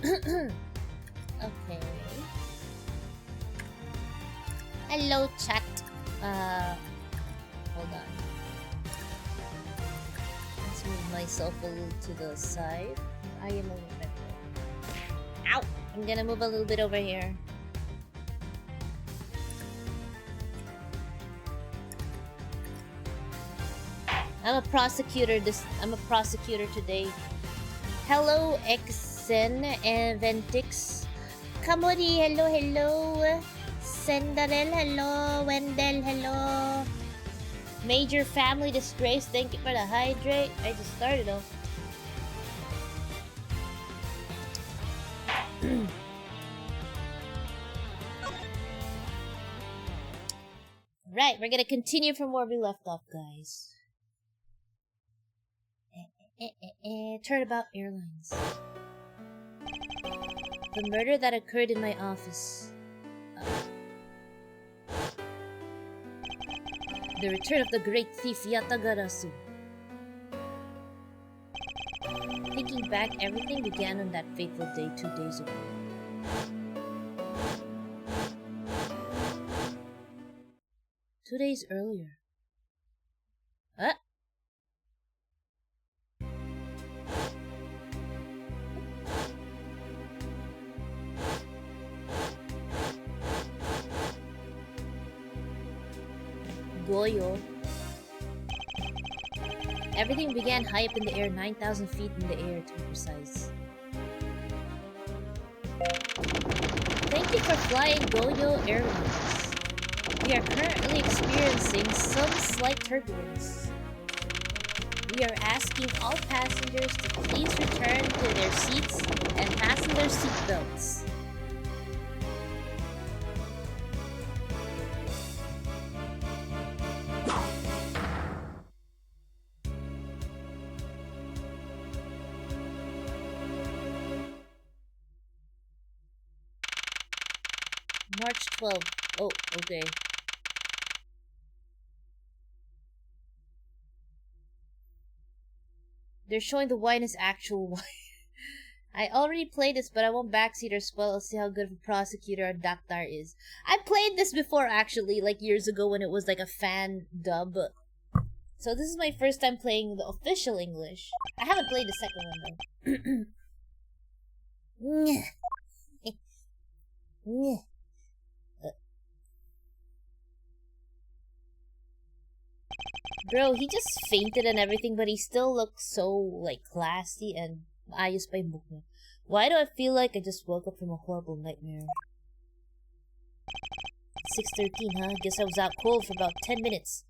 Okay. Hello, chat. Hold on. Let's move myself a little to the side. I am a little bit. Ow! I'm gonna move a little bit over here. I'm a prosecutor today. Hello, Exen and Ventix. Kamori, hello. Sendarel, hello. Wendell, hello. Major family disgrace, thank you for the hydrate. I just started off. Right, we're gonna continue from where we left off, guys. Turnabout Airlines. The murder that occurred in my office. The return of the great thief Yatagarasu. Thinking back, everything began on that fateful day 2 days ago. Two days earlier. Huh? Goyo. Everything began high up in the air, 9,000 feet in the air to be precise. Thank you for flying Goyo Airlines. We are currently experiencing some slight turbulence. We are asking all passengers to please return to their seats and fasten their seatbelts. March 12th. Oh, okay. They're showing the wine as actual wine. I already played this, but I won't backseat or spoil. I'll see how good of a prosecutor Daktar is. I played this before, actually, like years ago when it was like a fan dub. So this is my first time playing the official English. I haven't played the second one, though. Bro, he just fainted and everything, but he still looks so, like, classy and ayos pa yung book niya. Why do I feel like I just woke up from a horrible nightmare? 6:13, huh? Guess I was out cold for about 10 minutes.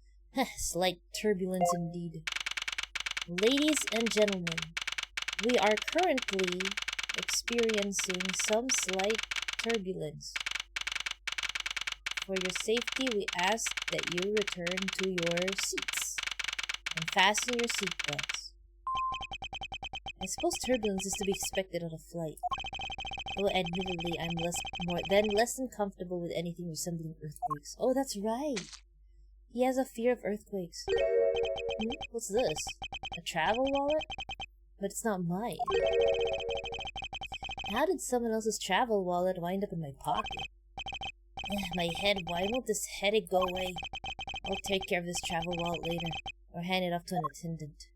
Slight turbulence indeed. Ladies and gentlemen, we are currently experiencing some slight turbulence. For your safety, we ask that you return to your seats and fasten your seatbelts. I suppose turbulence is to be expected on a flight. Though admittedly, I'm less than comfortable with anything resembling earthquakes. Oh, that's right. He has a fear of earthquakes. What's this? A travel wallet? But it's not mine. How did someone else's travel wallet wind up in my pocket? My head, why won't this headache go away? I'll take care of this travel wallet later, or hand it off to an attendant.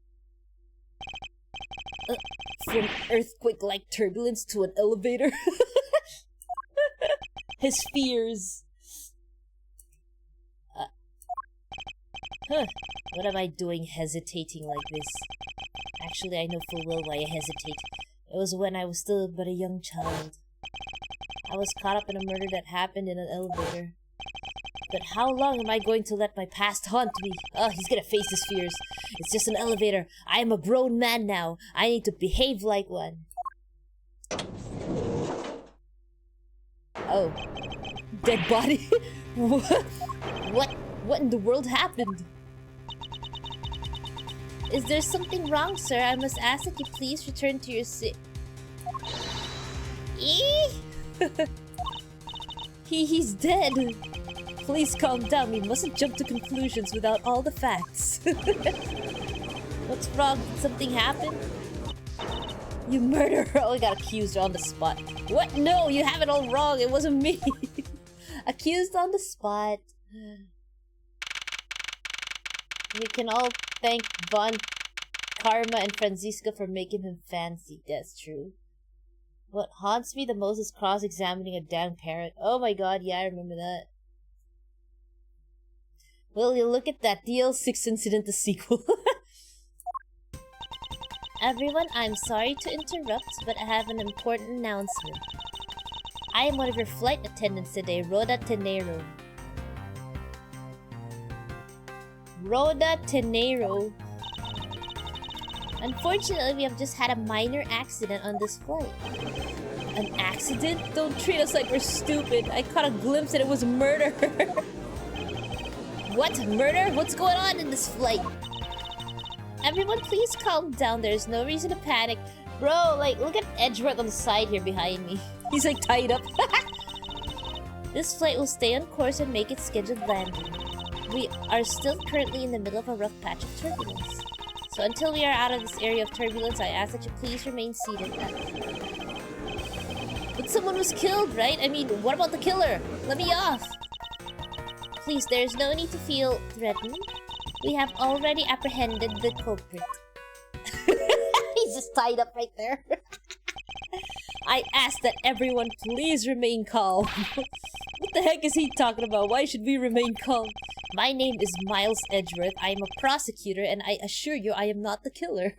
From earthquake-like turbulence to an elevator? His fears. What am I doing hesitating like this? Actually, I know full well why I hesitate. It was when I was still but a young child. I was caught up in a murder that happened in an elevator. But how long am I going to let my past haunt me? Oh, he's gonna face his fears. It's just an elevator. I am a grown man now. I need to behave like one. Oh. Dead body? What in the world happened? Is there something wrong, sir? I must ask that you please return to your seat. He's dead. Please calm down. We mustn't jump to conclusions without all the facts. What's wrong? Did something happen? You murderer! Oh, I got accused on the spot. What? No, you have it all wrong. It wasn't me. Accused on the spot. You can all thank Von, Karma, and Franziska for making him fancy. That's true. What haunts me the most is cross-examining a damn parrot. Oh my god, yeah, I remember that. Will you look at that DL6 incident, the sequel? Everyone, I'm sorry to interrupt, but I have an important announcement. I am one of your flight attendants today, Rhoda Tenero. Rhoda Tenero. Unfortunately, we have just had a minor accident on this flight. An accident? Don't treat us like we're stupid. I caught a glimpse and it was murder. What? Murder? What's going on in this flight? Everyone, please calm down. There's no reason to panic. Bro, like, look at Edgeworth on the side here behind me. He's like tied up. This flight will stay on course and make its scheduled landing. We are still currently in the middle of a rough patch of turbulence. So until we are out of this area of turbulence, I ask that you please remain seated. But someone was killed, right? I mean, what about the killer? Let me off. Please, there's no need to feel threatened. We have already apprehended the culprit. He's just tied up right there. I ask that everyone please remain calm. What the heck is he talking about? Why should we remain calm? My name is Miles Edgeworth. I am a prosecutor, and I assure you I am not the killer.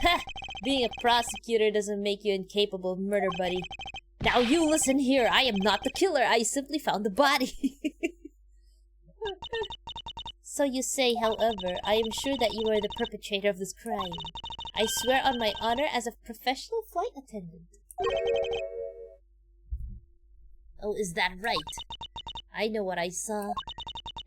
Ha! Being a prosecutor doesn't make you incapable of murder, buddy. Now you listen here. I am not the killer. I simply found the body. So you say, however, I am sure that you are the perpetrator of this crime. I swear on my honor as a professional flight attendant. Oh, is that right? I know what I saw.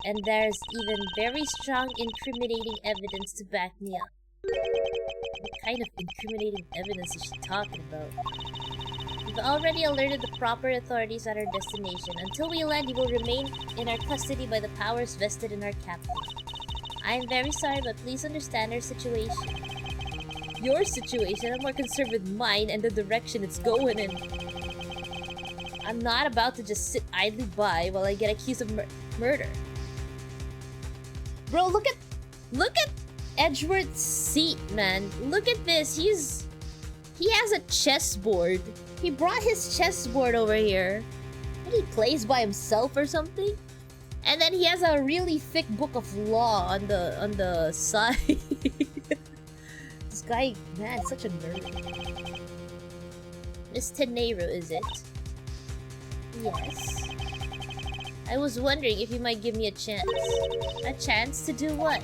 And there's even very strong incriminating evidence to back me up. What kind of incriminating evidence is she talking about? We've already alerted the proper authorities at our destination. Until we land, you will remain in our custody by the powers vested in our captain. I am very sorry, but please understand our situation. Your situation? I'm more concerned with mine and the direction it's going in. I'm not about to just sit idly by while I get accused of murder. Bro, look at Edgeworth's seat, man. Look at this. He has a chessboard. He brought his chessboard over here. And he plays by himself or something. And then he has a really thick book of law on the side. This guy, man, such a nerd. Miss Tenero, is it? Yes. I was wondering if you might give me a chance. A chance to do what?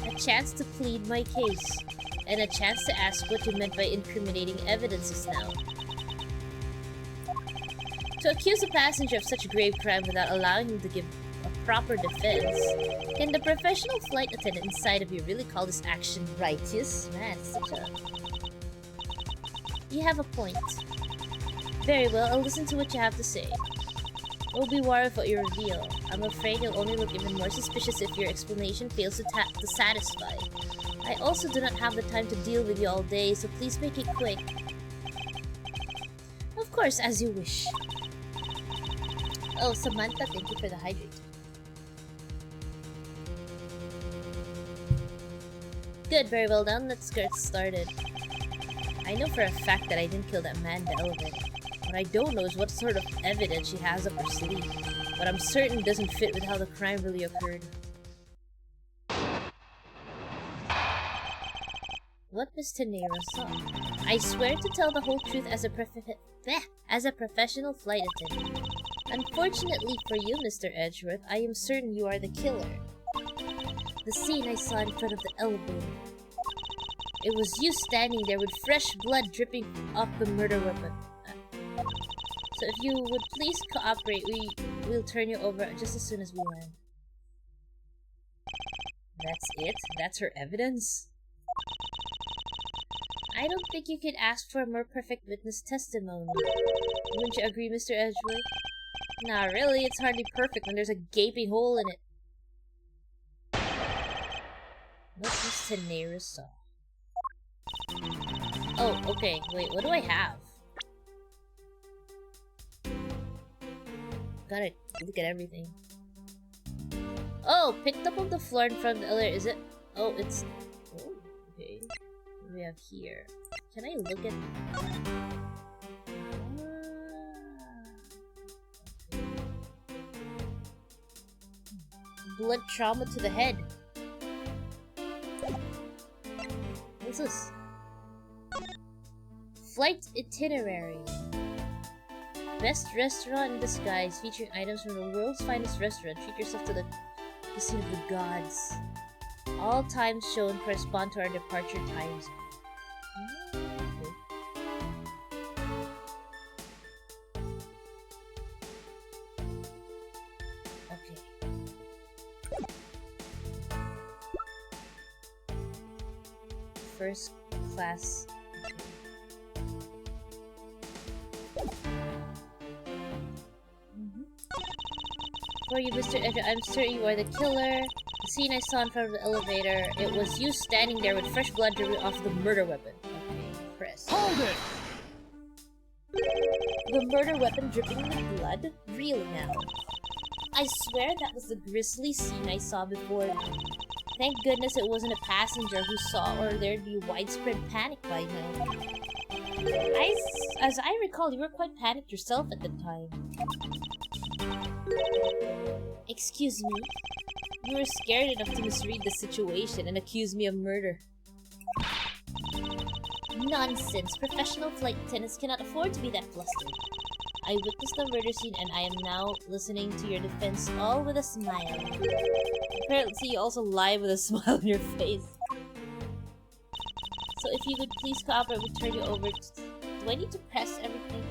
A chance to plead my case. And a chance to ask what you meant by incriminating evidences now. To accuse a passenger of such a grave crime without allowing him to give a proper defense. Can the professional flight attendant inside of you really call this action righteous? Man, it's such a... You have a point. Very well, I'll listen to what you have to say. Don't be worried of what you reveal. I'm afraid you'll only look even more suspicious if your explanation fails to satisfy. I also do not have the time to deal with you all day, so please make it quick. Of course, as you wish. Oh, Samantha, thank you for the hydrate. Good, very well done. Let's get started. I know for a fact that I didn't kill that man in the elevator. What I don't know is what sort of evidence she has up her sleeve, but I'm certain it doesn't fit with how the crime really occurred. What Miss Tenero saw. I swear to tell the whole truth as a professional flight attendant. Unfortunately for you, Mr. Edgeworth, I am certain you are the killer. The scene I saw in front of the elevator. It was you standing there with fresh blood dripping off the murder weapon. So if you would please cooperate, we'll turn you over just as soon as we land. That's it? That's her evidence? I don't think you could ask for a more perfect witness testimony. Wouldn't you agree, Mr. Edgeworth? Nah, really, it's hardly perfect when there's a gaping hole in it. What Miss Tenero saw. Oh, okay. Wait, what do I have? Gotta look at everything. Oh, picked up on the floor in front of the elevator. Is it? Oh, it's... Oh, okay. What do we have here? Can I look at... Blood trauma to the head. What's this? Flight itinerary. Best restaurant in disguise, featuring items from the world's finest restaurant. Treat yourself to the scene of the gods. All times shown correspond to our departure times. First class. For you, Mr. Edgar, I'm certain you are the killer. The scene I saw in front of the elevator, it was you standing there with fresh blood dripping off the murder weapon. Okay, press. Hold it! The murder weapon dripping with blood? Real now. I swear that was the grisly scene I saw before. Thank goodness it wasn't a passenger who saw, or there'd be widespread panic by now. As I recall, you were quite panicked yourself at the time. Excuse me? You were scared enough to misread the situation and accuse me of murder. Nonsense! Professional flight attendants cannot afford to be that flustered. I witnessed the murder scene and I am now listening to your defense, all with a smile. Apparently you also lie with a smile on your face. So if you could please cooperate, we'll turn you over to... Do I need to press everything?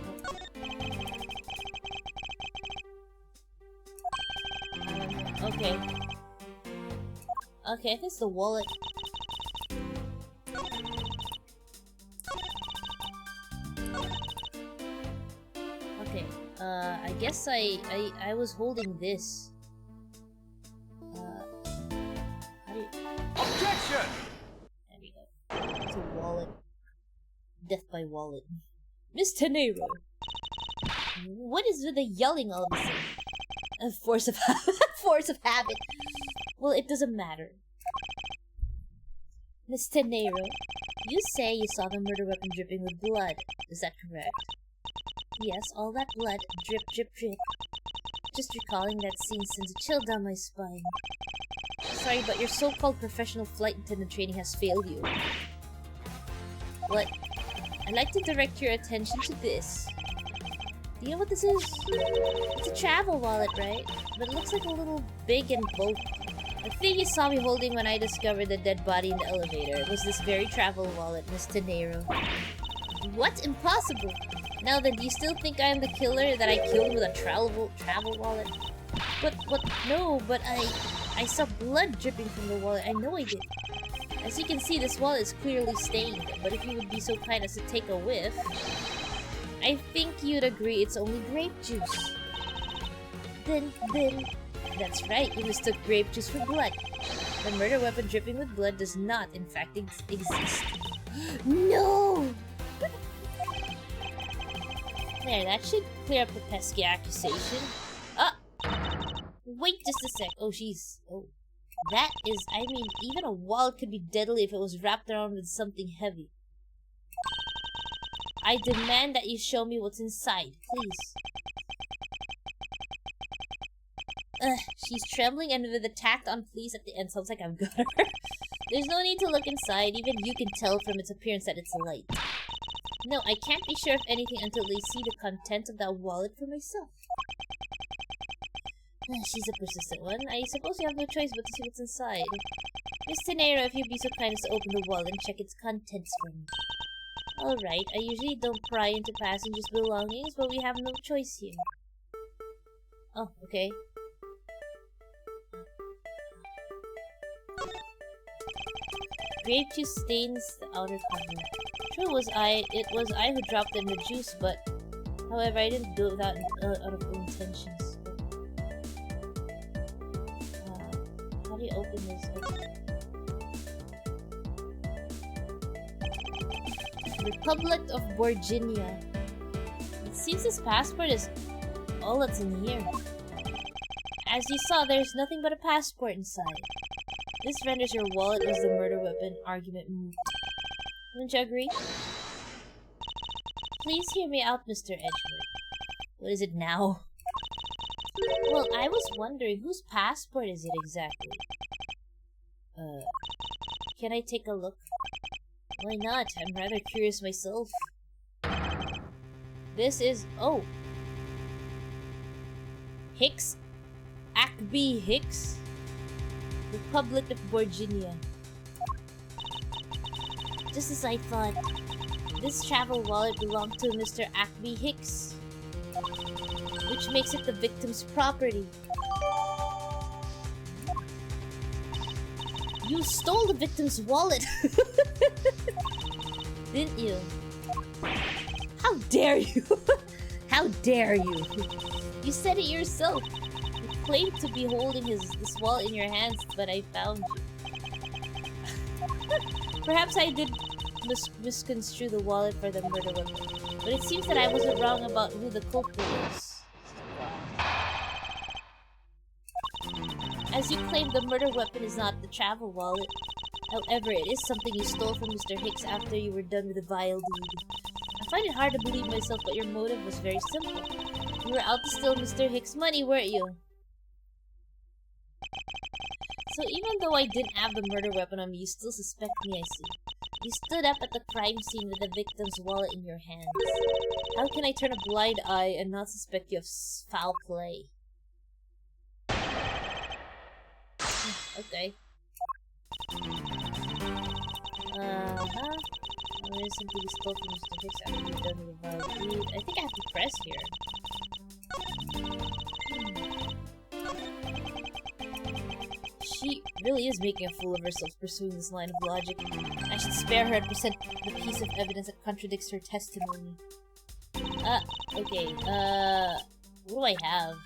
Okay. Okay, I think it's the wallet. Okay, I guess I was holding this. How do you... Objection! There we go. It's a wallet. Death by wallet. Mr. Nero! What is with the yelling all of a sudden? A force of habit. Force of habit. Well, it doesn't matter. Mr. Nero, you say you saw the murder weapon dripping with blood. Is that correct? Yes, all that blood. Drip, drip, drip. Just recalling that scene sends a chill down my spine. Sorry, but your so-called professional flight attendant training has failed you. What? I'd like to direct your attention to this. Do you know what this is? It's a travel wallet, right? But it looks like a little big and bulky. The thing you saw me holding when I discovered the dead body in the elevator was this very travel wallet, Mr. Nero. What? Impossible! Now then, do you still think I am the killer that I killed with a travel wallet? But no, but I saw blood dripping from the wallet. I know I did. As you can see, this wallet is clearly stained, but if you would be so kind as to take a whiff, I think you'd agree it's only grape juice. Then, that's right, you mistook grape juice for blood. The murder weapon dripping with blood does not, in fact, exist. No! There, that should clear up the pesky accusation. Ah! Wait just a sec. Oh, jeez. Oh. That is, I mean, even a wallet could be deadly if it was wrapped around with something heavy. I demand that you show me what's inside, please. She's trembling and with a tacked on please at the end. Sounds like I've got her. There's no need to look inside. Even you can tell from its appearance that it's light. No, I can't be sure of anything until I see the contents of that wallet for myself. She's a persistent one. I suppose you have no choice but to see what's inside. Mr. Nero, if you'd be so kind as to open the wallet and check its contents for me. Alright, I usually don't pry into passengers' belongings, but we have no choice here. Oh, okay. Grape juice stains the outer cover. True, it was I who dropped in the juice, but however, I didn't do it without out of ill intentions. How do you open this? Republic of Virginia. It seems this passport is all that's in here. As you saw, there's nothing but a passport inside. This renders your wallet was the murder weapon argument moot. Wouldn't you agree? Please hear me out, Mr. Edgeworth. What is it now? Well, I was wondering, whose passport is it exactly? Can I take a look? Why not? I'm rather curious myself. This is... oh. Hicks? Ackby Hicks? Republic of Virginia. Just as I thought, this travel wallet belonged to Mr. Ackby Hicks, which makes it the victim's property. You stole the victim's wallet! Didn't you? How dare you! How dare you! You said it yourself. You claimed to be holding this wallet in your hands, but I found you. Perhaps I did misconstrue the wallet for the murder weapon, but it seems that I wasn't wrong about who the culprit is. As you claim, the murder weapon is not the travel wallet. However, it is something you stole from Mr. Hicks after you were done with the vile deed. I find it hard to believe myself, but your motive was very simple. You were out to steal Mr. Hicks' money, weren't you? So even though I didn't have the murder weapon on me, you still suspect me, I see. You stood up at the crime scene with the victim's wallet in your hands. How can I turn a blind eye and not suspect you of foul play? Okay. There is something you stole from Mr. Hicks after you've done with the vile deed. I think I have to press here. She really is making a fool of herself pursuing this line of logic. I should spare her and present the piece of evidence that contradicts her testimony. Okay, what do I have?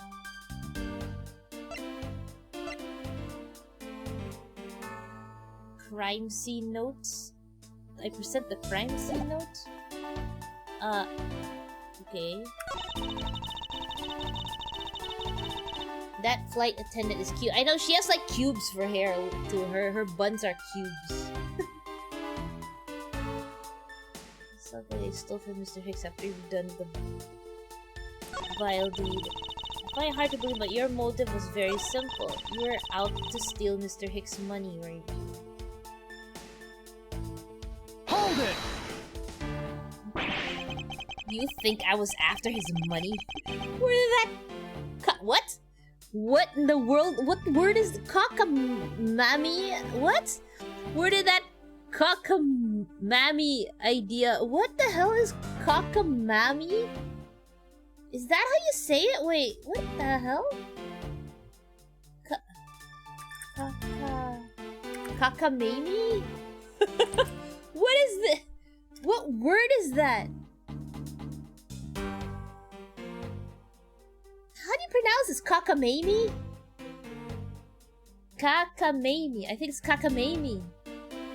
Crime scene notes? I present the crime scene notes? Okay. That flight attendant is cute. I know, she has like cubes for hair to her. Her buns are cubes. Something they stole from Mr. Hicks after you've done the vile deed. I find it hard to believe, but your motive was very simple. You were out to steal Mr. Hicks' money, right? Hold it! You think I was after his money? Where did that... what? What in the world? What word is cockamamie? What? Where did that cockamamie idea... What the hell is cockamamie? Is that how you say it? Wait, what the hell? Cockamamie? What is this? What word is that? How do you pronounce this? Cockamamie? Cockamamie. I think it's cockamamie.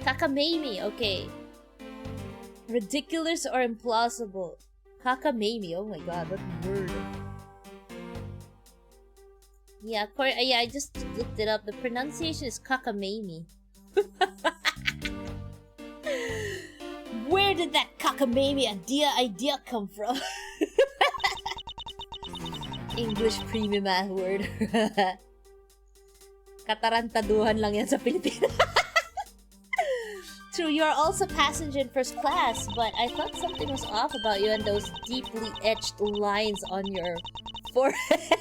Cockamamie, okay. Ridiculous or implausible? Cockamamie. Oh my god, what word? Yeah, I just looked it up. The pronunciation is cockamamie. Where did that cockamamie idea come from? English premium math word. Katarantaduhan lang yan sa Pilipinas. True, you're also passenger in first class, but I thought something was off about you and those deeply etched lines on your forehead.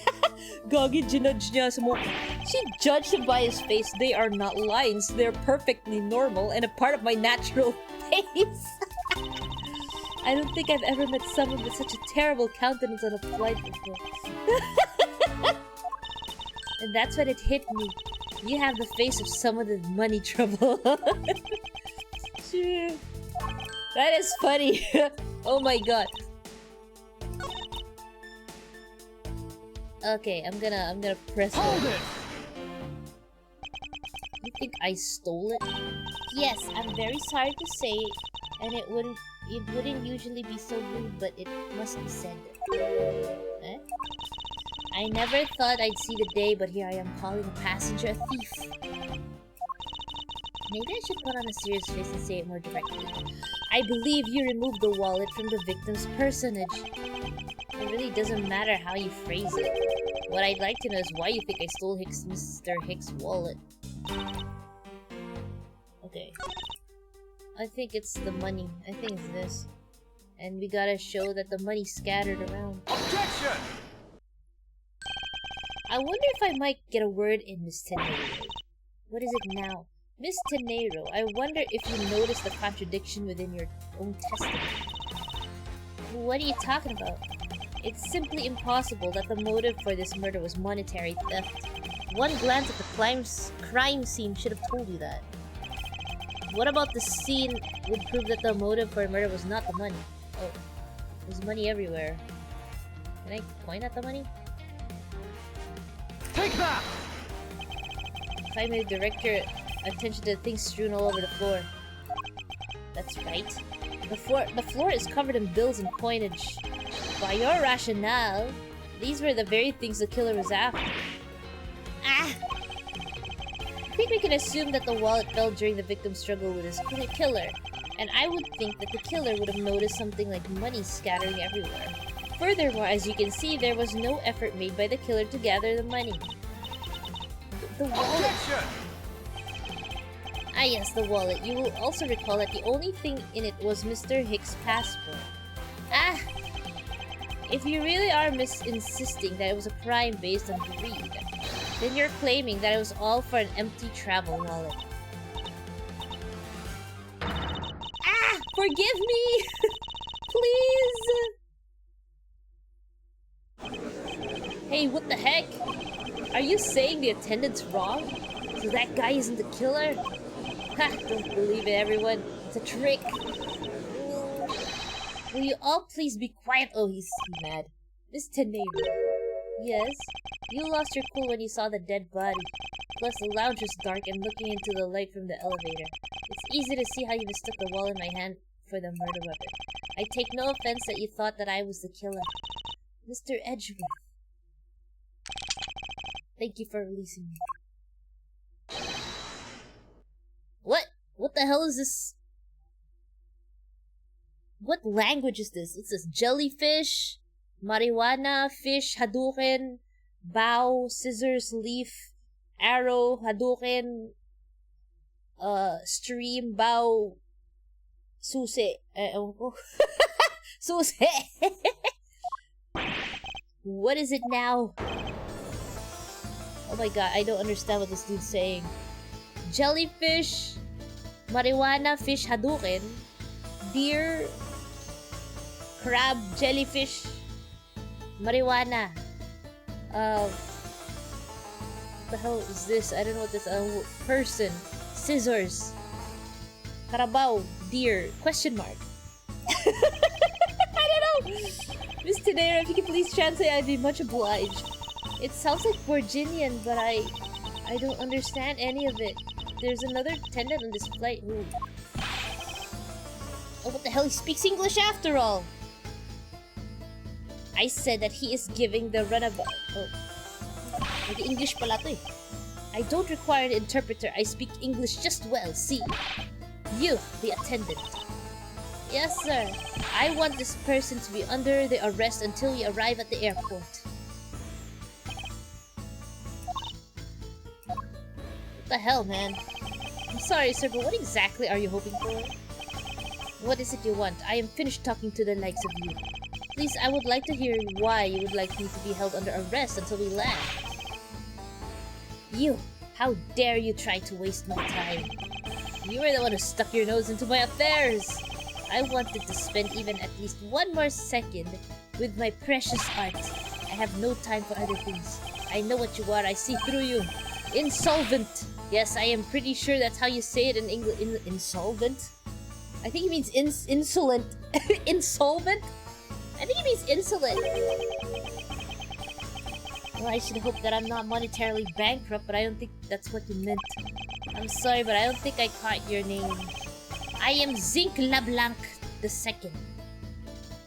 Gagi, ginudge niya sa mukha. She judged him by his face. They are not lines. They're perfectly normal and a part of my natural face. I don't think I've ever met someone with such a terrible countenance on a flight before. And that's when it hit me. You have the face of someone with money trouble. That is funny. Oh my god. Okay, I'm gonna press Hold it. it! You think I stole it? Yes, I'm very sorry to say, and it It wouldn't usually be so rude, but it must be said. Eh? I never thought I'd see the day, but here I am calling a passenger a thief. Maybe I should put on a serious face and say it more directly. I believe you removed the wallet from the victim's personage. It really doesn't matter how you phrase it. What I'd like to know is why you think I stole Mr. Hicks' wallet. Okay. I think it's the money. I think it's this. And we gotta show that the money's scattered around. Objection! I wonder if I might get a word in, Miss Tenero. What is it now? Miss Tenero, I wonder if you noticed the contradiction within your own testimony. What are you talking about? It's simply impossible that the motive for this murder was monetary theft. One glance at the crime scene should have told you that. What about the scene would prove that the motive for the murder was not the money? Oh, there's money everywhere. Can I point at the money? Take that! If I may direct your attention to the things strewn all over the floor. That's right. The floor is covered in bills and coinage. By your rationale, these were the very things the killer was after. Ah! I think we can assume that the wallet fell during the victim's struggle with his killer, and I would think that the killer would have noticed something like money scattering everywhere. Furthermore, as you can see, there was no effort made by the killer to gather the money. The wallet... Objection! Ah yes, the wallet. You will also recall that the only thing in it was Mr. Hicks' passport. Ah! If you really are insisting that it was a crime based on greed, then you're claiming that it was all for an empty travel wallet. Ah! Forgive me! Please! Hey, what the heck? Are you saying the attendant's wrong? So that guy isn't the killer? Ha! Don't believe it, everyone. It's a trick. Will you all please be quiet? Oh, he's mad. Miss Tenero. Yes? You lost your cool when you saw the dead body. Plus, the lounge was dark and looking into the light from the elevator. It's easy to see how you mistook the wall in my hand for the murder weapon. I take no offense that you thought that I was the killer. Mr. Edgeworth. Thank you for releasing me. What? What the hell is this? What language is this? It says jellyfish, marijuana, fish, Hadouken, bow, scissors, leaf, arrow, Hadouken, stream, bow, suse. Suse. What is it now? Oh my god, I don't understand what this dude's saying. Jellyfish, marijuana, fish, Hadouken, deer, crab, jellyfish, marijuana. What the hell is this? I don't know what this person, scissors, carabao, deer, question mark. I don't know. Miss Tenero, if you could please translate, I'd be much obliged. It sounds like Virginian, but I don't understand any of it. There's another attendant on this flight who... Oh, what the hell? He speaks English after all! I said that he is giving the runabout. Oh. Nag-English pala to eh. I don't require an interpreter. I speak English just well. See? You, the attendant. Yes, sir. I want this person to be under the arrest until we arrive at the airport. What the hell, man? I'm sorry, sir, but what exactly are you hoping for? What is it you want? I am finished talking to the likes of you. Please, I would like to hear why you would like me to be held under arrest until we land. You! How dare you try to waste my time? You were the one who stuck your nose into my affairs! I wanted to spend even at least one more second with my precious art. I have no time for other things. I know what you are. I see through you. Insolvent! Yes, I am pretty sure that's how you say it in English. Insolvent? I think it means insolent. Insolvent? I think it means insolent. Well, I should hope that I'm not monetarily bankrupt, but I don't think that's what you meant. I'm sorry, but I don't think I caught your name. I am Zinc LeBlanc, the second.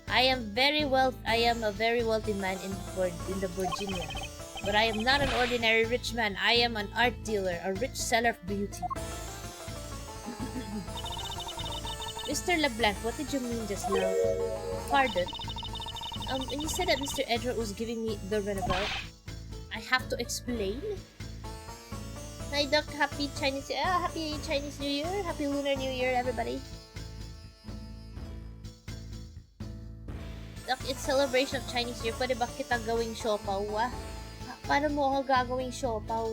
I am a very wealthy man in the Virginia. But I am not an ordinary rich man. I am an art dealer, a rich seller of beauty. Mr. LeBlanc, what did you mean just now? Pardon? When you said that Mr. Edward was giving me the runabout, I have to explain? Hi Doc, happy Chinese New Year, happy Lunar New Year, everybody. Doc, it's celebration of Chinese New Year. Pwede ba kita gawing siopaw? Paano mo ako gagawing siopaw?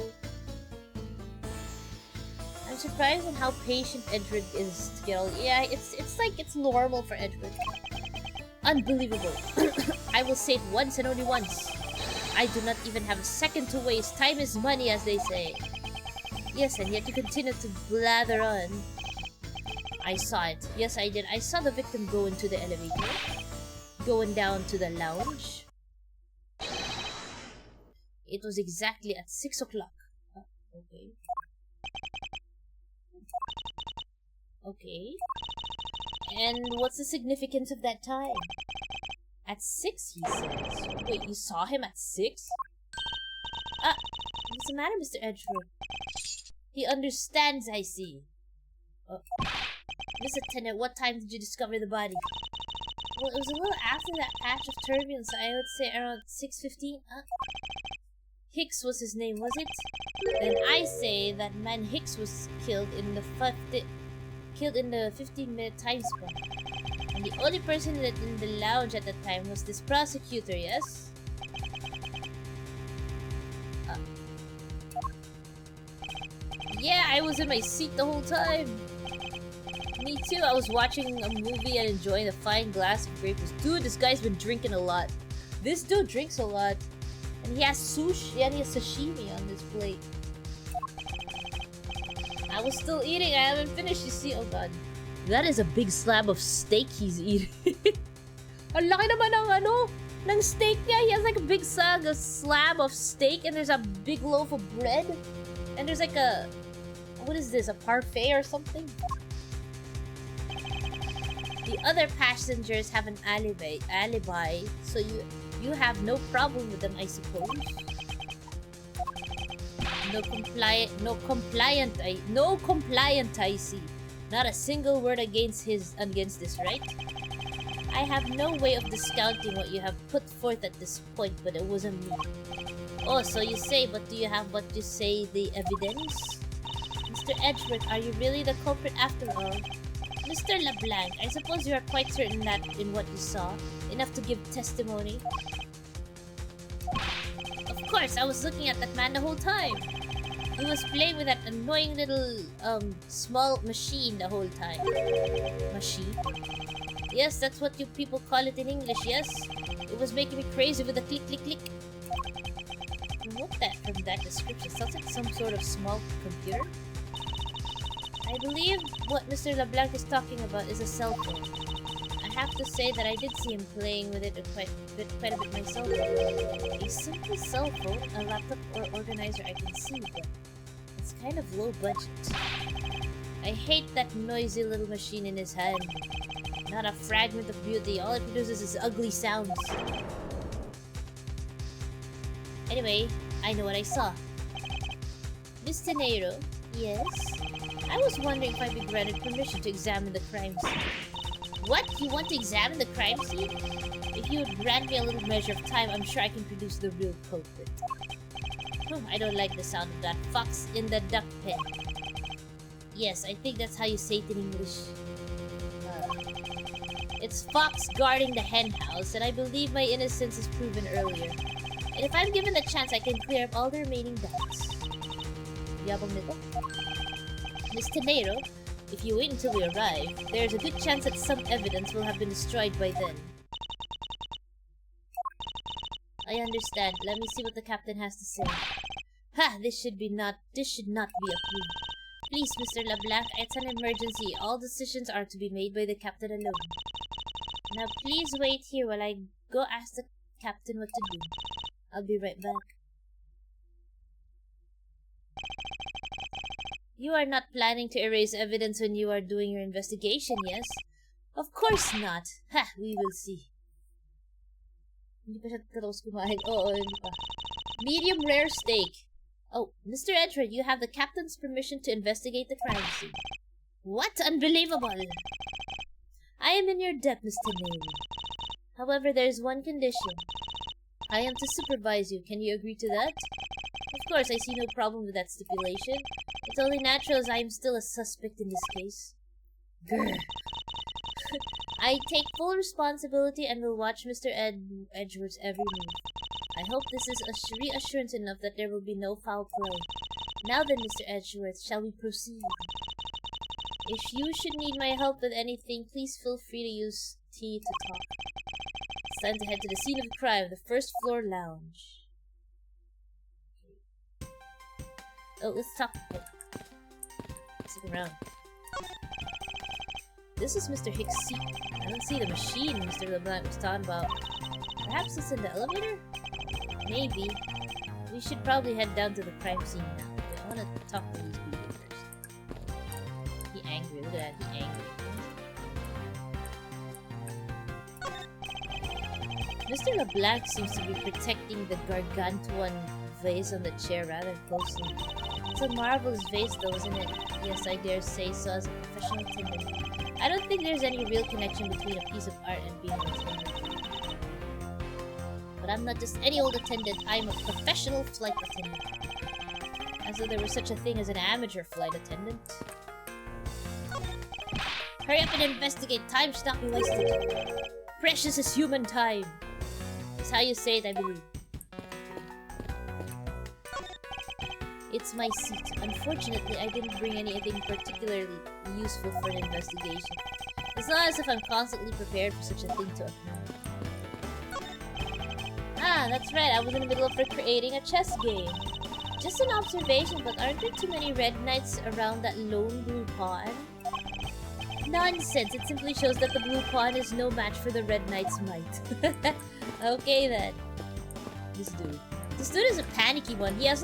I'm surprised on how patient Edward is to get all. Yeah, it's like it's normal for Edward. Unbelievable. I will say it once and only once. I do not even have a second to waste. Time is money, as they say. Yes, and yet you continue to blather on. I saw it. Yes, I did. I saw the victim go into the elevator, going down to the lounge. It was exactly at 6 o'clock. Okay. Okay. And what's the significance of that time? At 6, he says. Wait, you saw him at 6? What's the matter, Mr. Edgeworth? He understands, I see. Mr. Tennant, what time did you discover the body? Well, it was a little after that patch of turbulence. I would say around 6:15. Hicks was his name, was it? Then I say that man Hicks was killed in the 15-minute time span. And the only person in the lounge at the time was this prosecutor, yes? Yeah, I was in my seat the whole time. Me too, I was watching a movie and enjoying a fine glass of grape juice. Dude, this guy's been drinking a lot. This dude drinks a lot. And he has sushi and he has sashimi on this plate. I was still eating, I haven't finished, you see. Oh god. That is a big slab of steak he's eating. Ang laki naman ng steak niya. He has like a big slab of steak and there's a big loaf of bread. And there's like a... What is this? A parfait or something? The other passengers have an alibi, so you have no problem with them, I suppose. No compliant, I see. Not a single word against this, right? I have no way of discounting what you have put forth at this point, but it wasn't me. Oh, so you say, but do you have what you say the evidence? Mr. Edgeworth, are you really the culprit after all? Mr. LeBlanc, I suppose you are quite certain that in what you saw, enough to give testimony? Of course, I was looking at that man the whole time. He was playing with that annoying little, small machine the whole time. Machine? Yes, that's what you people call it in English, yes? It was making me crazy with the click, click, click. What from that description? Sounds like some sort of small computer? I believe what Mr. LeBlanc is talking about is a cell phone. I have to say that I did see him playing with it quite a bit myself. A simple cell phone, a laptop or organizer I can see, but it's kind of low budget. I hate that noisy little machine in his hand. Not a fragment of beauty, all it produces is ugly sounds. Anyway, I know what I saw. Mr. Nero, yes? I was wondering if I'd be granted permission to examine the crime scene. What? You want to examine the crime scene? If you would grant me a little measure of time, I'm sure I can produce the real culprit. I don't like the sound of that. Fox in the duck pen. Yes, I think that's how you say it in English. It's fox guarding the hen house, and I believe my innocence is proven earlier. And if I'm given the chance, I can clear up all the remaining doubts. Yabang nito? Mr. Nero, if you wait until we arrive, there's a good chance that some evidence will have been destroyed by then. I understand. Let me see what the captain has to say. Ha! This should not be approved. Please, Mr. LeBlanc, it's an emergency. All decisions are to be made by the captain alone. Now please wait here while I go ask the captain what to do. I'll be right back. You are not planning to erase evidence when you are doing your investigation, yes? Of course not. Ha! We will see. Hindi pa siya tapos kumain. Oo, hindi pa. Medium rare steak. Oh, Mr. Edward, you have the captain's permission to investigate the crime scene. What? Unbelievable! I am in your debt, Mr. Navy. However, there is one condition. I am to supervise you. Can you agree to that? Of course, I see no problem with that stipulation. It's only natural as I am still a suspect in this case. Grr. I take full responsibility and will watch Mr. Edward's every move. I hope this is reassurance enough that there will be no foul play. Now then, Mr. Edgeworth, shall we proceed? If you should need my help with anything, please feel free to use T to talk. It's time to head to the scene of the crime, the first floor lounge. Oh, let's talk. Oh. Stick around. This is Mr. Hicks' seat. I don't see the machine Mr. LeBlanc was talking about. Perhaps it's in the elevator? Maybe. We should probably head down to the crime scene now. I want to talk to these people first. He angry. Look at that. He angry. Mr. LeBlanc seems to be protecting the gargantuan vase on the chair rather closely. It's a marvelous vase though, isn't it? Yes, I dare say so as a professional attendant. I don't think there's any real connection between a piece of art and being an attendant. But I'm not just any old attendant, I'm a professional flight attendant. As though there was such a thing as an amateur flight attendant. Hurry up and investigate, time should not be wasted. Precious is human time. That's how you say it, I believe. It's my seat. Unfortunately, I didn't bring anything particularly useful for an investigation. It's not as if I'm constantly prepared for such a thing to occur. Ah, that's right, I was in the middle of recreating a chess game. Just an observation, but aren't there too many red knights around that lone blue pawn? Nonsense, it simply shows that the blue pawn is no match for the red knight's might. Okay then. This dude is a panicky one. He has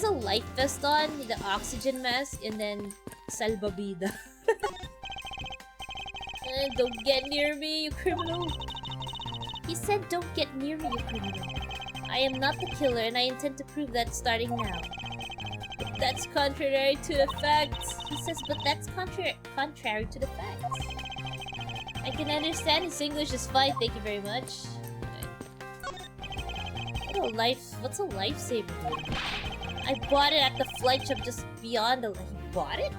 a life vest on, the oxygen mask, and then salbabida. Don't get near me, you criminal. He said, don't get near me, you criminal. I am not the killer, and I intend to prove that starting now. But that's contrary to the facts. He says, but that's contrary to the facts. I can understand his English is fine, thank you very much. What's a lifesaver? I bought it at the flight shop just beyond the... You bought it?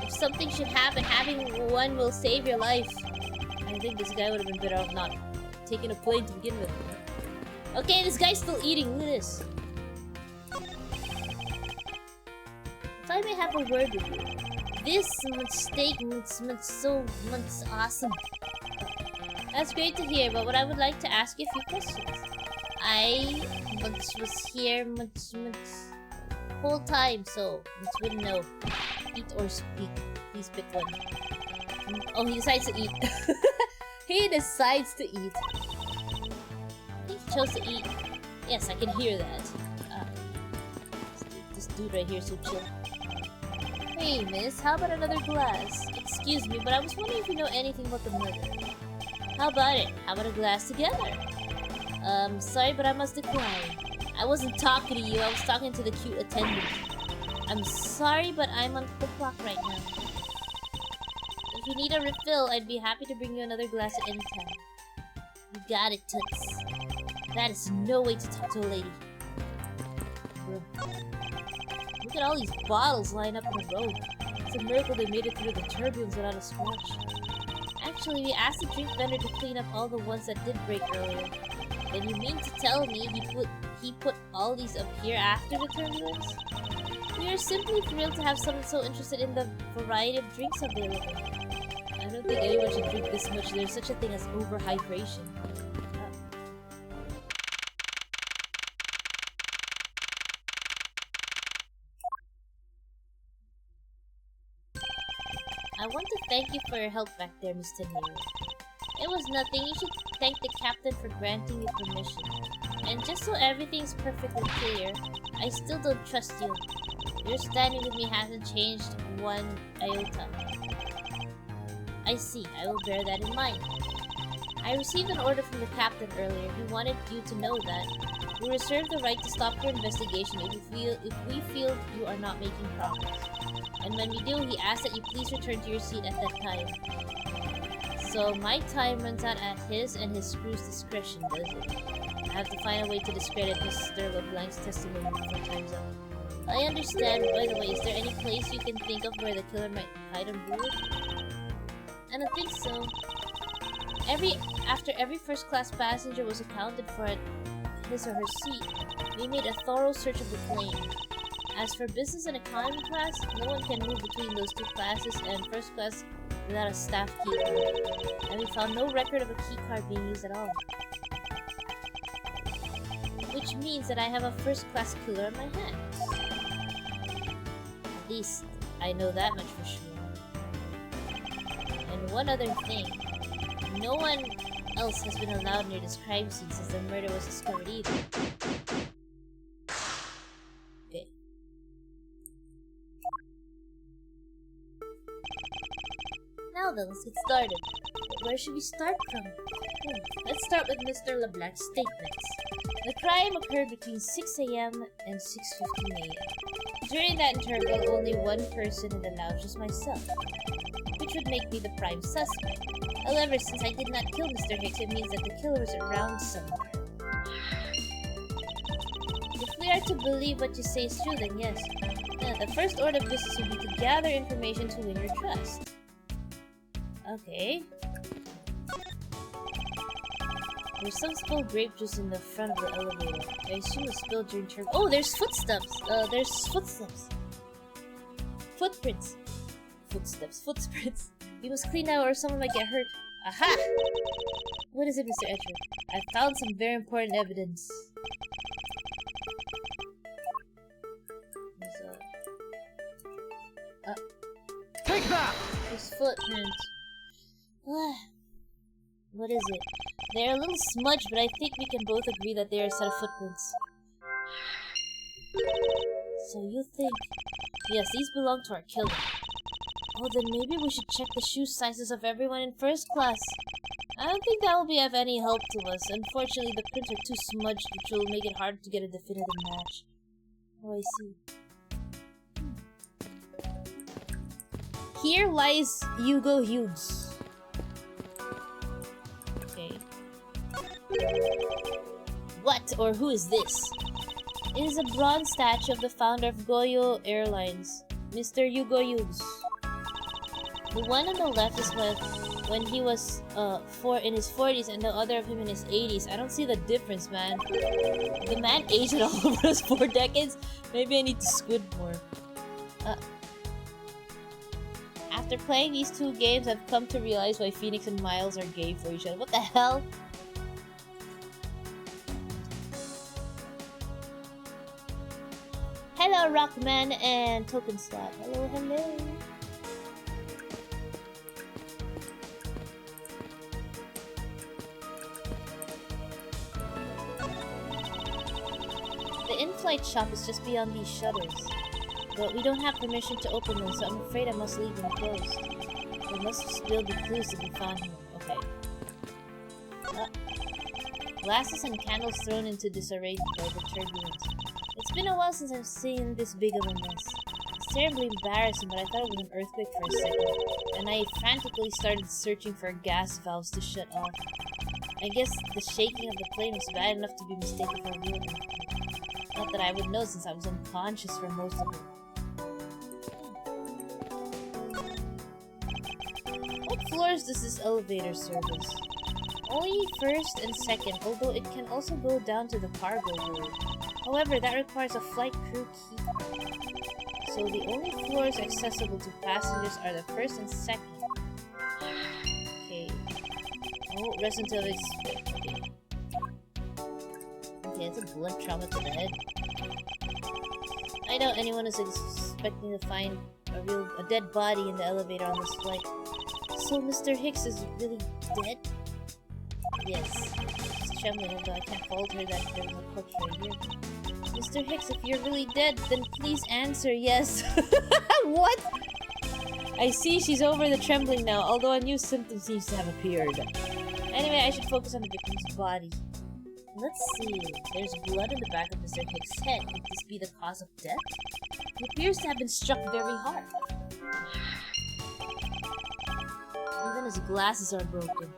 If something should happen, having one will save your life. I think this guy would have been better off not taking a plane to begin with. Okay, this guy's still eating. Look at this. If I may have a word with you. This much steak so much awesome. That's great to hear, but what I would like to ask you a few questions. I was here much whole time, so much wouldn't know. Eat or speak. Please pick one. Oh, he decides to eat. He decides to eat. I think he chose to eat. Yes, I can hear that. This dude right here is so chill. Hey, miss, how about another glass? Excuse me, but I was wondering if you know anything about the murder. How about it? How about a glass together? Sorry, but I must decline. I wasn't talking to you, I was talking to the cute attendant. I'm sorry, but I'm on the clock right now. If you need a refill, I'd be happy to bring you another glass at any time. You got it, Toots. That is no way to talk to a lady. Bro. Look at all these bottles lined up in a row. It's a miracle they made it through the turbulence without a scratch. Actually, we asked the drink vendor to clean up all the ones that did break earlier. Then you mean to tell me he put all these up here after the turbulence? We are simply thrilled to have someone so interested in the variety of drinks available. I don't think anyone should drink this much. There's such a thing as overhydration. I want to thank you for your help back there, Mr. Nero. It was nothing. You should thank the captain for granting you permission. And just so everything's perfectly clear, I still don't trust you. Your standing with me hasn't changed one iota. I see. I will bear that in mind. I received an order from the captain earlier. He wanted you to know that we reserve the right to stop your investigation if we feel you are not making progress. And when we do, he asks that you please return to your seat at that time. So my time runs out at his and his crew's discretion, does it? I have to find a way to discredit Mr. LeBlanc's testimony before time's up. I understand. By the way, is there any place you can think of where the killer might hide on board? I don't think so. After every first-class passenger was accounted for at his or her seat, we made a thorough search of the plane. As for business and economy class, no one can move between those two classes and first class without a staff keycard. And we found no record of a keycard being used at all. Which means that I have a first-class killer on my hands. At least, I know that much for sure. And one other thing. No one else has been allowed near this crime scene since the murder was discovered either. Okay. Now then, let's get started. Where should we start from? Let's start with Mr. LeBlanc's statements. The crime occurred between 6 AM and 6:15 AM. During that interval, only one person in the lounge was myself, which would make me the prime suspect. However, since I did not kill Mr. Hicks, it means that the killer was around somewhere. If we are to believe what you say is true, then yes. The first order of business would be to gather information to win your trust. Okay. There's some spilled grape juice in the front of the elevator. I assume it was spilled during turn. Oh, there's footsteps! Footprints. Footprints. We must clean out or someone might get hurt. Aha! What is it, Mr. Edgeworth? I found some very important evidence. Take that! There's footprints. What is it? They're a little smudged, but I think we can both agree that they are a set of footprints. So you think... Yes, these belong to our killer. Oh, then maybe we should check the shoe sizes of everyone in first class. I don't think that will be of any help to us. Unfortunately, the prints are too smudged, which will make it hard to get a definitive match. Oh, I see. Here lies Hugo Hughes. Okay. What or who is this? It is a bronze statue of the founder of Goyo Airlines, Mr. Hugo Hughes. The one on the left is when he was in his 40s and the other of him in his 80s. I don't see the difference, man. The man aged all over those 4 decades. Maybe I need to squid more. After playing these 2 games, I've come to realize why Phoenix and Miles are gay for each other. What the hell? Hello, Rockman and Token Slot. Hello, hello. The in-flight shop is just beyond these shutters, but we don't have permission to open them, so I'm afraid I must leave them closed. There must still be clues to be found here. Okay. Glasses and candles thrown into disarray by the turbulence. It's been a while since I've seen this big of a mess. It's terribly embarrassing, but I thought it was an earthquake for a second, and I frantically started searching for gas valves to shut off. I guess the shaking of the plane was bad enough to be mistaken for a real one. Not that I would know since I was unconscious for most of it. What floors does this elevator service? Only first and second, although it can also go down to the cargo hold. However, that requires a flight crew key. So the only floors accessible to passengers are the first and second. Okay. Oh, rest until it's... Okay, it's a blunt trauma to the head. I doubt anyone is expecting to find a dead body in the elevator on this flight. So Mr. Hicks is really dead? Yes. She's trembling, although I can't falter that there's a corpse right here. Mr. Hicks, if you're really dead, then please answer yes. What? I see she's over the trembling now, although a new symptom seems to have appeared. Anyway, I should focus on the victim's body. Let's see. There's blood in the back of Mr. Hicks' head. Could this be the cause of death? He appears to have been struck very hard. Even his glasses are broken.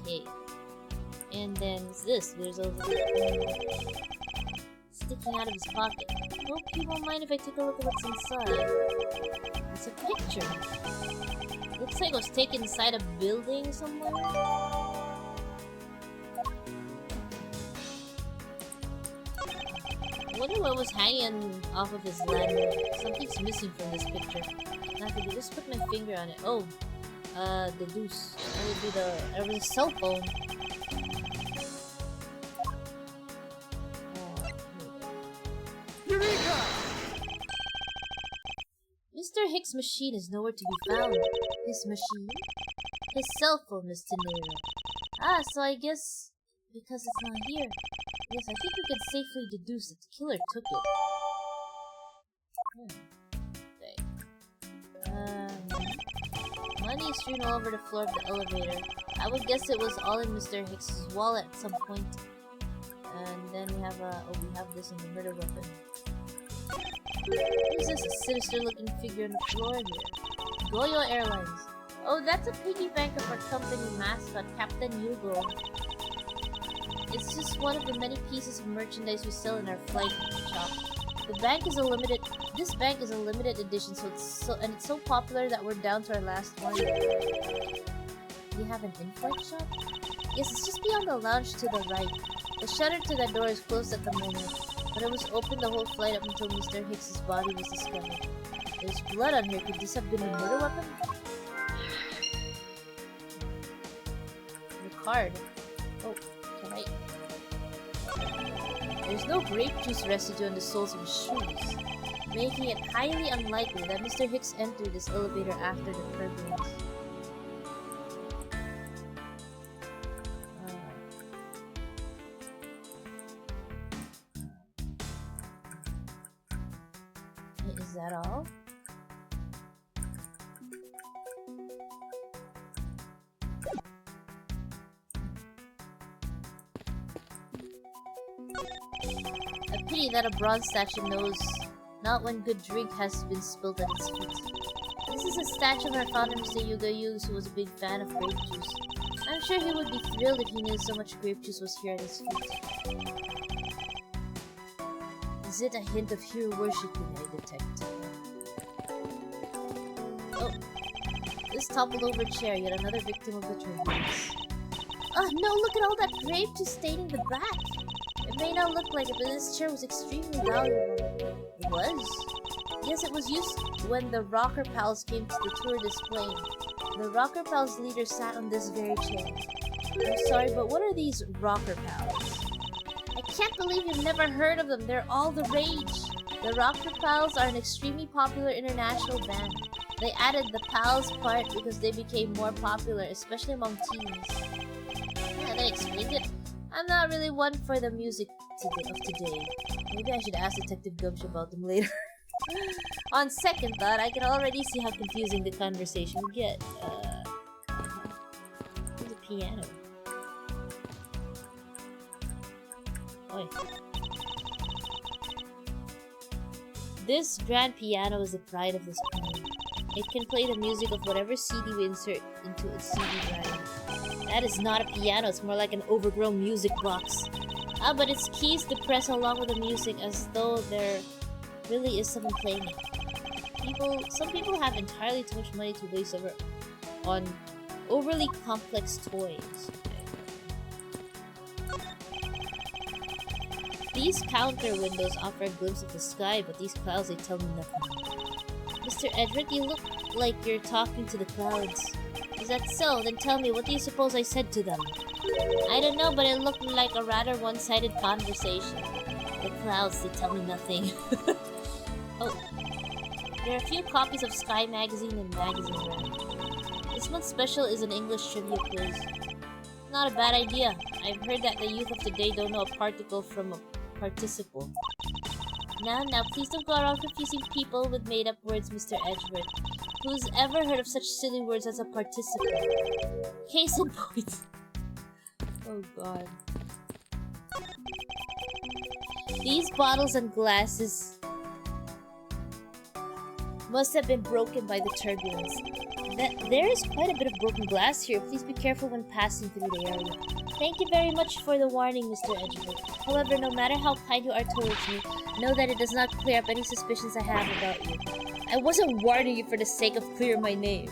Okay. And then this. There's a sticking out of his pocket. Hope you won't mind if I take a look at what's inside. It's a picture. Looks like it was taken inside a building somewhere. I wonder what was hanging off of his ladder. Something's missing from this picture. Now if I could just put my finger on it. Oh, the deuce. That would be the cell phone. Eureka! Mr. Hicks' machine is nowhere to be found. His machine? His cell phone, Miss Tenero. Ah, so I guess because it's not here. Yes, I think we could safely deduce that the killer took it. Okay. Money is strewn all over the floor of the elevator. I would guess it was all in Mr. Hicks' wallet at some point. And then we have this in the murder weapon. What is this? A sinister-looking figure on the floor here. Goyo Airlines. Oh, that's a piggy bank of our company mascot, Captain Yugo. It's just one of the many pieces of merchandise we sell in our flight shop. This bank is a limited edition, so it's so popular that we're down to our last one. We have an in-flight shop? Yes, it's just beyond the lounge to the right. The shutter to that door is closed at the moment, but it was open the whole flight up until Mr. Hicks' body was discovered. There's blood on here. Could this have been a murder weapon? The card. Oh, right. There's no grape juice residue on the soles of his shoes, making it highly unlikely that Mr. Hicks entered this elevator after the turbulence. Is that all? A pity that a bronze statue knows not when good drink has been spilled at its feet. This is a statue of our founder, Mr. Yuga Yu, who was a big fan of grape juice. I'm sure he would be thrilled if he knew so much grape juice was here at his feet. Is it a hint of hero worshipping I detect? Oh, this toppled over chair, yet another victim of the turbulence. Oh no, look at all that grape juice staining the back! It may not look like it, but this chair was extremely valuable. It was? Yes, it was used when the Rocker Pals came to the tour display. The Rocker Pals leader sat on this very chair. I'm sorry, but what are these Rocker Pals? I can't believe you've never heard of them. They're all the rage. The Rocker Pals are an extremely popular international band. They added the Pals part because they became more popular, especially among teens. Yeah, they explained it. I'm not really one for the music of today. Maybe I should ask Detective Gumsh about them later. On second thought, I can already see how confusing the conversation would get. There's a piano. Oi. This grand piano is the pride of this playing. It can play the music of whatever CD we insert into its CD drive. That is not a piano, it's more like an overgrown music box. Ah, but its keys depress along with the music as though there really is someone playing it. Some people have entirely too much money to waste on overly complex toys. These counter windows offer a glimpse of the sky, but these clouds, they tell me nothing. Mr. Edric, you look like you're talking to the clouds. Is that so? Then tell me, what do you suppose I said to them? I don't know, but it looked like a rather one-sided conversation. The clouds, they tell me nothing. Oh. There are a few copies of Sky Magazine and Magazine Round. This month's special is an English trivia quiz. Not a bad idea. I've heard that the youth of today don't know a particle from a participle. Now, please don't go around confusing people with made-up words, Mr. Edgeworth. Who's ever heard of such silly words as a participant? Case in point. Oh god. These bottles and glasses must have been broken by the turbulence. There is quite a bit of broken glass here. Please be careful when passing through the area. Thank you very much for the warning, Mr. Edgeworth. However, no matter how kind you are towards me, know that it does not clear up any suspicions I have about you. I wasn't warning you for the sake of clearing my name.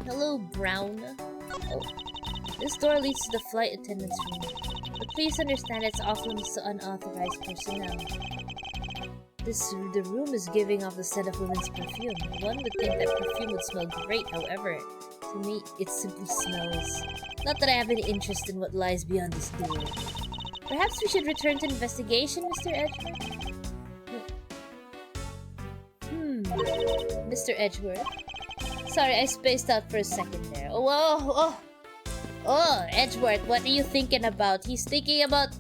Hello, Brown. Oh. This door leads to the flight attendant's room. But please understand it's off limits to unauthorized personnel. The room is giving off the scent of women's perfume. One would think that perfume would smell great, however, to me, it simply smells. Not that I have any interest in what lies beyond this door. Perhaps we should return to investigation, Mr. Edgeworth? Mr. Edgeworth? Sorry, I spaced out for a second there. Oh, Edgeworth, what are you thinking about? He's thinking about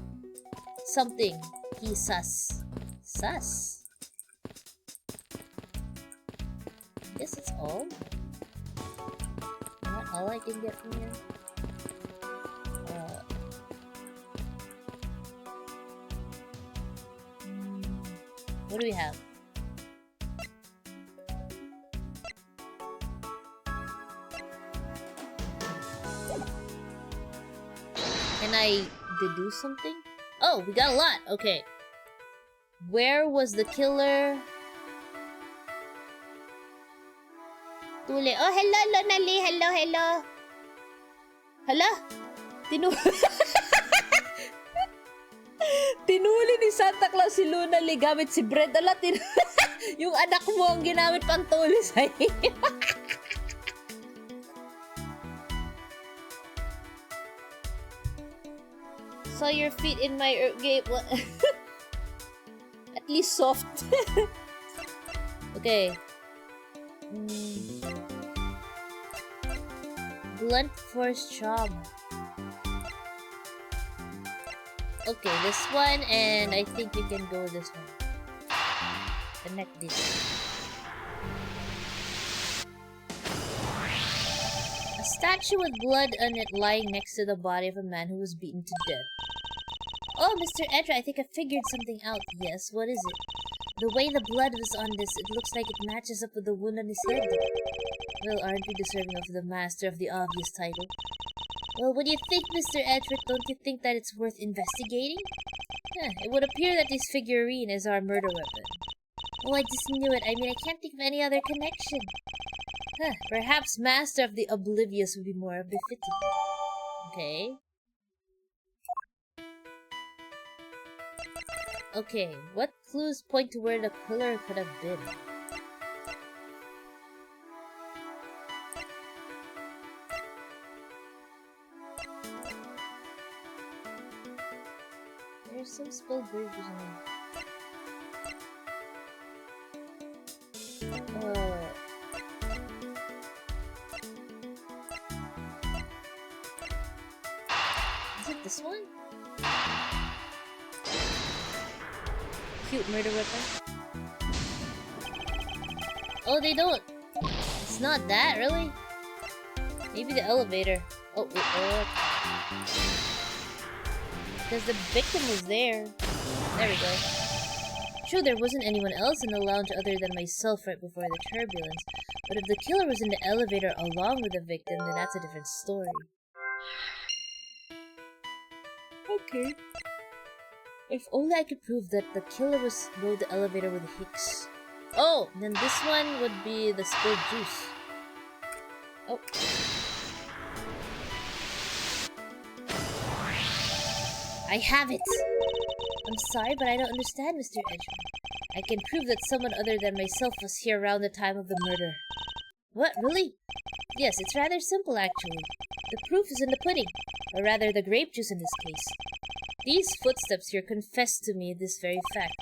something. He's sus. Sus? I guess it's all. Not all I can get from here. What do we have? Can I deduce something? Oh, we got a lot. Okay. Where was the killer? Tule. Oh, hello, Lonali. Hello. Hala? Tinuli ni Santa Claus si Lunali gamit si Brett. Ala, yung anak mo ang ginamit pang tuli sa iyo. Saw your feet in my game. At least soft. Okay. Blunt force charm. Okay, this one, and I think we can go with this one. Connect this. A statue with blood on it lying next to the body of a man who was beaten to death. Oh, Mr. Edra, I think I figured something out. Yes, what is it? The way the blood was on this, it looks like it matches up with the wound on his head. Well, aren't we deserving of the master of the obvious title? Well, what do you think, Mr. Edward? Don't you think that it's worth investigating? It would appear that this figurine is our murder weapon. Oh, I just knew it. I mean, I can't think of any other connection. Perhaps Master of the Oblivious would be more befitting. Okay. Okay, what clues point to where the killer could have been? There's some spilled bridges in there. Is it this one? Cute murder weapon. Oh, they don't. It's not that, really? Maybe the elevator. Oh, because the victim was there. There we go. True, there wasn't anyone else in the lounge other than myself right before the turbulence. But if the killer was in the elevator along with the victim, then that's a different story. Okay. If only I could prove that the killer rode the elevator with Hicks. Oh, then this one would be the spilled juice. Oh. I have it! I'm sorry, but I don't understand, Mr. Edgeworth. I can prove that someone other than myself was here around the time of the murder. What, really? Yes, it's rather simple, actually. The proof is in the pudding, or rather the grape juice in this case. These footsteps here confess to me this very fact,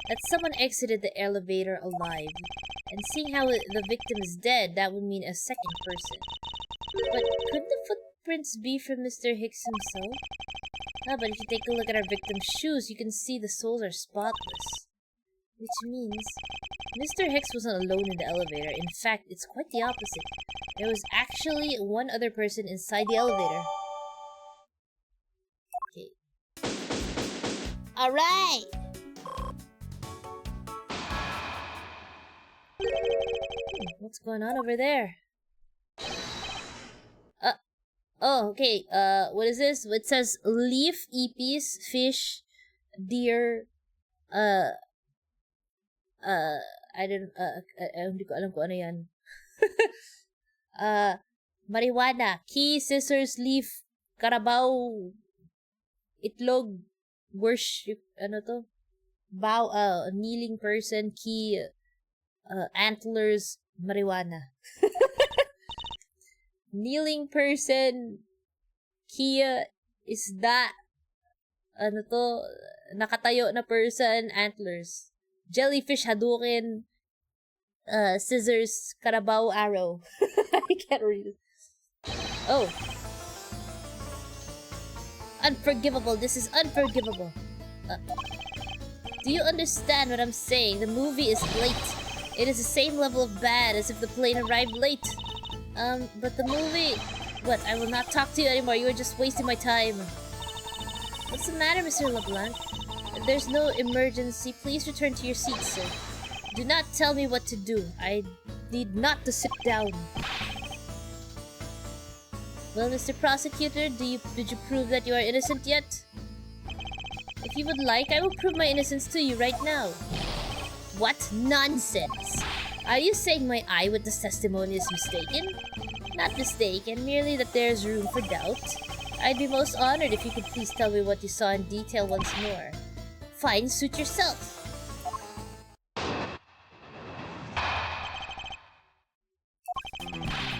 that someone exited the elevator alive. And seeing how the victim is dead, that would mean a second person. But could the footprints be from Mr. Hicks himself? Ah, but if you take a look at our victim's shoes, you can see the soles are spotless. Which means Mr. Hicks wasn't alone in the elevator. In fact, it's quite the opposite. There was actually one other person inside the elevator. Okay. Alright! What's going on over there? Oh, okay. What is this? It says leaf, ipis, fish, deer, I hindi ko alam kung ano yan. Marijuana, key, scissors, leaf, carabao, itlog, worship, ano to? Bow, kneeling person, key, antlers, marijuana. Kneeling person, Kia, isda, ano to, nakatayo na person, antlers. Jellyfish, Hadouken, scissors, carabao, arrow. I can't read it. Oh. Unforgivable. This is unforgivable. Do you understand what I'm saying? The movie is late. It is the same level of bad as if the plane arrived late. But the movie... What, I will not talk to you anymore. You are just wasting my time. What's the matter, Mr. LeBlanc? If there's no emergency, please return to your seat, sir. Do not tell me what to do. I need not to sit down. Well, Mr. Prosecutor, did you prove that you are innocent yet? If you would like, I will prove my innocence to you right now. What nonsense! Are you saying my eyewitness testimony is mistaken? Not mistaken, merely that there is room for doubt. I'd be most honored if you could please tell me what you saw in detail once more. Fine, suit yourself.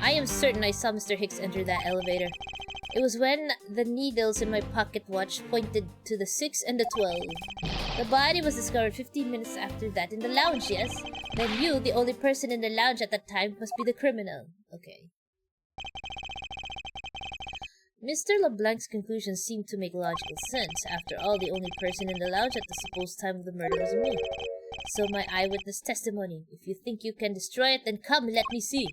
I am certain I saw Mr. Hicks enter that elevator. It was when the needles in my pocket watch pointed to the 6 and the 12. The body was discovered 15 minutes after that in the lounge, yes? Then you, the only person in the lounge at that time, must be the criminal. Okay. Mr. LeBlanc's conclusions seemed to make logical sense. After all, the only person in the lounge at the supposed time of the murder was me. So my eyewitness testimony. If you think you can destroy it, then come, let me see.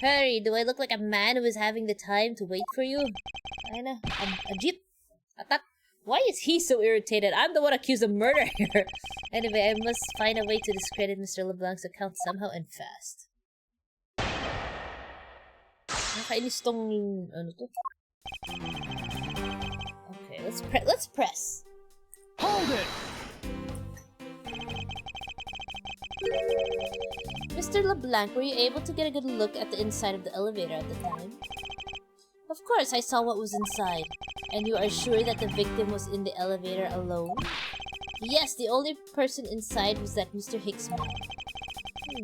Hurry, do I look like a man who is having the time to wait for you? I know. A jeep? Atat. Why is he so irritated? I'm the one accused of murder here. Anyway, I must find a way to discredit Mr. LeBlanc's account somehow and fast. Nakainis tong... ano to? Okay, let's press. Hold it! Mr. LeBlanc, were you able to get a good look at the inside of the elevator at the time? Of course, I saw what was inside. And you are sure that the victim was in the elevator alone? Yes, the only person inside was that Mr. Hicks man.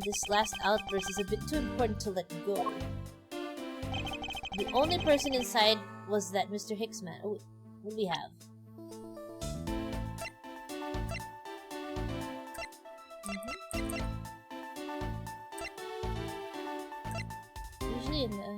This last outburst is a bit too important to let go. The only person inside was that Mr. Hicks man. Oh, what do we have? Usually in the...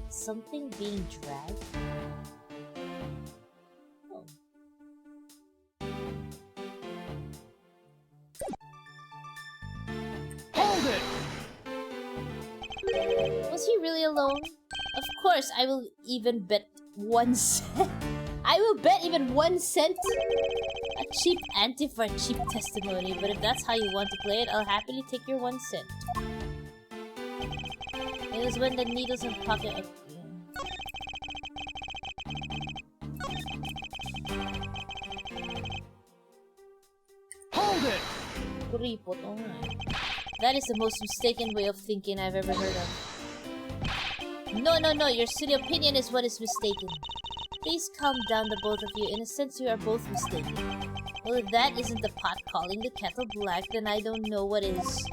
Something being dragged? Oh. Hold it! Was he really alone? Of course, I will even bet 1 cent. I will bet even 1 cent? A cheap ante for a cheap testimony, but if that's how you want to play it, I'll happily take your 1 cent. It was when the needles in pocket appeared. Hold it! Kuripot, oh nga. That is the most mistaken way of thinking I've ever heard of. No, your silly opinion is what is mistaken. Please calm down, the both of you. In a sense, you are both mistaken. Well, if that isn't the pot calling the kettle black, then I don't know what is.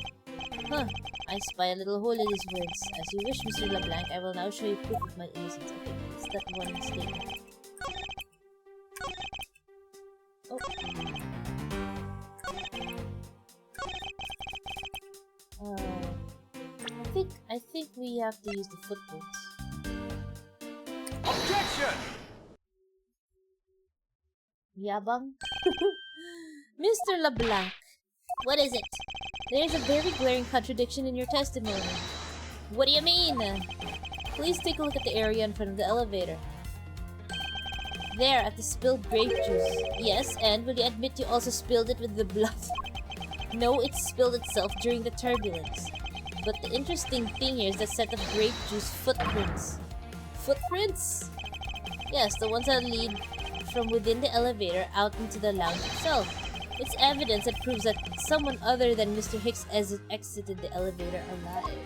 Huh. I spy a little hole in his words. As you wish, Mr. LeBlanc, I will now show you proof of my innocence. Okay, it's that one statement. Oh. I think we have to use the footprints. Objection! Yabang? Mr. LeBlanc, what is it? There's a very glaring contradiction in your testimony. What do you mean? Please take a look at the area in front of the elevator. There, at the spilled grape juice. Yes, and will you admit you also spilled it with the blood? No, it spilled itself during the turbulence. But the interesting thing here is the set of grape juice footprints. Footprints? Yes, the ones that lead from within the elevator out into the lounge itself. It's evidence that proves that someone other than Mr. Hicks exited the elevator alive.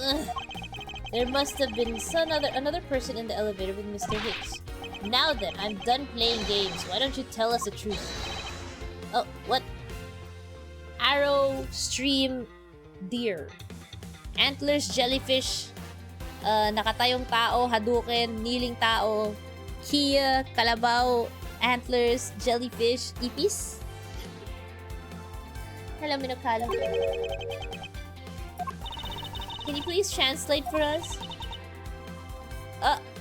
Ugh. There must have been another person in the elevator with Mr. Hicks. Now then, I'm done playing games. Why don't you tell us the truth? Oh, what? Arrow, stream, deer. Antlers, jellyfish, nakatayong tao, Hadouken, kneeling tao, Kia, kalabaw, antlers, jellyfish, ipis. Hello, Minokalo. Can you please translate for us?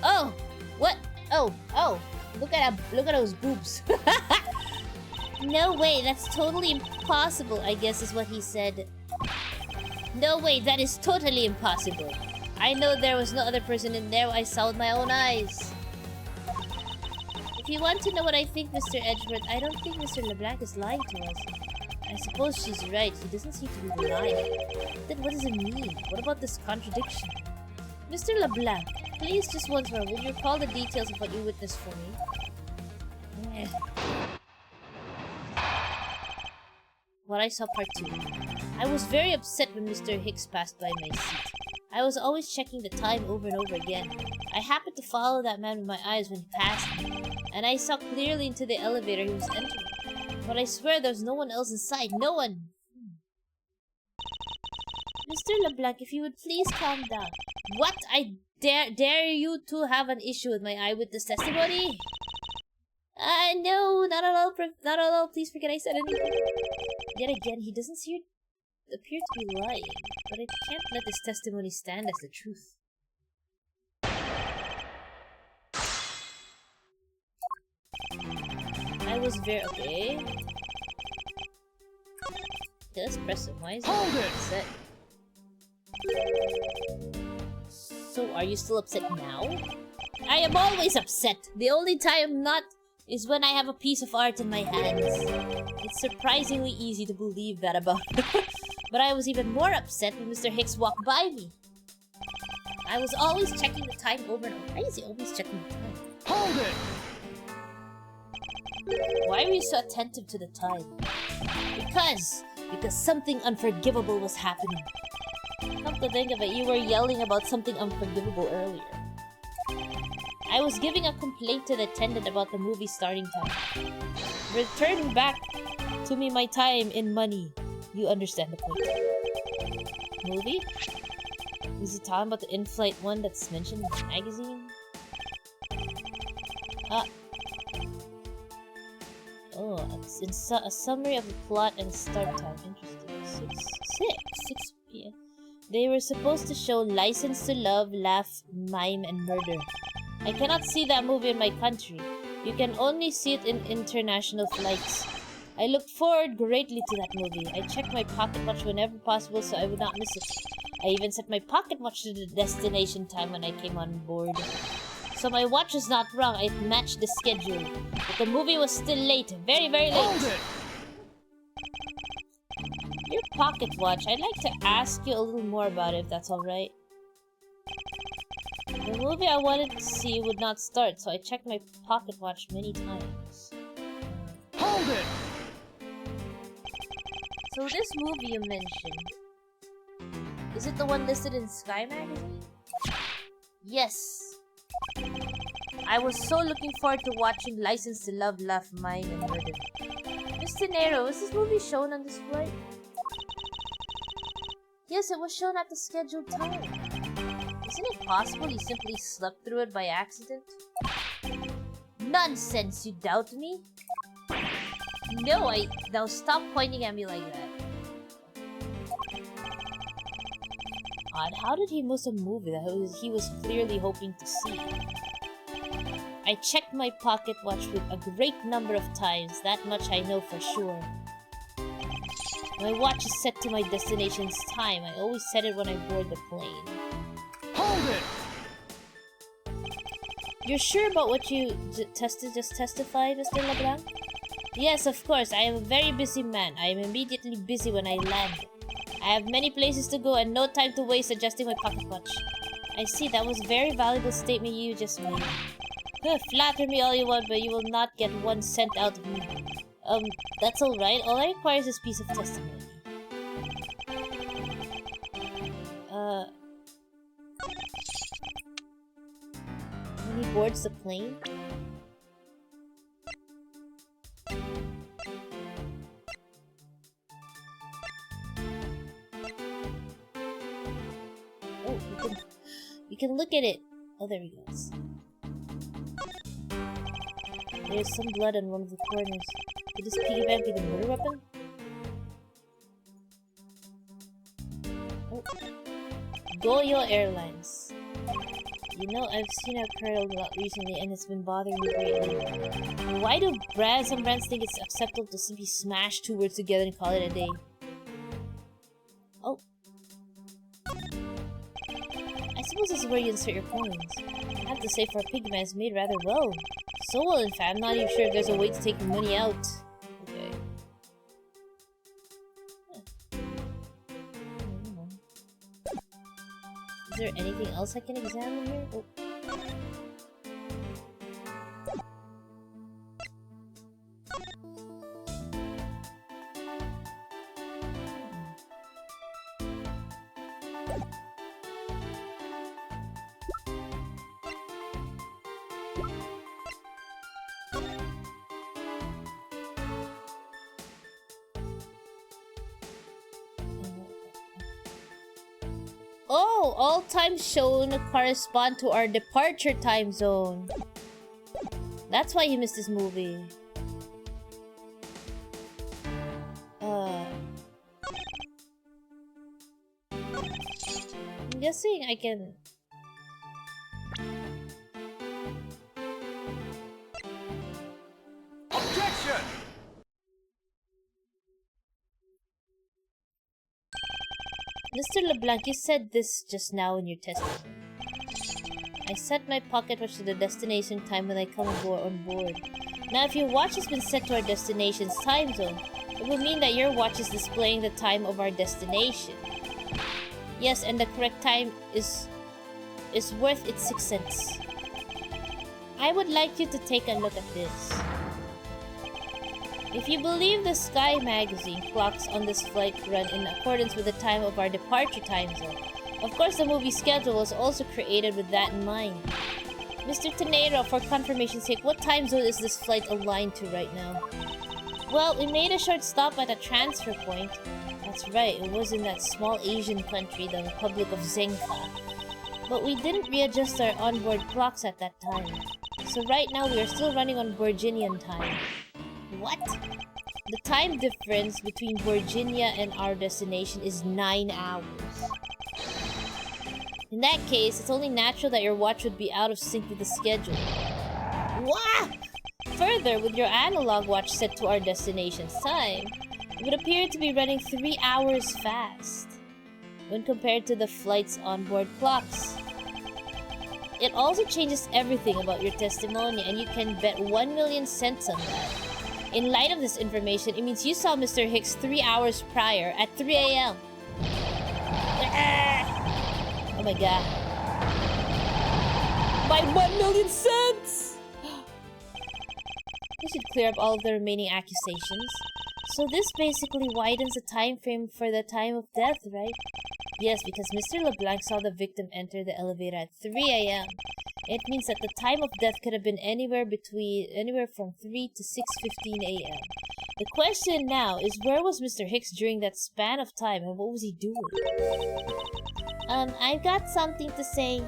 Oh, what? Oh, look at those boobs. No way, that's totally impossible, I guess is what he said. No way, that is totally impossible. I know there was no other person in there. I saw with my own eyes. If you want to know what I think, Mr. Edgeworth, I don't think Mr. LeBlanc is lying to us. I suppose she's right. He doesn't seem to be lying. Then what does it mean? What about this contradiction? Mr. LeBlanc, please just once more, will you recall the details of what you witnessed for me? What I saw part 2. I was very upset when Mr. Hicks passed by my seat. I was always checking the time over and over again. I happened to follow that man with my eyes when he passed me, and I saw clearly into the elevator he was entering. But I swear there was no one else inside. No one! Mr. LeBlanc, if you would please calm down. What? I dare you to have an issue with my eyewitness testimony? No, not at all. Please forget I said anything. Yet again, he doesn't appear to be lying, but I can't let this testimony stand as the truth. I was very okay. Okay, let's press it. Why is it upset? So, are you still upset now? I am always upset. The only time I'm not is when I have a piece of art in my hands. It's surprisingly easy to believe that about me. But I was even more upset when Mr. Hicks walked by me. I was always checking the time over and over. Why is he always checking the time? Hold it! Why are you so attentive to the time? Because something unforgivable was happening. Come to think of it, you were yelling about something unforgivable earlier. I was giving a complaint to the attendant about the movie starting time. Return back to me my time in money. You understand the point. Movie? Is he talking about the in-flight one that's mentioned in the magazine? It's a summary of the plot and start time. Interesting. 6 p.m. They were supposed to show License to Love, Laugh, Mime, and Murder. I cannot see that movie in my country. You can only see it in international flights. I looked forward greatly to that movie. I checked my pocket watch whenever possible so I would not miss it. I even set my pocket watch to the destination time when I came on board. So my watch was not wrong. It matched the schedule. But the movie was still late. Very, very late. Hold it! Your pocket watch. I'd like to ask you a little more about it, if that's alright. The movie I wanted to see would not start, so I checked my pocket watch many times. Hold it! So this movie you mentioned, is it the one listed in Sky Magazine? Yes. I was so looking forward to watching License to Love, Laugh, Mime, and Murder. Mr. Nero, is this movie shown on this flight? Yes, it was shown at the scheduled time. Isn't it possible you simply slept through it by accident? Nonsense, you doubt me? No, Now stop pointing at me like that. Odd, how did he miss a movie that he was clearly hoping to see? I checked my pocket watch with a great number of times, that much I know for sure. My watch is set to my destination's time. I always set it when I board the plane. Hold it! You're sure about what you just testified, Mr. LeBlanc? Yes, of course. I am a very busy man. I am immediately busy when I land. I have many places to go and no time to waste adjusting my pocket watch. I see, that was a very valuable statement you just made. Flatter me all you want, but you will not get 1 cent out of me. That's alright. All I require is this piece of testimony. When he boards the plane? Oh, we can look at it. Oh, there he goes. There's some blood on one of the corners. Could this piggy bank be the murder weapon? Oh. Goyo Airlines. You know, I've seen our car a lot recently and it's been bothering me greatly. Why do some brands think it's acceptable to simply smash 2 words together and call it a day? Oh. I suppose this is where you insert your coins. I have to say, for a piggy bank, it's made rather well. So well, in fact, I'm not even sure if there's a way to take the money out. Okay. Is there anything else I can examine here? Oh. Oh, all times shown correspond to our departure time zone. That's why he missed this movie. I'm guessing I can... Objection! Mr. LeBlanc, you said this just now in your testimony. I set my pocket watch to the destination time when I come on board. Now, if your watch has been set to our destination's time zone, it will mean that your watch is displaying the time of our destination. Yes, and the correct time is worth its 6 cents. I would like you to take a look at this. If you believe the Sky magazine, clocks on this flight run in accordance with the time of our departure time zone. Of course, the movie schedule was also created with that in mind. Mr. Tenero, for confirmation's sake, what time zone is this flight aligned to right now? Well, we made a short stop at a transfer point. That's right, it was in that small Asian country, the Republic of Zenka. But we didn't readjust our onboard clocks at that time. So right now, we are still running on Virginian time. What? The time difference between Virginia and our destination is 9 hours. In that case, it's only natural that your watch would be out of sync with the schedule. What? Further, with your analog watch set to our destination's time, it would appear to be running 3 hours fast when compared to the flight's onboard clocks. It also changes everything about your testimony, and you can bet 1 million cents on that. In light of this information, it means you saw Mr. Hicks 3 hours prior at 3 a.m. Oh my god. My 1 million cents! We should clear up all of the remaining accusations. So this basically widens the time frame for the time of death, right? Yes, because Mr. LeBlanc saw the victim enter the elevator at 3 a.m. It means that the time of death could have been anywhere from 3 to 6:15 a.m. The question now is, where was Mr. Hicks during that span of time and what was he doing? I've got something to say.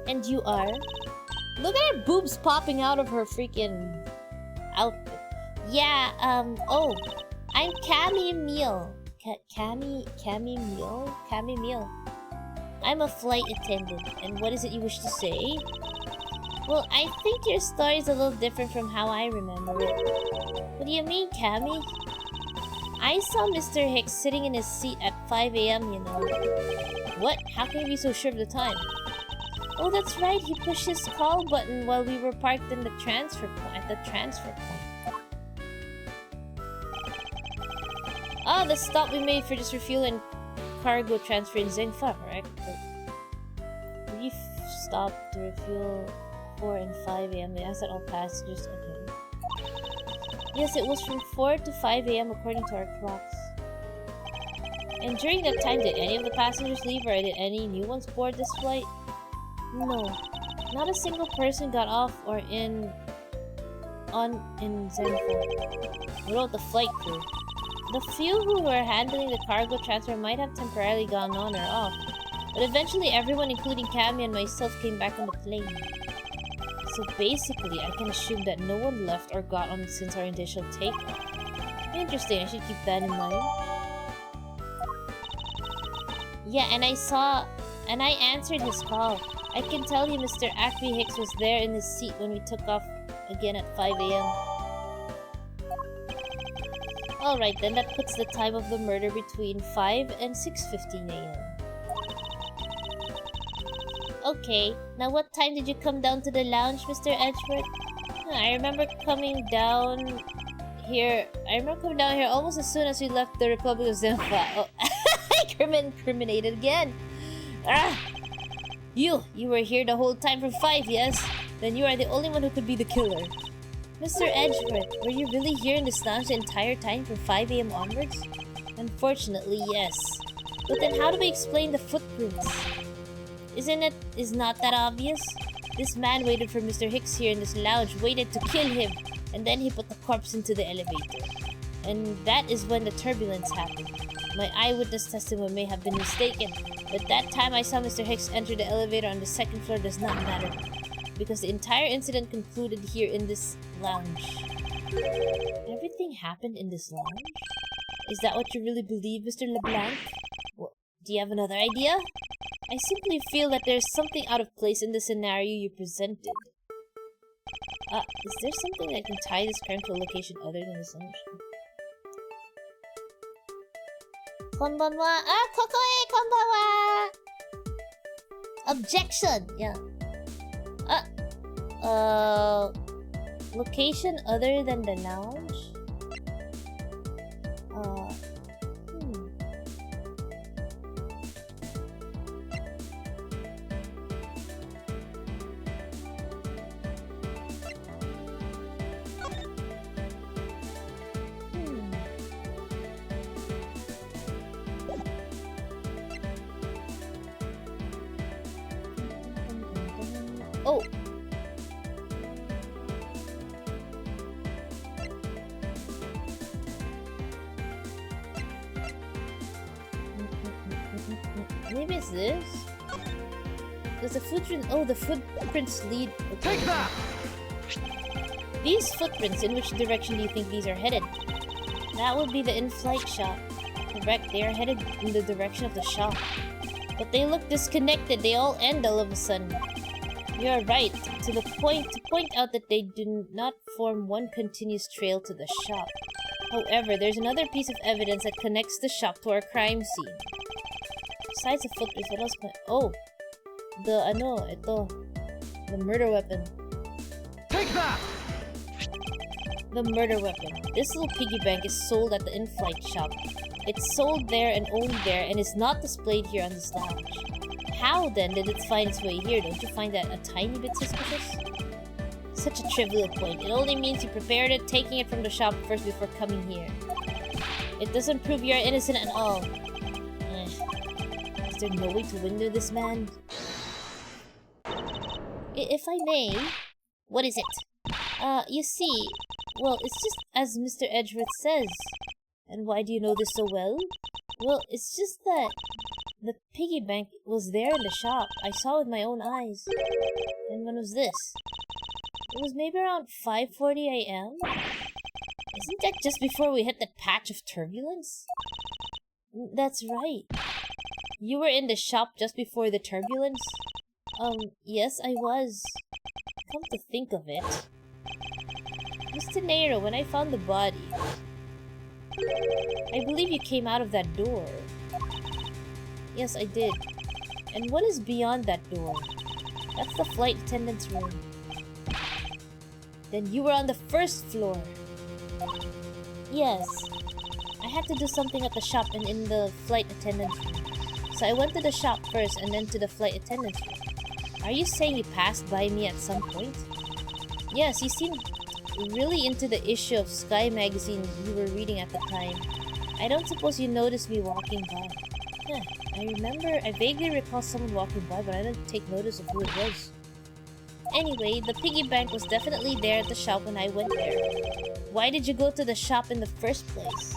And you are? Look at her boobs popping out of her freaking outfit. Yeah, oh, I'm Cammy Meal. Cammy Meal? I'm a flight attendant, and what is it you wish to say? Well, I think your story is a little different from how I remember it. What do you mean, Cammy? I saw Mr. Hicks sitting in his seat at 5 a.m., you know. What? How can you be so sure of the time? Oh, that's right, he pushed his call button while we were parked in the transfer point. Ah, the stop we made for just refuel and cargo transfer in Zengfa, correct? Brief stop to refuel 4 and 5 a.m. They asked that all passengers. Okay. Yes, it was from 4 to 5 a.m. according to our clocks. And during that time, did any of the passengers leave or did any new ones board this flight? No. Not a single person got off or in Zengfa. What about the flight crew? The few who were handling the cargo transfer might have temporarily gone on or off, but eventually everyone, including Cammy and myself, came back on the plane. So basically, I can assume that no one left or got on since our initial takeoff. Interesting, I should keep that in mind. Yeah, and I answered his call. I can tell you Mr. Acme Hicks was there in his seat when we took off again at 5 a.m. Alright then, that puts the time of the murder between 5 and 6:15 a.m. Okay, now what time did you come down to the lounge, Mr. Edgeworth? I remember coming down here almost as soon as we left the Republic of Zenfa. Oh, incriminated again. Ah! You were here the whole time from 5, yes? Then you are the only one who could be the killer. Mr. Edgeworth, were you really here in this lounge the entire time from 5 a.m. onwards? Unfortunately, yes. But then how do we explain the footprints? Is not that obvious? This man waited for Mr. Hicks here in this lounge, waited to kill him, and then he put the corpse into the elevator. And that is when the turbulence happened. My eyewitness testimony may have been mistaken, but that time I saw Mr. Hicks enter the elevator on the second floor does not matter, because the entire incident concluded here in this lounge. Everything happened in this lounge? Is that what you really believe, Mr. LeBlanc? Well, do you have another idea? I simply feel that there's something out of place in the scenario you presented. Is there something that can tie this crime to a location other than this lounge? Konbanwa! Kokoe! Konbanwa! Objection! Yeah. Location other than the lounge? Oh! Maybe it's this? There's a footprint. Oh, the footprints lead. Okay. Take that! These footprints, in which direction do you think these are headed? That would be the in-flight shop. Correct, they are headed in the direction of the shop. But they look disconnected, they all end all of a sudden. You are right, to point out that they do not form one continuous trail to the shop. However, there's another piece of evidence that connects the shop to our crime scene. Besides the footprints, what else can... Oh! The murder weapon. Take that! The murder weapon. This little piggy bank is sold at the in-flight shop. It's sold there and only there and is not displayed here on this lounge. How then did it find its way here? Don't you find that a tiny bit suspicious? Such a trivial point. It only means you prepared it, taking it from the shop first before coming here. It doesn't prove you're innocent at all. Is there no way to window this man? If I may... What is it? You see, Well, it's just as Mr. Edgeworth says. And why do you know this so well? Well, it's just that the piggy bank was there in the shop. I saw it with my own eyes. And when was this? It was maybe around 5:40 a.m.? Isn't that just before we hit that patch of turbulence? That's right. You were in the shop just before the turbulence? Yes, I was. Come to think of it. Mr. Nero, when I found the body, I believe you came out of that door. Yes, I did. And what is beyond that door? That's the flight attendant's room. Then you were on the first floor. Yes. I had to do something at the shop and in the flight attendant's room. So I went to the shop first and then to the flight attendant's room. Are you saying you passed by me at some point? Yes, you seemed really into the issue of Sky magazine you were reading at the time. I don't suppose you noticed me walking by. I vaguely recall someone walking by, but I didn't take notice of who it was. Anyway, the piggy bank was definitely there at the shop when I went there. Why did you go to the shop in the first place?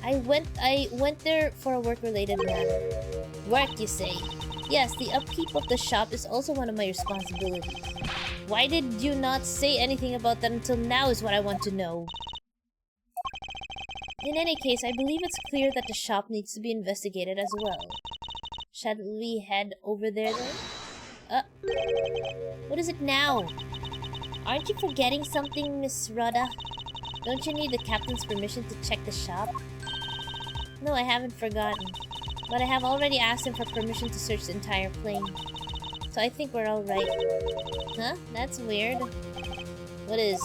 I went there for a work-related matter. Work, you say? Yes, the upkeep of the shop is also one of my responsibilities. Why did you not say anything about that until now is what I want to know. In any case, I believe it's clear that the shop needs to be investigated as well. Shall we head over there then? What is it now? Aren't you forgetting something, Miss Rhoda? Don't you need the captain's permission to check the shop? No, I haven't forgotten. But I have already asked him for permission to search the entire plane. So I think we're alright. Huh? That's weird. What is?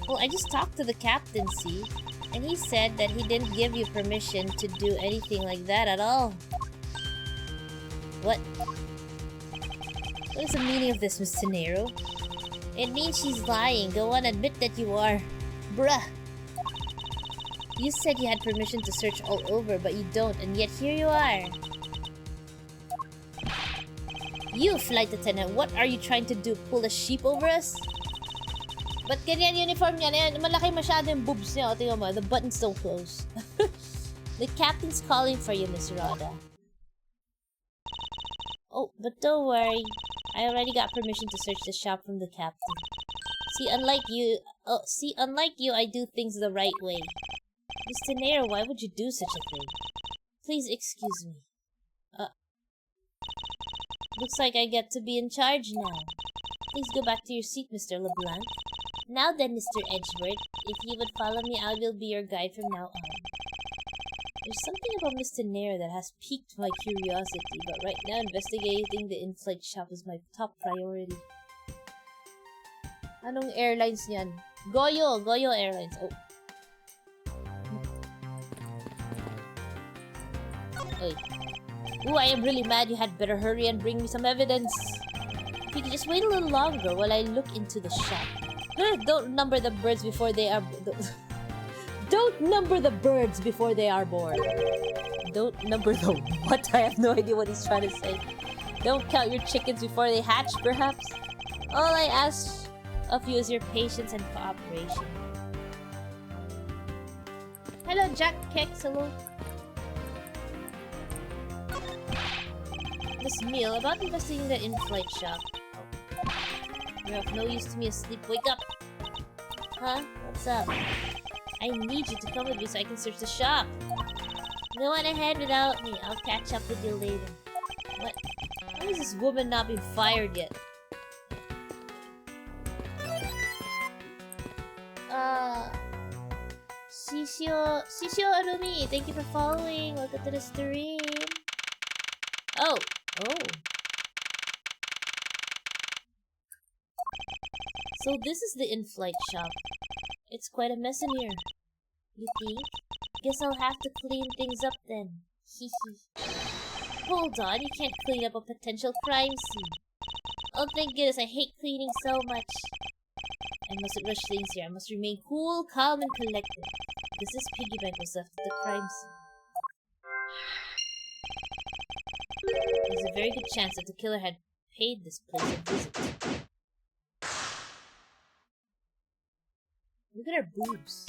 Well, I just talked to the captain, see? And he said that he didn't give you permission to do anything like that at all. What? What is the meaning of this, Miss Tenero? It means she's lying. Go on, admit that you are. Bruh. You said you had permission to search all over, but you don't, and yet here you are. You, flight attendant, what are you trying to do? Pull a sheep over us? But ganyan uniform niya. Malaki masyado yung boobs niya. O, tingnan mo, the buttons don't close. The captain's calling for you, Miss Rhoda. Oh, but don't worry. I already got permission to search the shop from the captain. See, unlike you, I do things the right way. Mr. Nair, why would you do such a thing? Please excuse me. Looks like I get to be in charge now. Please go back to your seat, Mr. LeBlanc. Now then, Mr. Edgeworth, if you would follow me, I will be your guide from now on. There's something about Mr. Nair that has piqued my curiosity, but right now investigating the in-flight shop is my top priority. Anong airlines niyan? Goyo Airlines. Oh. Oy. Ooh, I am really mad. You had better hurry and bring me some evidence. If you could just wait a little longer while I look into the shop. Don't number the birds before they are... Don't number the birds before they are born. Don't number the what? I have no idea what he's trying to say. Don't count your chickens before they hatch, perhaps? All I ask of you is your patience and cooperation. Hello, Jack Kex. Hello. Miss Meal, about investigating the in-flight shop. You're of no use to me asleep. Wake up! Huh? What's up? I need you to come with me so I can search the shop. Go on ahead without me. I'll catch up with you later. What? Why has this woman not been fired yet? Shishio Arumi, thank you for following. Welcome to the stream. Oh. So this is the in-flight shop. It's quite a mess in here. You think? Guess I'll have to clean things up then. Hehe. Hold on, you can't clean up a potential crime scene. Oh, thank goodness, I hate cleaning so much. I mustn't rush things here. I must remain cool, calm, and collected. Because this piggy bank was left at the crime scene. There's a very good chance that the killer had paid this place a visit. Look at her boobs.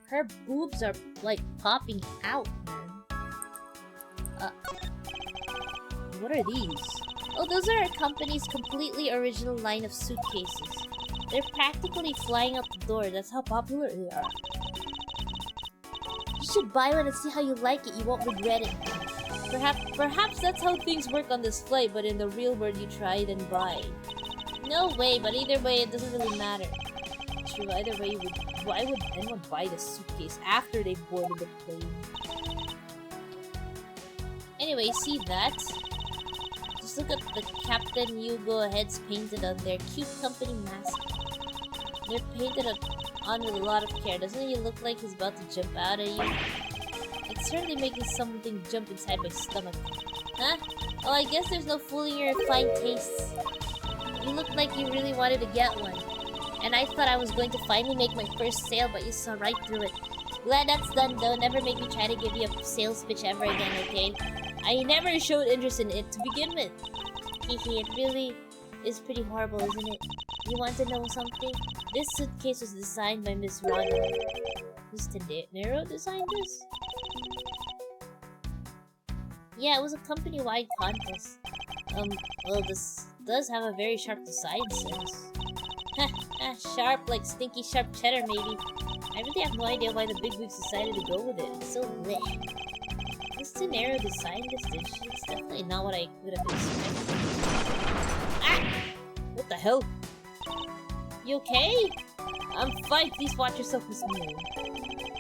Her boobs are like popping out, man. What are these? Oh, those are our company's completely original line of suitcases. They're practically flying out the door. That's how popular they are. You should buy one and see how you like it. You won't regret it. Perhaps that's how things work on this flight, but in the real world you try then buy. No way, but either way it doesn't really matter. True, either way why would anyone buy the suitcase after they boarded the plane? Like, see that? Just look at the Captain Hugo heads painted on their cute company mask. They're painted on with a lot of care. Doesn't he look like he's about to jump out at you? It's certainly making something jump inside my stomach. Huh? Oh, I guess there's no fooling your fine tastes. You look like you really wanted to get one. And I thought I was going to finally make my first sale, but you saw right through it. Glad that's done though. Never make me try to give you a sales pitch ever again, okay? I never showed interest in it to begin with. Hehe, it really is pretty horrible, isn't it? You want to know something? This suitcase was designed by Miss Rodney. Miss Nero designed this? Yeah, it was a company-wide contest. Well, this does have a very sharp design sense. Sharp like stinky sharp cheddar, maybe. I really have no idea why the bigwigs decided to go with it. It's so bleh. Miss Nero designed this, did she? It's definitely not what I would have expected. Ah! What the hell? You okay? I'm fine, please watch yourself, Miss Miller.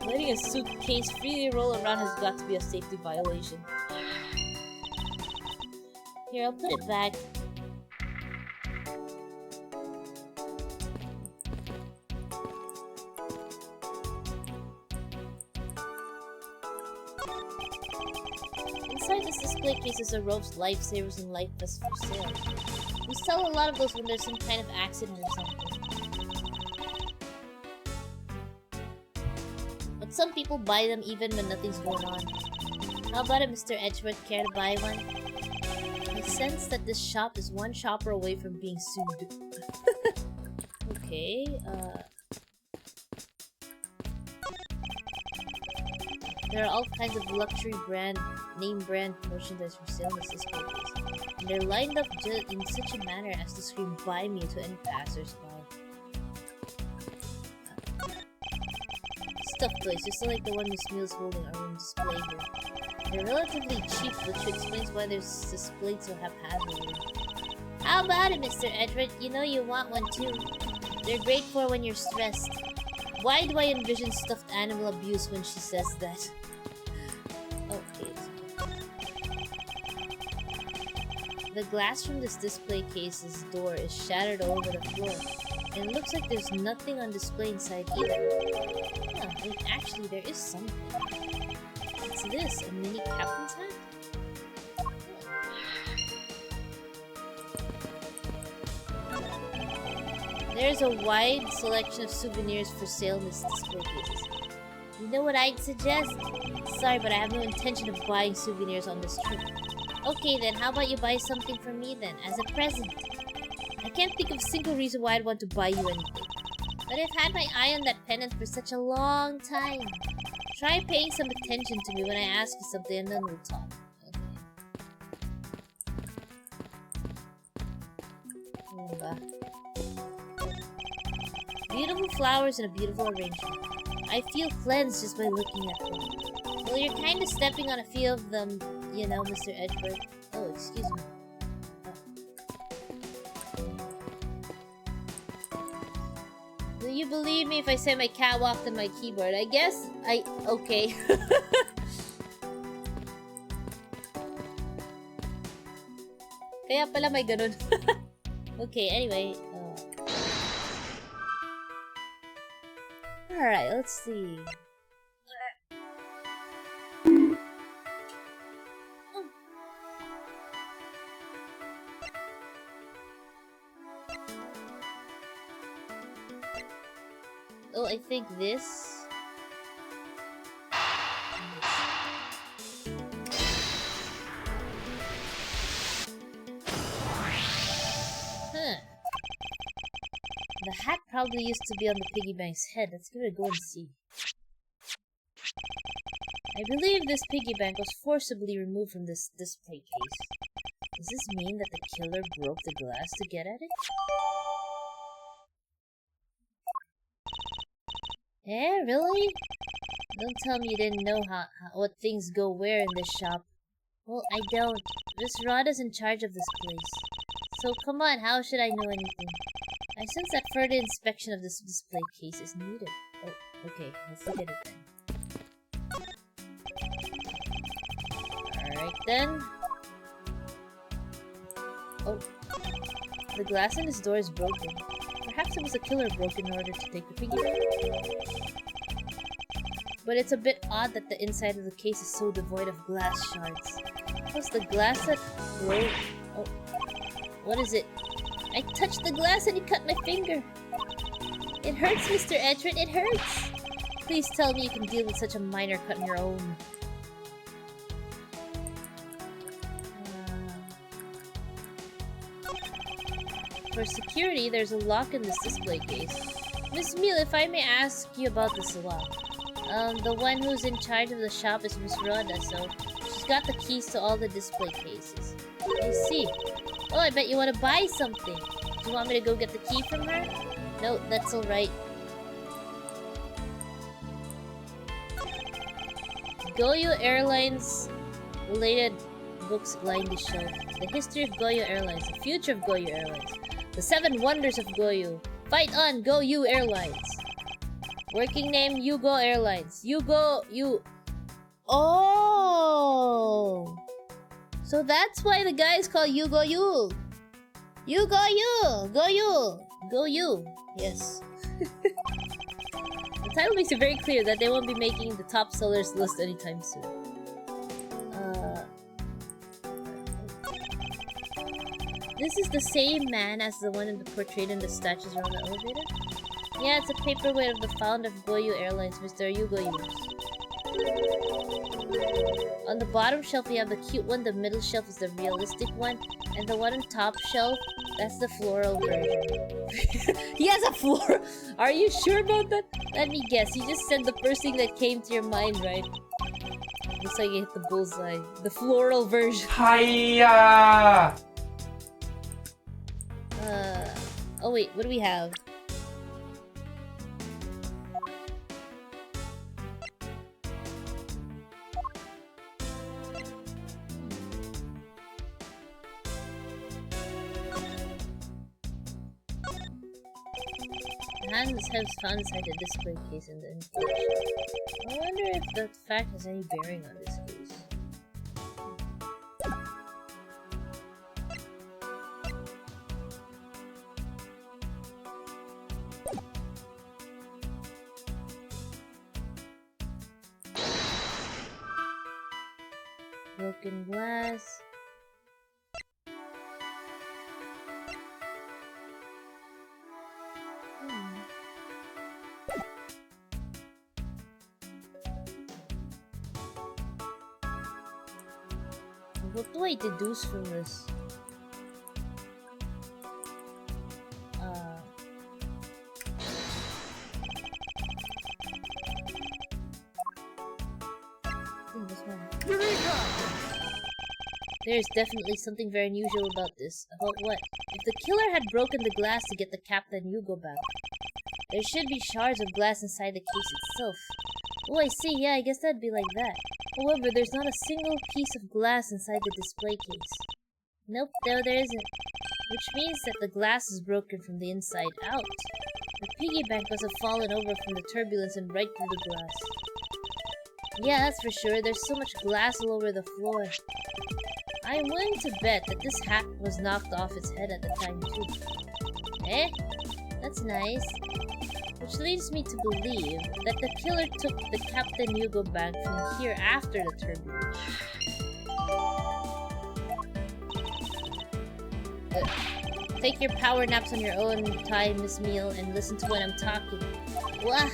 Letting a suitcase freely roll around has got to be a safety violation. Here, I'll put it back. Inside this display case is a ropes, lifesavers, and life vests for sale. We sell a lot of those when there's some kind of accident or something. But some people buy them even when nothing's going on. How about it, Mr. Edgeworth? Care to buy one? I sense that this shop is one shopper away from being sued. Okay, there are all kinds of luxury name brand merchandise for sale in this display case. And they're lined up in such a manner as to scream "buy me" to any passers-by. Stuffed toys, just like the one Miss Mills holding are on display here. They're relatively cheap, which explains why they're displayed so haphazardly. How about it, Mr. Edward? You know you want one too. They're great for when you're stressed. Why do I envision stuffed animal abuse when she says that? Okay. The glass from this display case's door is shattered all over the floor. And it looks like there's nothing on display inside either. Huh, wait, actually there is something. What's this? A mini captain's hat? There's a wide selection of souvenirs for sale in this display cases. You know what I'd suggest? Sorry, but I have no intention of buying souvenirs on this trip. Okay then, how about you buy something for me then, as a present? I can't think of a single reason why I'd want to buy you anything. But I've had my eye on that pendant for such a long time. Try paying some attention to me when I ask you something and then we'll talk. Okay. Beautiful flowers and a beautiful arrangement. I feel cleansed just by looking at them. Well, you're kind of stepping on a few of them, you know, Mr. Edward. Oh, excuse me. Will you believe me if I say my cat walked on my keyboard? I guess okay. Kaya pala may ganun. Okay, anyway. Alright, let's see. Oh, I think this. The hat probably used to be on the piggy bank's head. Let's give it a go and see. I believe this piggy bank was forcibly removed from this display case. Does this mean that the killer broke the glass to get at it? Eh, really? Don't tell me you didn't know what things go where in this shop. Well, I don't. Miss Rhoda's in charge of this place. So come on, how should I know anything? I sense that further inspection of this display case is needed. Oh, okay, let's look at it then. Alright then. Oh. The glass in this door is broken. Perhaps it was a killer broke in order to take the piggy bank. But it's a bit odd that the inside of the case is so devoid of glass shards. Plus the glass that broke... Oh. What is it? I touched the glass and it cut my finger. It hurts, Mr. Edgeworth, it hurts. Please tell me you can deal with such a minor cut on your own. For security, there's a lock in this display case. Miss Meal, if I may ask you about this lock. The one who's in charge of the shop is Miss Rhoda, so she's got the keys to all the display cases. I see. Oh, I bet you want to buy something. Do you want me to go get the key from her? No, that's alright. Goyo Airlines related books line the shelf. The history of Goyo Airlines, the future of Goyo Airlines, the 7 wonders of Goyo. Fight on, Goyo Airlines. Working name, Yugo Airlines. Oh! So that's why the guy is called Yugo Yu. Yugo Yu! Go you! Go you! Yes. The title makes it very clear that they won't be making the top sellers list anytime soon. This is the same man as the one portrayed in the statues around the elevator? Yeah, it's a paperweight of the founder of Goyo Airlines, Mr. Yugo Yu. On the bottom shelf, we have the cute one, the middle shelf is the realistic one, and the one on top shelf, that's the floral version. He has a floral? Are you sure about that? Let me guess, you just said the first thing that came to your mind, right? Looks like you hit the bullseye. The floral version. Hiya! Oh wait, what do we have? Hands has found inside the display case in the info shop. I wonder if that fact has any bearing on this case. Broken glass. What do I deduce from this? This one. There's definitely something very unusual about this. About what? If the killer had broken the glass to get the Captain Hugo back, there should be shards of glass inside the case itself. Oh, I see. Yeah, I guess that'd be like that. However, there's not a single piece of glass inside the display case. Nope, there isn't. Which means that the glass is broken from the inside out. The piggy bank must have fallen over from the turbulence and right through the glass. Yeah, that's for sure. There's so much glass all over the floor. I'm willing to bet that this hat was knocked off its head at the time too. Eh? That's nice. Which leads me to believe that the killer took the Captain Hugo bank from here after the turbulence. Take your power naps on your own time, Miss Meal, and listen to when I'm talking. Wah!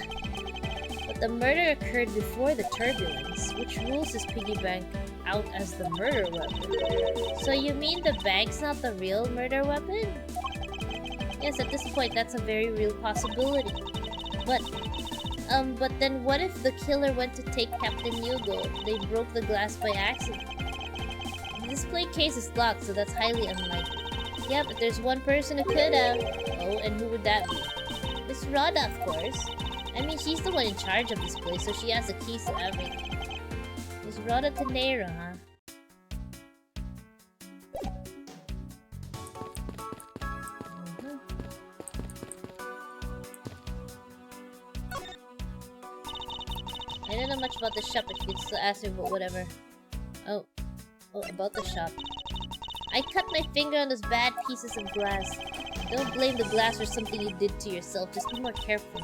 But the murder occurred before the turbulence, which rules this piggy bank out as the murder weapon. So you mean the bank's not the real murder weapon? Yes, at this point, that's a very real possibility. But then what if the killer went to take Captain Yugo? They broke the glass by accident. The display case is locked, so that's highly unlikely. Yeah, but there's one person who could have. Oh, and who would that be? Miss Rhoda, of course. I mean, she's the one in charge of this place, so she has the keys to everything. Miss Rhoda Tenero, huh? I don't know much about the shop, but you can still ask her about whatever. Oh, about the shop. I cut my finger on those bad pieces of glass. Don't blame the glass for something you did to yourself, just be more careful.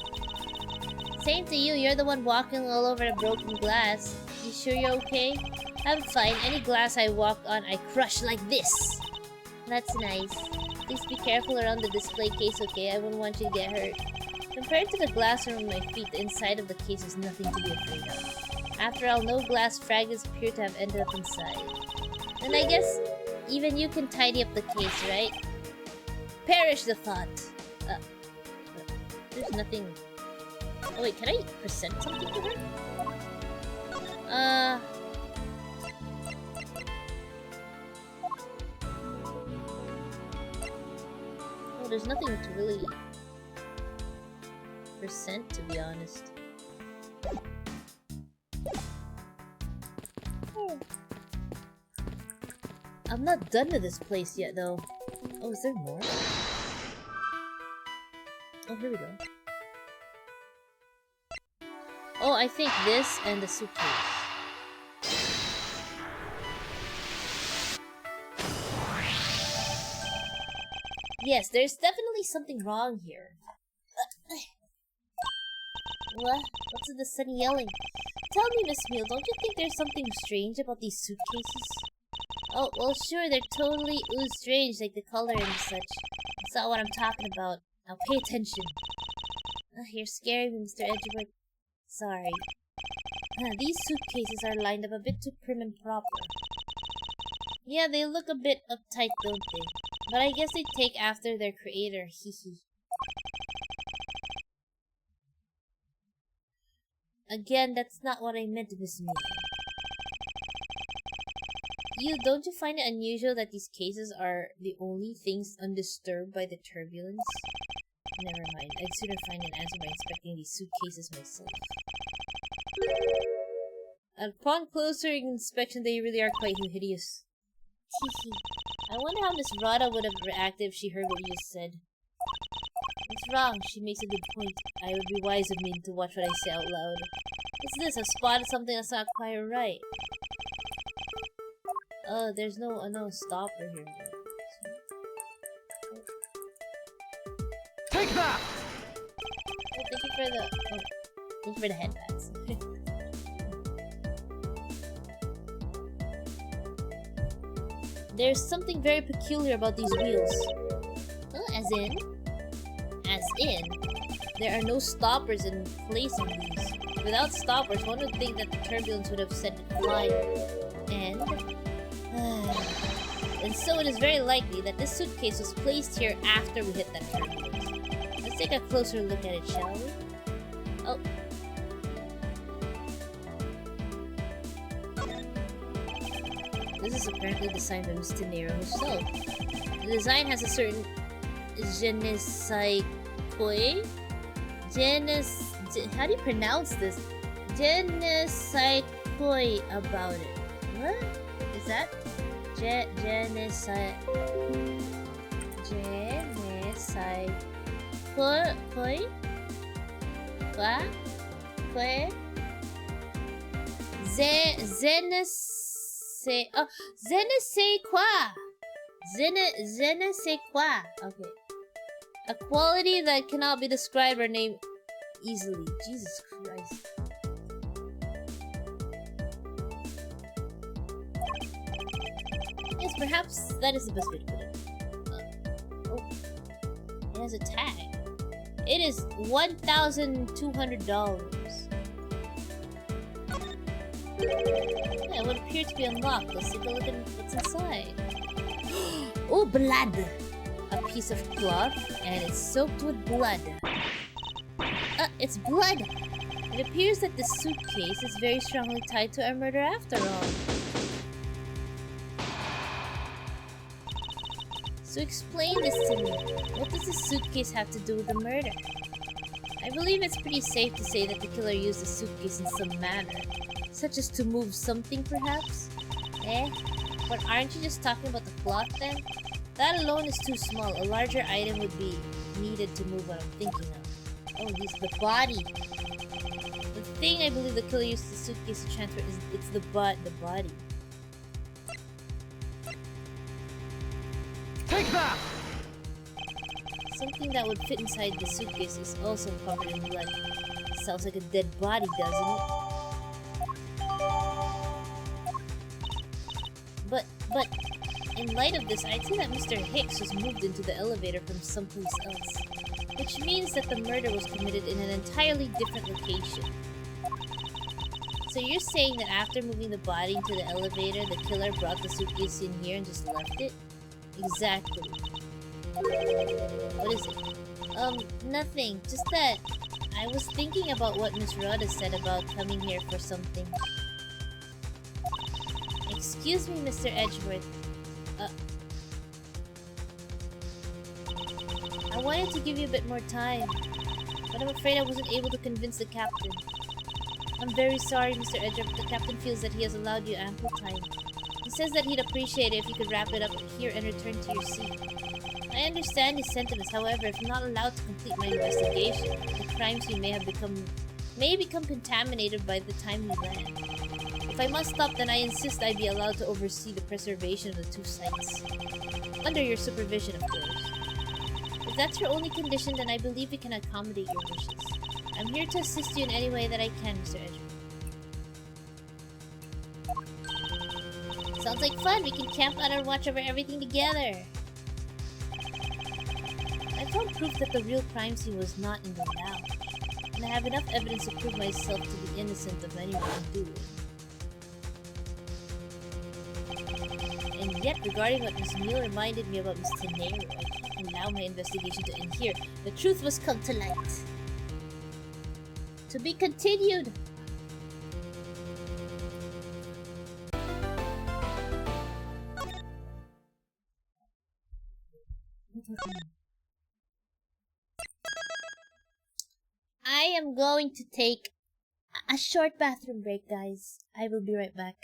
Same to you, you're the one walking all over the broken glass. You sure you're okay? I'm fine, any glass I walk on I crush like this. That's nice. Please be careful around the display case, okay? I wouldn't want you to get hurt. Compared to the glass around my feet, the inside of the case is nothing to be afraid of. After all, no glass fragments appear to have ended up inside. And I guess even you can tidy up the case, right? Perish the thought. There's nothing. Oh wait, can I present something to her? Oh, there's nothing to really present, to be honest. I'm not done with this place yet, though. Oh, is there more? Oh, here we go. Oh, I think this and the suitcase. Yes, there's definitely something wrong here. What? What's with the son yelling? Tell me, Miss Meal, don't you think there's something strange about these suitcases? Oh, well, sure, they're totally strange, like the color and such. That's not what I'm talking about. Now pay attention. You're scaring me, Mr. Edgeworth. Sorry. These suitcases are lined up a bit too prim and proper. Yeah, they look a bit uptight, don't they? But I guess they take after their creator, hehe. Again, that's not what I meant, Miss Meal. Don't you find it unusual that these cases are the only things undisturbed by the turbulence? Never mind, I'd sooner find an answer by inspecting these suitcases myself. Upon closer inspection, they really are quite hideous. I wonder how Miss Rada would have reacted if she heard what you just said. What's wrong? She makes a good point. I would be wise of me to watch what I say out loud. What's this? I've spotted something that's not quite right. Oh, there's no stopper here. Take that! Oh, thank you for the headbands. There's something very peculiar about these wheels. As in, there are no stoppers in place on these. Without stoppers, one would think that the turbulence would have sent it flying. And so it is very likely that this suitcase was placed here after we hit that turbulence. Let's take a closer look at it, shall we? Oh. This is apparently designed by Mr. Nero himself. The design has a certain je ne sais quoi? How do you pronounce this? Je ne sais quoi about it. What? Is that? Je ne sais quoi? Quoi? Je ne sais... Oh, je ne sais quoi? Je ne sais quoi? Okay. A quality that cannot be described or named easily. Jesus Christ. Yes, perhaps that is the best way to put it. It has a tag. It is $1,200. Yeah, it would appear to be unlocked. Let's take a look at what's inside. Oh, blood! A piece of cloth, and it's soaked with blood. It's blood! It appears that the suitcase is very strongly tied to a murder after all. So explain this to me. What does the suitcase have to do with the murder? I believe it's pretty safe to say that the killer used the suitcase in some manner, such as to move something perhaps? But aren't you just talking about the cloth then? That alone is too small. A larger item would be needed to move what I'm thinking of. Oh, he's the body. The thing I believe the killer used the suitcase to transfer is the body. Take that! Something that would fit inside the suitcase is also covered in blood. Sounds like a dead body, doesn't it? But in light of this, I'd say that Mr. Hicks was moved into the elevator from someplace else, which means that the murder was committed in an entirely different location. So you're saying that after moving the body into the elevator, the killer brought the suitcase in here and just left it? Exactly. What is it? Nothing. Just that I was thinking about what Miss Rhoda said about coming here for something. Excuse me, Mr. Edgeworth. I wanted to give you a bit more time, but I'm afraid I wasn't able to convince the captain. I'm very sorry, Mr. Edgeworth. The captain feels that he has allowed you ample time. He says that he'd appreciate it if you could wrap it up here and return to your seat. I understand his sentiments, however, if I'm not allowed to complete my investigation, the crime scene may become contaminated by the time we land. If I must stop, then I insist I be allowed to oversee the preservation of the two sites. Under your supervision, of course. If that's your only condition, then I believe we can accommodate your wishes. I'm here to assist you in any way that I can, Mr. Edgeworth. Sounds like fun! We can camp out and watch over everything together! I found proof that the real crime scene was not in the lounge, and I have enough evidence to prove myself to be innocent of any wrongdoing. And yet, regarding what Miss Neal reminded me about Miss Tenero, I can't allow my investigation to end here. The truth must come to light. To be continued! I am going to take a short bathroom break, guys. I will be right back.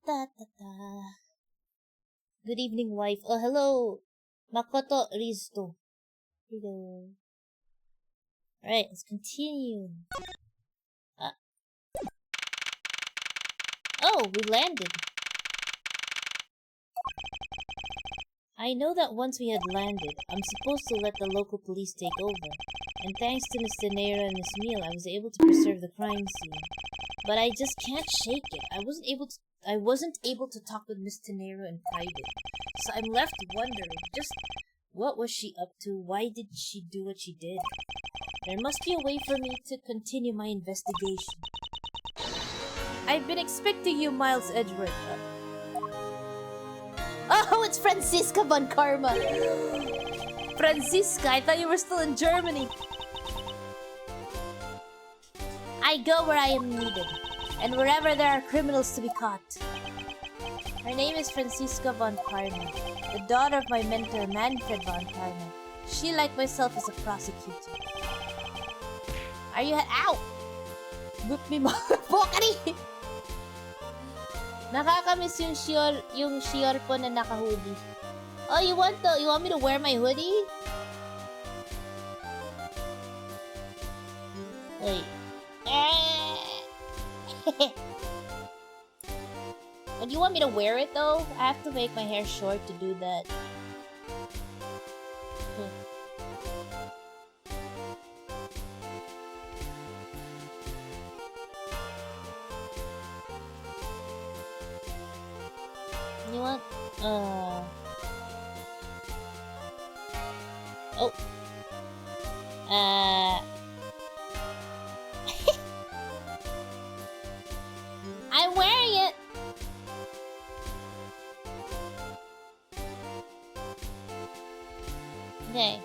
Ta ta ta. Good evening, wife. Oh, hello. Makoto Risto. Hello. Alright, let's continue. Oh, we landed. I know that once we had landed, I'm supposed to let the local police take over. And thanks to Mr. Neira and Miss Meal, I was able to preserve the crime scene. But I just can't shake it. I wasn't able to talk with Miss Tenero in private. So I'm left wondering, just what was she up to? Why did she do what she did? There must be a way for me to continue my investigation. I've been expecting you, Miles Edgeworth. Oh, it's Franziska von Karma. Franziska, I thought you were still in Germany. I go where I am needed, and wherever there are criminals to be caught. Her name is Franziska von Karma, the daughter of my mentor Manfred von Karma. She, like myself, is a prosecutor. Are you Ow! Whip me, motherfucker! Nakakamiss yung shior po na naka-hoodie. Oh, you want me to wear my hoodie? Wait. Do you want me to wear it though? I have to make my hair short to do that. You want? Oh. I'm wearing it. Okay.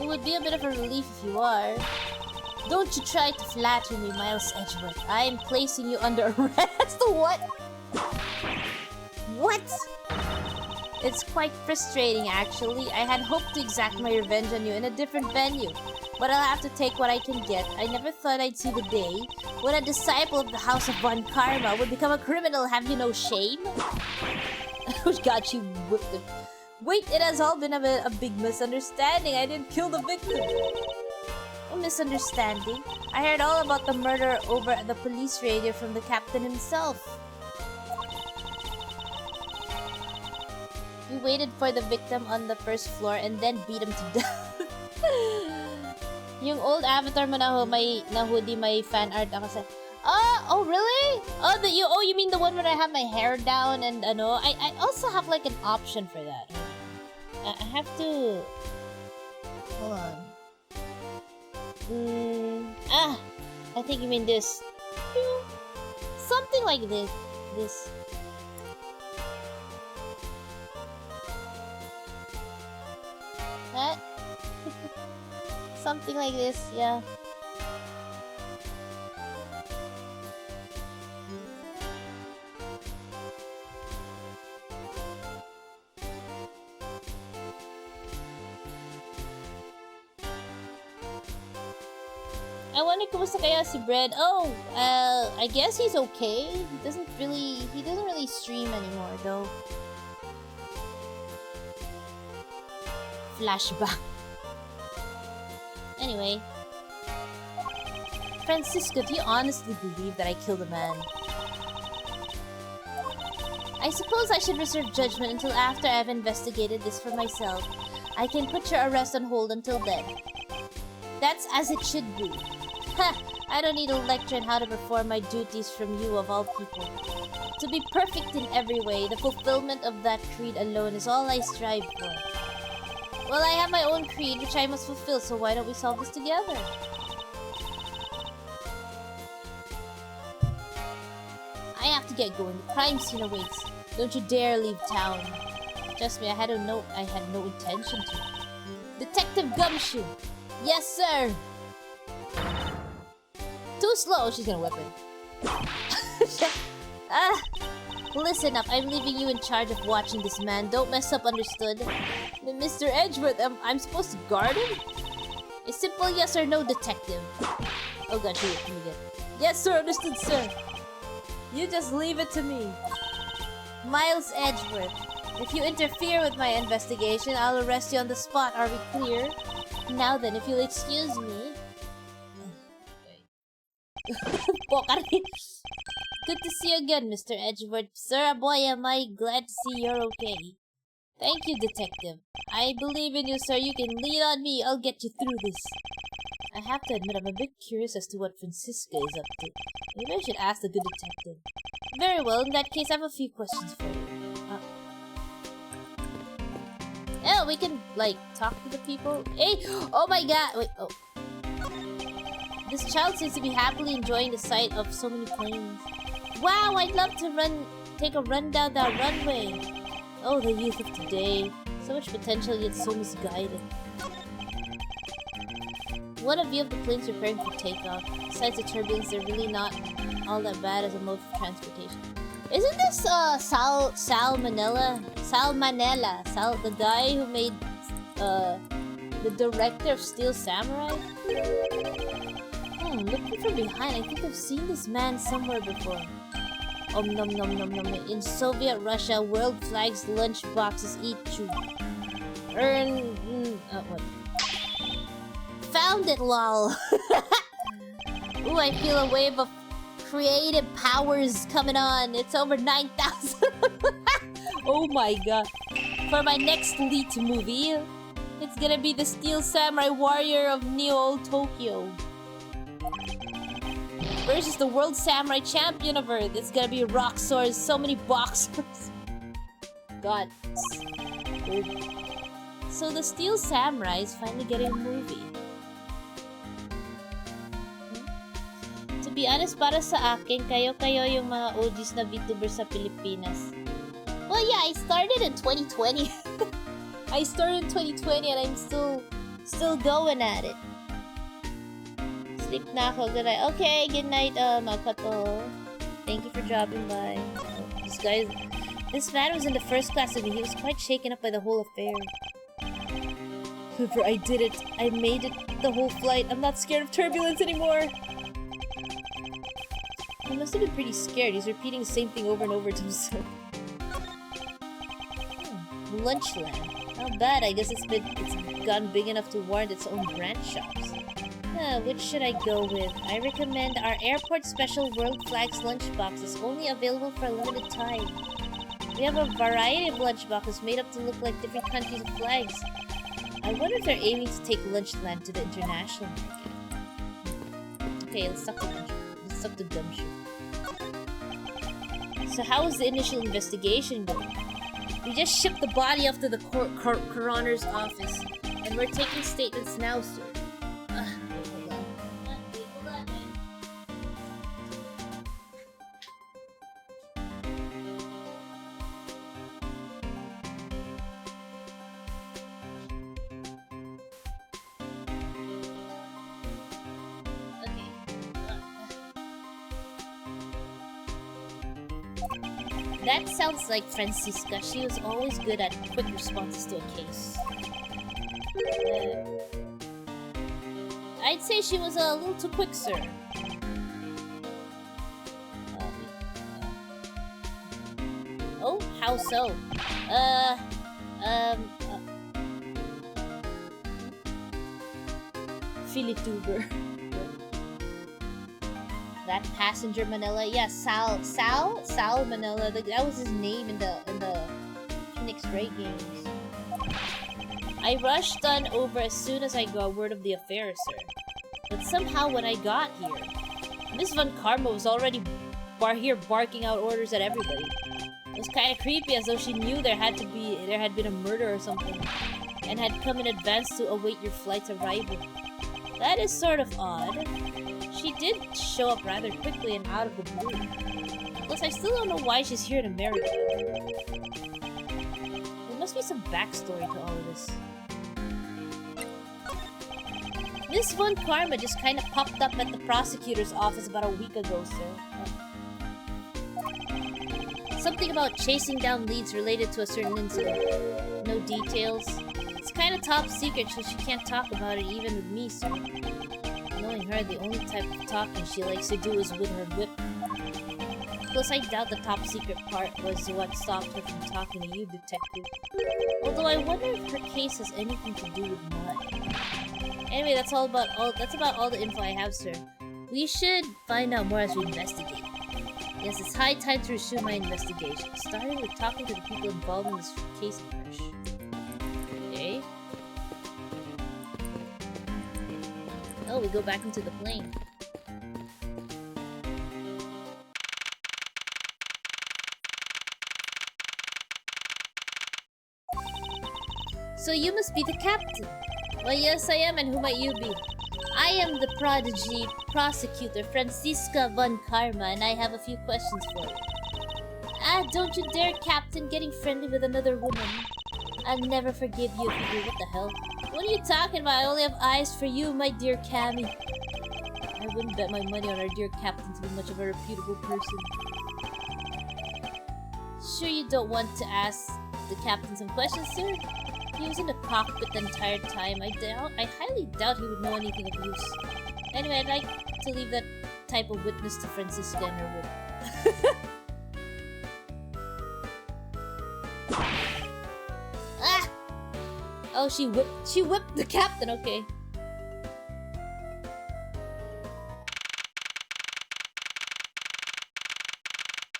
It would be a bit of a relief if you are. Don't you try to flatter me, Miles Edgeworth. I am placing you under arrest. What? What? It's quite frustrating, actually. I had hoped to exact my revenge on you in a different venue, but I'll have to take what I can get. I never thought I'd see the day when a disciple of the House of Von Karma would become a criminal. Have you no shame? Oh God, she whipped him. Wait, it has all been a big misunderstanding. I didn't kill the victim. A misunderstanding? I heard all about the murder over the police radio from the captain himself. We waited for the victim on the first floor and then beat him to death. Yung old avatar mo na hoodie, may fan art ako sa... Oh, really? You mean the one where I have my hair down and ano? I also have like an option for that. I have to... Hold on. I think you mean this. Something like this. That? Something like this, yeah. I wonder kumusta kaya si Bread. Oh, I guess he's okay. He doesn't really stream anymore though. Flashback. Anyway. Francisco, do you honestly believe that I killed a man? I suppose I should reserve judgment until after I've investigated this for myself. I can put your arrest on hold until then. That's as it should be. Ha! I don't need a lecture on how to perform my duties from you of all people. To be perfect in every way, the fulfillment of that creed alone is all I strive for. Well, I have my own creed which I must fulfill, so why don't we solve this together? I have to get going. The crime scene awaits. Don't you dare leave town. Trust me, I had no intention to. Detective Gumshoe! Yes, sir! Too slow, she's gonna whip him. Listen up, I'm leaving you in charge of watching this man. Don't mess up, understood? Mr. Edgeworth, I'm supposed to guard him? A simple yes or no, detective. Oh god, here, let me get. Yes, sir, understood, sir. You just leave it to me. Miles Edgeworth, if you interfere with my investigation, I'll arrest you on the spot. Are we clear? Now then, if you'll excuse me. Good to see you again, Mr. Edgeworth. Sir, boy, am I glad to see you're okay. Thank you, detective. I believe in you, sir. You can lean on me. I'll get you through this. I have to admit, I'm a bit curious as to what Francisca is up to. Maybe I should ask the good detective. Very well, in that case, I have a few questions for you. Oh, we can, like, talk to the people. Hey! Oh my god! Wait, oh. This child seems to be happily enjoying the sight of so many planes. Wow, I'd love to take a run down that runway. Oh, the youth of today. So much potential, yet so misguided. What a view of the planes preparing for takeoff. Besides the turbulence, they're really not all that bad as a mode of transportation. Isn't this Sal Manella? The guy who made the director of Steel Samurai? Looking from behind, I think I've seen this man somewhere before. Nom nom nom nom. In Soviet Russia, world flags lunch boxes eat you. What? Found it, lol. Ooh, I feel a wave of creative powers coming on. It's over 9,000. Oh my god. For my next lead movie, it's gonna be the Steel Samurai Warrior of Neo Tokyo versus the World Samurai Champion of Earth. It's gonna be rock swords, so many boxers. God. So the Steel Samurai is finally getting a movie. To be honest, para sa akin, kayo yung mga OGs na VTubers sa Pilipinas. Well, yeah, I started in 2020. I started in 2020 and I'm still going at it. Sleep na ako. Good night. Okay, good night, Makoto. Thank you for dropping by. This man was in the first class with me. He was quite shaken up by the whole affair. However, I did it. I made it the whole flight. I'm not scared of turbulence anymore. He must have been pretty scared. He's repeating the same thing over and over to himself. Lunchland. Not bad. I guess it's gotten big enough to warrant its own branch shops. Which should I go with? I recommend our airport special World Flags lunchboxes, only available for a limited time. We have a variety of lunchboxes made up to look like different countries' flags. I wonder if they're aiming to take Lunchland to the international market. Okay, let's talk to Gumshoe. So how was the initial investigation going? We just shipped the body off to the coroner's office, and we're taking statements now, sir. That sounds like Francisca. She was always good at quick responses to a case. I'd say she was a little too quick, sir. Oh, how so? Philituber. That passenger Manila, yeah, Sal Manila. That was his name in the Phoenix Ray games. I rushed on over as soon as I got word of the affair, sir. But somehow when I got here, Miss Von Karma was already here barking out orders at everybody. It was kind of creepy, as though she knew there had been a murder or something, and had come in advance to await your flight's arrival. That is sort of odd. She did show up rather quickly and out of the blue. Plus, I still don't know why she's here in America. There must be some backstory to all of this. Miss Von Karma just kind of popped up at the prosecutor's office about a week ago, sir. Something about chasing down leads related to a certain incident. No details. It's kind of top secret, so she can't talk about it even with me, sir. Knowing her, the only type of talking she likes to do is with her whip. Plus, I doubt the top secret part was what stopped her from talking to you, detective. Although I wonder if her case has anything to do with mine. Anyway, that's about all the info I have, sir. We should find out more as we investigate. Yes, it's high time to resume my investigation, starting with talking to the people involved in this case first. Okay. Oh, we go back into the plane. So you must be the captain. Well, yes, I am, and who might you be? I am the prodigy prosecutor, Franziska von Karma, and I have a few questions for you. Ah, don't you dare, Captain, getting friendly with another woman. I'll never forgive you if you do. What the hell? What are you talking about? I only have eyes for you, my dear Cammy. I wouldn't bet my money on our dear Captain to be much of a reputable person. Sure you don't want to ask the Captain some questions, sir? He was in the cockpit the entire time. I highly doubt he would know anything of use. Anyway, I'd like to leave that type of witness to Franziska and her whip. Ah! Oh, she whipped the captain, okay.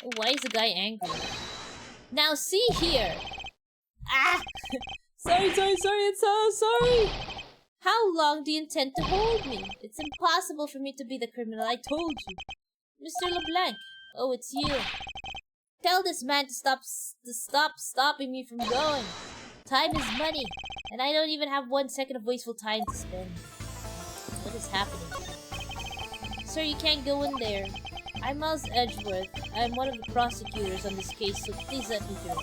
Oh, why is the guy angry? Now see here! Ah! Sorry, it's so sorry! How long do you intend to hold me? It's impossible for me to be the criminal, I told you. Mr. LeBlanc, oh, it's you. Tell this man to stop stopping me from going. Time is money, and I don't even have 1 second of wasteful time to spend. What is happening? Sir, you can't go in there. I'm Miles Edgeworth. I'm one of the prosecutors on this case, so please let me through.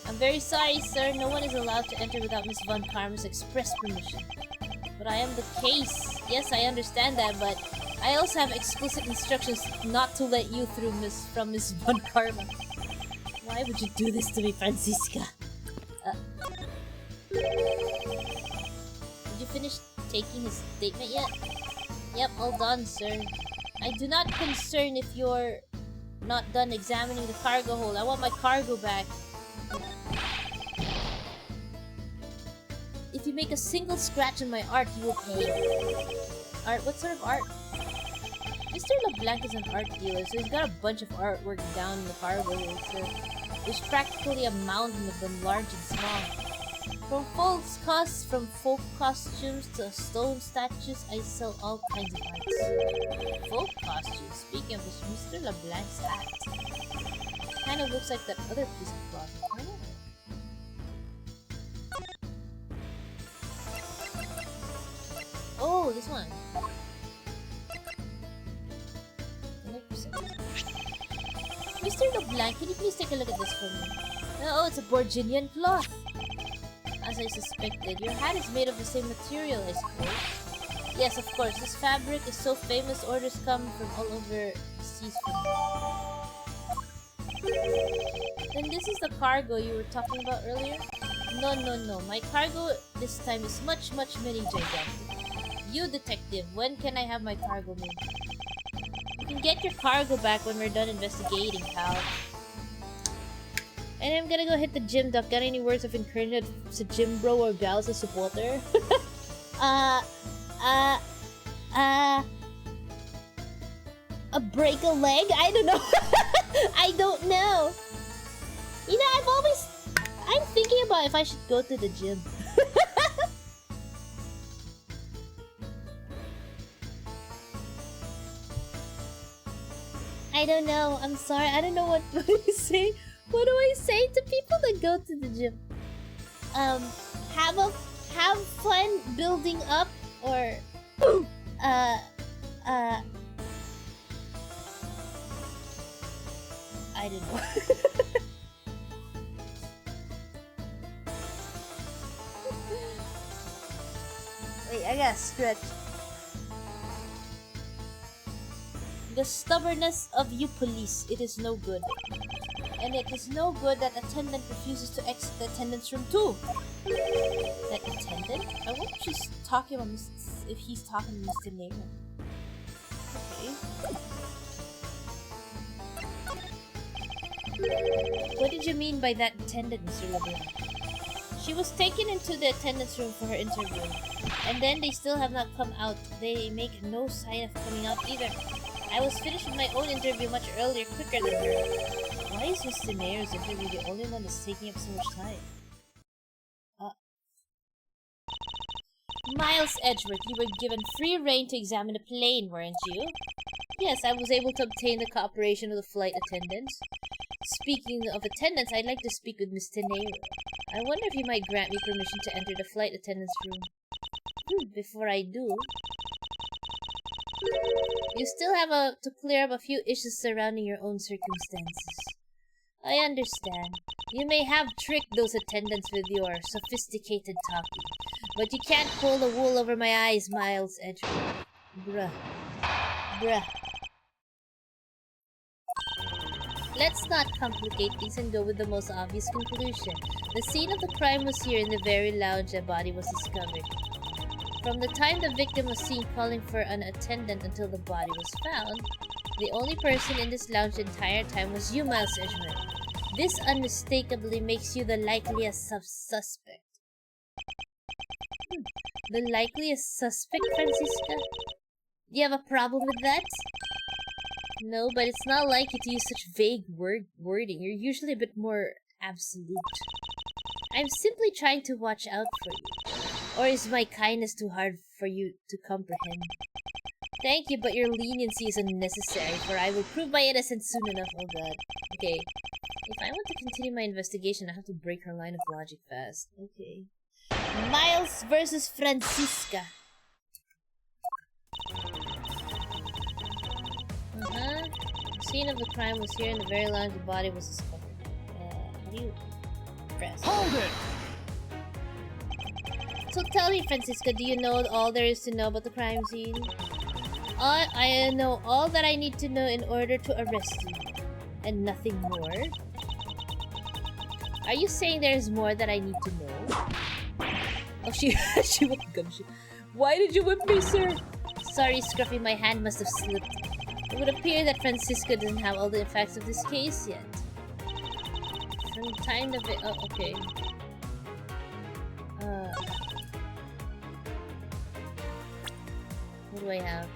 I'm very sorry, sir. No one is allowed to enter without Miss Von Karma's express permission. But I am the case. Yes, I understand that, but I also have explicit instructions not to let you through, from Miss Von Karma. Why would you do this to me, Franziska? Did you finish taking his statement yet? Yep, all done, sir. I do not concern if you're not done examining the cargo hold. I want my cargo back. If you make a single scratch on my art, you will pay. Art? What sort of art? Mr. LeBlanc is an art dealer, so he's got a bunch of artwork down in the cargo hold, so there's practically a mountain of them, large and small. From folk costumes to stone statues, I sell all kinds of arts. Folk costumes? Speaking of which, Mr. LeBlanc's hat kind of looks like that other piece of cloth. Oh, this one. 100%. Mr. LeBlanc, can you please take a look at this for me? Oh, it's a Borginian cloth. As I suspected, your hat is made of the same material, I suppose. Yes, of course. This fabric is so famous, orders come from all over the seas from it. Then this is the cargo you were talking about earlier? No. My cargo this time is much many gigantic. You, detective, when can I have my cargo made? You can get your cargo back when we're done investigating, pal. And I'm gonna go hit the gym, Doc. Got any words of encouragement to gym bro or gal sa supporter? Break a leg? I don't know. I don't know. You know, I'm thinking about if I should go to the gym. I don't know. I'm sorry. I don't know what to say. What do I say to people that go to the gym? Have fun building up, or I don't know. Wait, I gotta stretch. The stubbornness of you police, it is no good. And it is no good that attendant refuses to exit the attendance room too. That attendant? I wonder if she's talking about if he's talking to Mr. Nero. Okay. What did you mean by that attendant, Mr. LeBlanc? She was taken into the attendance room for her interview, and then they still have not come out. They make no sign of coming out either. I was finished with my own interview much earlier, quicker than her. Why is Mr. Nero's interview the only one that's taking up so much time? Miles Edgeworth, you were given free rein to examine the plane, weren't you? Yes, I was able to obtain the cooperation of the flight attendants. Speaking of attendants, I'd like to speak with Mr. Nero. I wonder if you might grant me permission to enter the flight attendants room. Before I do... You still have to clear up a few issues surrounding your own circumstances. I understand. You may have tricked those attendants with your sophisticated talking, but you can't pull the wool over my eyes, Miles Edgeworth. Bruh. Let's not complicate things and go with the most obvious conclusion. The scene of the crime was here in the very lounge the body was discovered. From the time the victim was seen calling for an attendant until the body was found, the only person in this lounge the entire time was you, Miles Edgeworth. This unmistakably makes you the likeliest suspect. The likeliest suspect, Francisca? Do you have a problem with that? No, but it's not like you to use such vague wording. You're usually a bit more absolute. I'm simply trying to watch out for you. Or is my kindness too hard for you to comprehend? Thank you, but your leniency is unnecessary, for I will prove my innocence soon enough. Oh god. Okay. If I want to continue my investigation, I have to break her line of logic fast. Okay. Miles versus Francisca. The scene of the crime was here in the very lounge the body was discovered. How do you press? Hold it! So tell me, Francisca, do you know all there is to know about the crime scene? I know all that I need to know in order to arrest you. And nothing more? Are you saying there is more that I need to know? Oh, she whipped gumshoe. Why did you whip me, sir? Sorry, Scruffy, my hand must have slipped. It would appear that Francisca doesn't have all the facts of this case yet. From the time of it... Oh, okay. What do I have?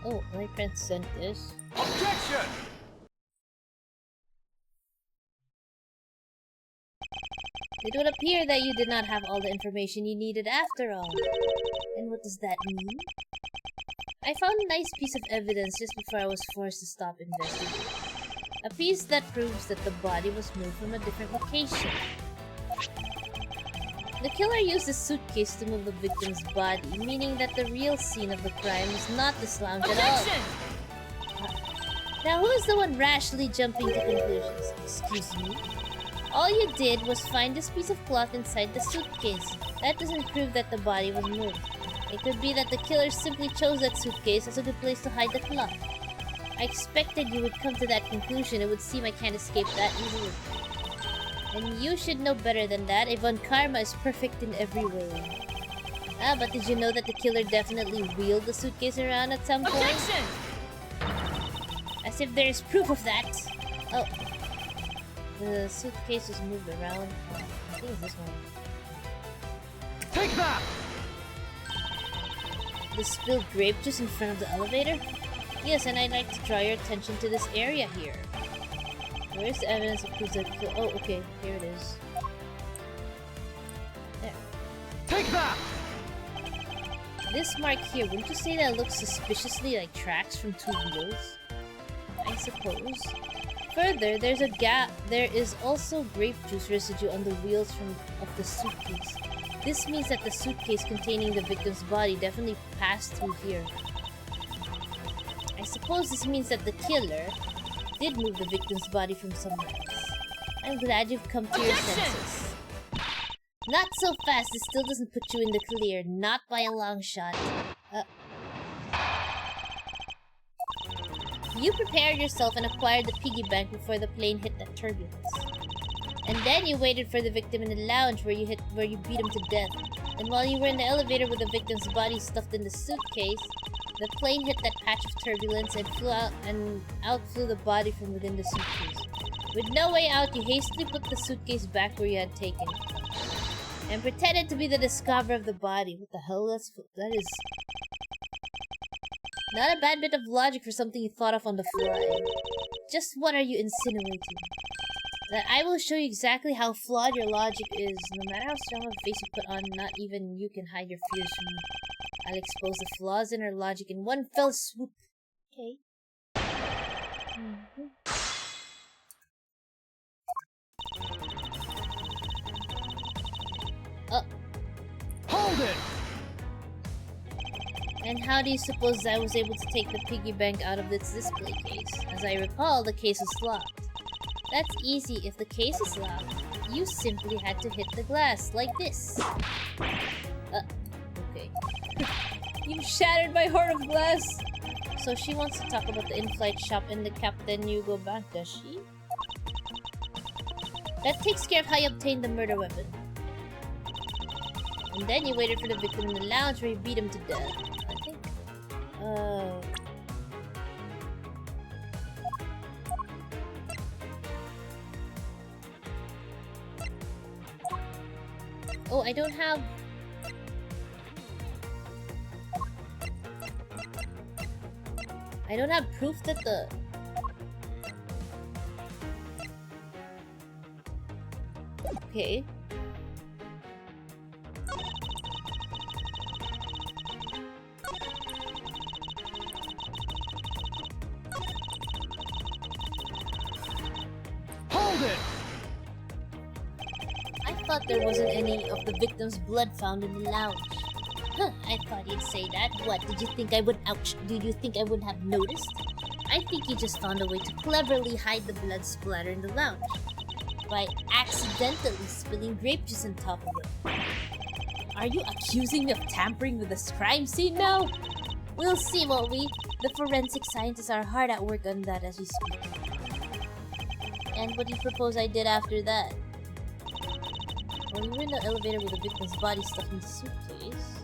Oh, my friend sent this. Objection! It would appear that you did not have all the information you needed after all. And what does that mean? I found a nice piece of evidence just before I was forced to stop investigating. A piece that proves that the body was moved from a different location. The killer used a suitcase to move the victim's body, meaning that the real scene of the crime is not this lounge at all. Now, who is the one rashly jumping to conclusions? Excuse me? All you did was find this piece of cloth inside the suitcase. That doesn't prove that the body was moved. It could be that the killer simply chose that suitcase as a good place to hide the cloth. I expected you would come to that conclusion. It would seem I can't escape that easily. And you should know better than that. Yvonne Karma is perfect in every way. Ah, but did you know that the killer definitely wheeled the suitcase around at some point? Objection! As if there is proof of that. Oh. The suitcase was moved around. I think it's this one. Take that! The spilled grape juice in front of the elevator? Yes, and I'd like to draw your attention to this area here. Where's the evidence that proves that... Oh, okay. Here it is. There. Take that! This mark here, wouldn't you say that looks suspiciously like tracks from two wheels? I suppose. Further, there's a gap. There is also grape juice residue on the wheels of the suitcase. This means that the suitcase containing the victim's body definitely passed through here. I suppose this means that the killer did move the victim's body from somewhere else. I'm glad you've come to your senses. Not so fast, this still doesn't put you in the clear, not by a long shot. You prepared yourself and acquired the piggy bank before the plane hit that turbulence. And then you waited for the victim in the lounge where you beat him to death. And while you were in the elevator with the victim's body stuffed in the suitcase, the plane hit that patch of turbulence and out flew the body from within the suitcase. With no way out, you hastily put the suitcase back where you had taken it, and pretended to be the discoverer of the body. What the hell? That is not a bad bit of logic for something you thought of on the fly. Just what are you insinuating? That I will show you exactly how flawed your logic is. No matter how strong of a face you put on, not even you can hide your fears from me. I'll expose the flaws in her logic in one fell swoop. Okay. Hold it! And how do you suppose I was able to take the piggy bank out of its display case? As I recall, the case was locked. That's easy. If the case is locked, you simply had to hit the glass, like this. Okay. You shattered my heart of glass! So she wants to talk about the in-flight shop in the Captain Hugo Bank, does she? That takes care of how you obtained the murder weapon. And then you waited for the victim in the lounge where you beat him to death. I think... Oh, I don't have... I don't have proof that the... Okay. Hold it! I thought there wasn't any of the victim's blood found in the lounge. Huh, I thought you'd say that. What, did you think I would... Ouch, did you think I would have noticed? I think you just found a way to cleverly hide the blood splatter in the lounge. By accidentally spilling grape juice on top of it. Are you accusing me of tampering with this crime scene now? We'll see, won't we? The forensic scientists are hard at work on that as we speak. And what do you propose I did after that? Well, you were in the elevator with the victim's body stuffed in the suitcase.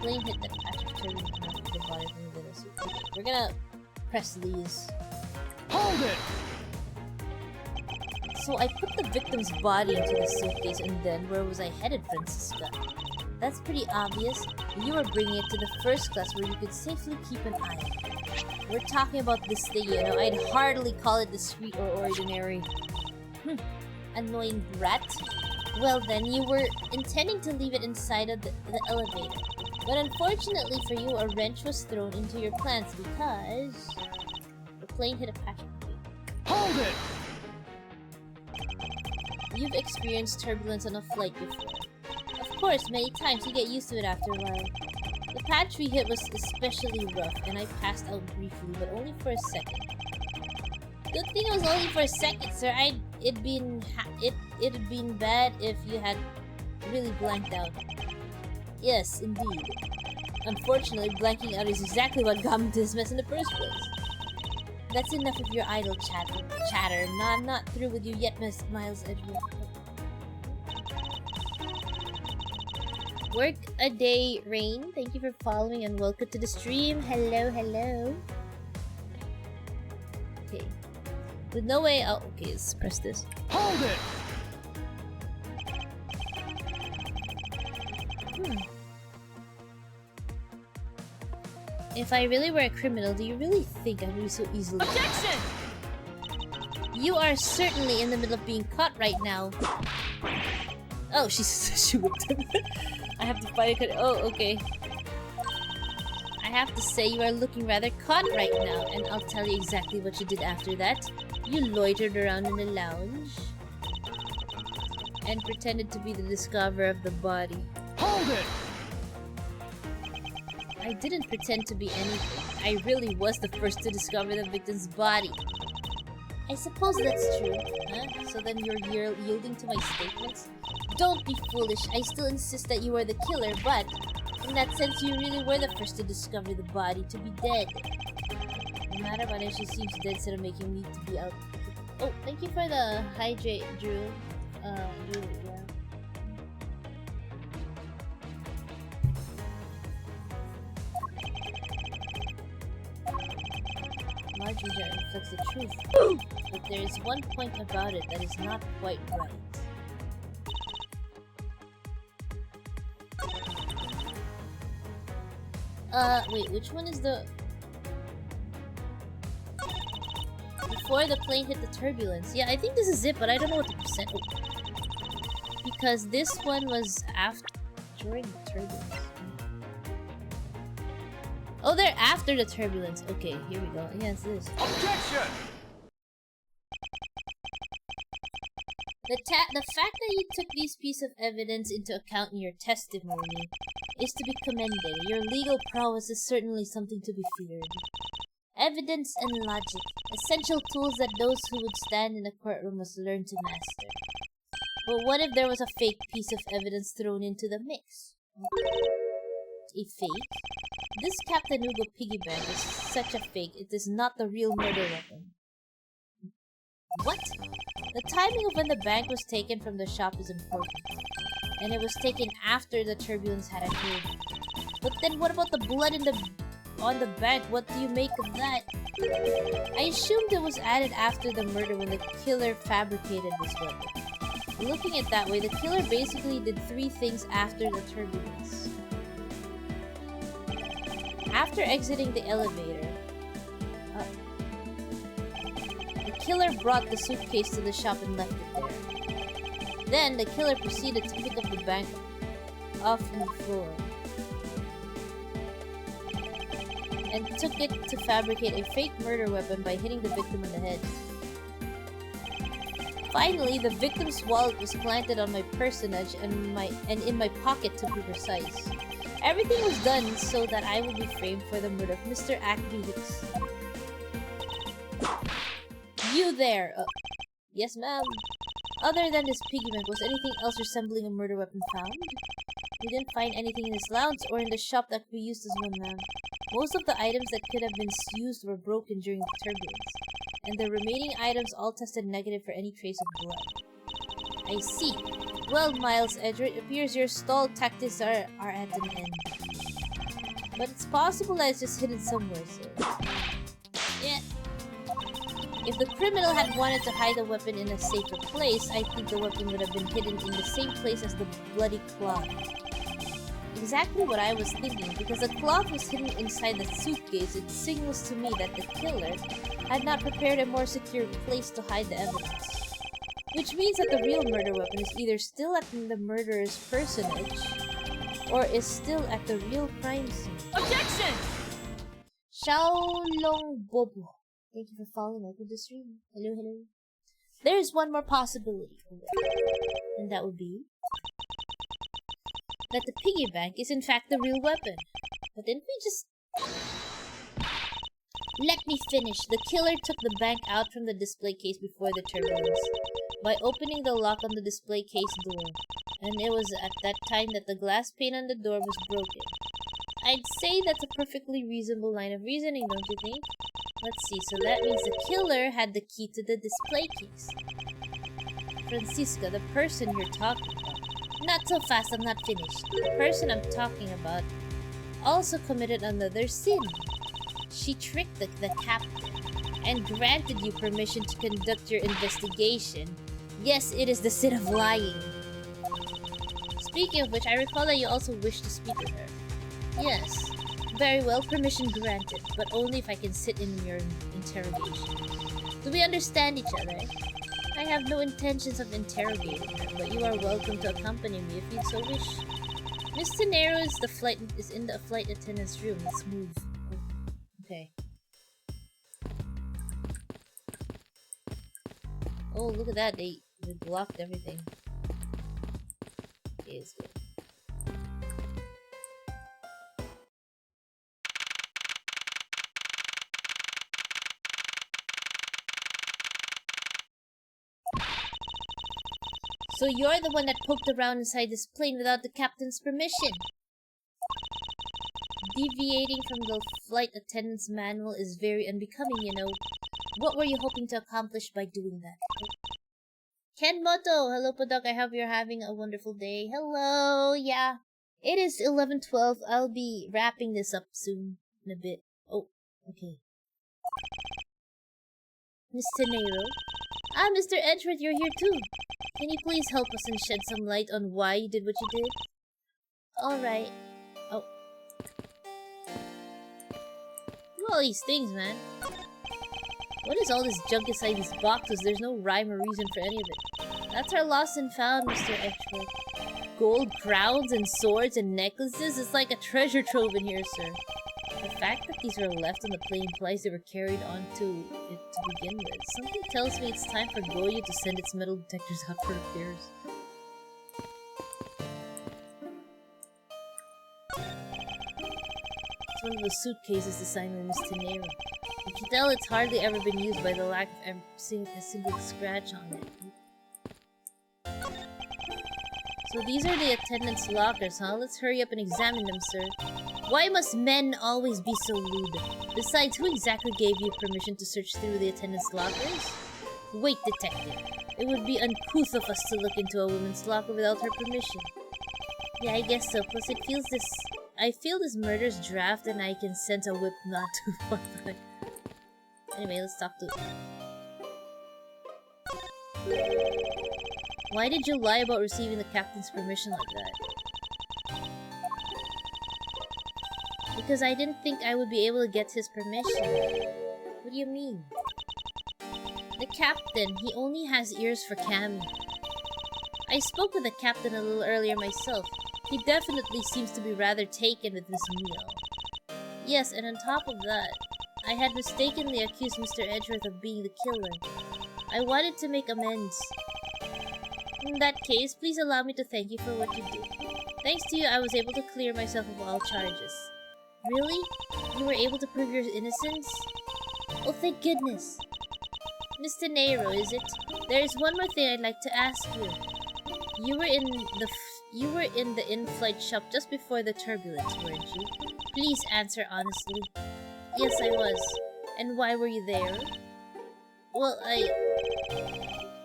Plane hit that patch of turbulence and knocked the body from within the suitcase. We're gonna press these. Hold it! So I put the victim's body into the suitcase, and then where was I headed, Francisca? That's pretty obvious. You were bringing it to the first class where you could safely keep an eye on it. We're talking about this thing, you know. I'd hardly call it discreet or ordinary. Annoying brat. Well then, you were intending to leave it inside of the elevator. But unfortunately for you, a wrench was thrown into your plans because... the plane hit a patch of green. Hold it! You've experienced turbulence on a flight before. Of course, many times. You get used to it after a while. The patch we hit was especially rough, and I passed out briefly, but only for a second. Good thing it was only for a second, sir. It'd been bad if you had really blanked out. Yes, indeed. Unfortunately, blanking out is exactly what got me to this mess in the first place. That's enough of your idle chatter. No, I'm not through with you yet, Miss Miles Edgewood. Work a day, Rain. Thank you for following and welcome to the stream. Hello, hello. Okay. With no way out. Okay, let's press this. Hold it! If I really were a criminal, do you really think I would be so easily... Objection! You are certainly in the middle of being caught right now. Oh, she whooped him. I have to fight it. Oh, okay. I have to say you are looking rather caught right now, and I'll tell you exactly what you did after that. You loitered around in the lounge and pretended to be the discoverer of the body. Hold it! I didn't pretend to be anything. I really was the first to discover the victim's body. I suppose that's true, huh? So then you're yielding to my statements? Don't be foolish. I still insist that you are the killer, but in that sense, you really were the first to discover the body to be dead. No matter what, she seems dead instead of making me to be out. Oh, thank you for the hydrate, Drew. Drew, yeah. Marjorie reflects the truth, but there is one point about it that is not quite right. Wait, which one is the... Before the plane hit the turbulence. Yeah, I think this is it, but I don't know what the percent... Because this one was after... during the turbulence. Oh, they're after the turbulence. Okay, here we go. Yeah, it's this. Objection! The fact that you took these pieces of evidence into account in your testimony is to be commended. Your legal prowess is certainly something to be feared. Evidence and logic, essential tools that those who would stand in a courtroom must learn to master. But what if there was a fake piece of evidence thrown into the mix? A fake? This Captain Hugo piggy bank is such a fake, it is not the real murder weapon. What? The timing of when the bank was taken from the shop is important. And it was taken after the turbulence had occurred. But then what about the blood on the bank? What do you make of that? I assumed it was added after the murder when the killer fabricated this weapon. Looking at it that way, the killer basically did three things after the turbulence. After exiting the elevator, the killer brought the suitcase to the shop and left it there. Then, the killer proceeded to pick up the bank off the floor and took it to fabricate a fake murder weapon by hitting the victim on the head. Finally, the victim's wallet was planted on my personage and in my pocket, to be precise. Everything was done so that I would be framed for the murder of Mr. Acme Hicks. You there! Yes, ma'am. Other than this piggy bank, was anything else resembling a murder weapon found? We didn't find anything in this lounge or in the shop that could be used as one, ma'am. Most of the items that could have been used were broken during the turbulence, and the remaining items all tested negative for any trace of blood. I see. Well, Miles Edger, it appears your stall tactics are at an end. But it's possible that it's just hidden somewhere, sir. Yeah. If the criminal had wanted to hide the weapon in a safer place, I think the weapon would have been hidden in the same place as the bloody cloth. Exactly what I was thinking, because the cloth was hidden inside the suitcase. It signals to me that the killer had not prepared a more secure place to hide the evidence. Which means that the real murder weapon is either still at the murderer's personage, or is still at the real crime scene. Objection! Xiaolong Bobo. Thank you for following. Welcome to the stream. Hello, hello. There is one more possibility, and that would be that the piggy bank is in fact the real weapon. But didn't we just... Let me finish. The killer took the bank out from the display case before the turbulence by opening the lock on the display case door, and it was at that time that the glass pane on the door was broken. I'd say that's a perfectly reasonable line of reasoning, don't you think? Let's see, so that means the killer had the key to the display case. Francisca, the person you're talking about. Not so fast, I'm not finished. The person I'm talking about also committed another sin. She tricked the captain and granted you permission to conduct your investigation. Yes, it is the sin of lying. Speaking of which, I recall that you also wish to speak with her. Yes. Very well, permission granted, but only if I can sit in your interrogation. Do we understand each other? I have no intentions of interrogating her, but you are welcome to accompany me if you'd so wish. Miss Tenero is in the flight attendant's room. Let's move. Okay. Oh, look at that. They blocked everything. Okay, let's go. So you're the one that poked around inside this plane without the captain's permission. Deviating from the flight attendant's manual is very unbecoming, you know. What were you hoping to accomplish by doing that? Ken Moto! Hello, Podok. I hope you're having a wonderful day. Hello! Yeah. It is 11:12. I'll be wrapping this up soon. In a bit. Oh, okay. Mr. Nero? Ah, Mr. Edgeworth, you're here too. Can you please help us and shed some light on why you did what you did? Alright. Oh. Look at all these things, man. What is all this junk inside these boxes? There's no rhyme or reason for any of it. That's our lost and found, Mr. Edgeworth. Gold crowns and swords and necklaces? It's like a treasure trove in here, sir. The fact that these were left on the plane implies they were carried onto it to begin with. Something tells me it's time for Goyo to send its metal detectors out for repairs. It's one of those suitcases designed by Mr. Nero. You can tell it's hardly ever been used by the lack of a single scratch on it. So these are the attendants' lockers, huh? Let's hurry up and examine them, sir. Why must men always be so rude? Besides, who exactly gave you permission to search through the attendants' lockers? Wait, detective. It would be uncouth of us to look into a woman's locker without her permission. Yeah, I guess so. Plus, I feel this murder's draft and I can sense a whip not too far back. Anyway, let's talk to... Why did you lie about receiving the captain's permission like that? Because I didn't think I would be able to get his permission. What do you mean? The captain, he only has ears for Cammy. I spoke with the captain a little earlier myself. He definitely seems to be rather taken with this meal. Yes, and on top of that, I had mistakenly accused Mr. Edgeworth of being the killer. I wanted to make amends. In that case, please allow me to thank you for what you did. Thanks to you, I was able to clear myself of all charges. Really? You were able to prove your innocence? Oh, thank goodness. Mr. Nero, is it? There is one more thing I'd like to ask you. You were in the in-flight shop just before the turbulence, weren't you? Please answer honestly. Yes, I was. And why were you there? Well,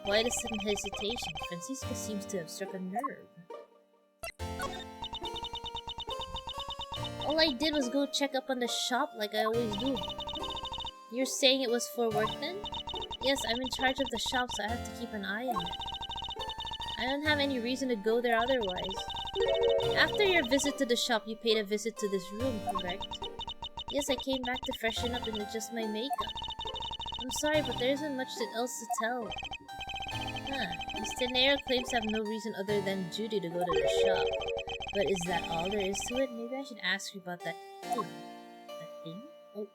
Why the sudden hesitation? Francisca seems to have struck a nerve. All I did was go check up on the shop like I always do. You're saying it was for work then? Yes, I'm in charge of the shop, so I have to keep an eye on it. I don't have any reason to go there otherwise. After your visit to the shop, you paid a visit to this room, correct? Yes, I came back to freshen up and adjust my makeup. I'm sorry, but there isn't much else to tell. Huh. Mr. Nero claims to have no reason other than duty to go to the shop. But is that all there is to it? Maybe I should ask you about that thing. That thing? Oh.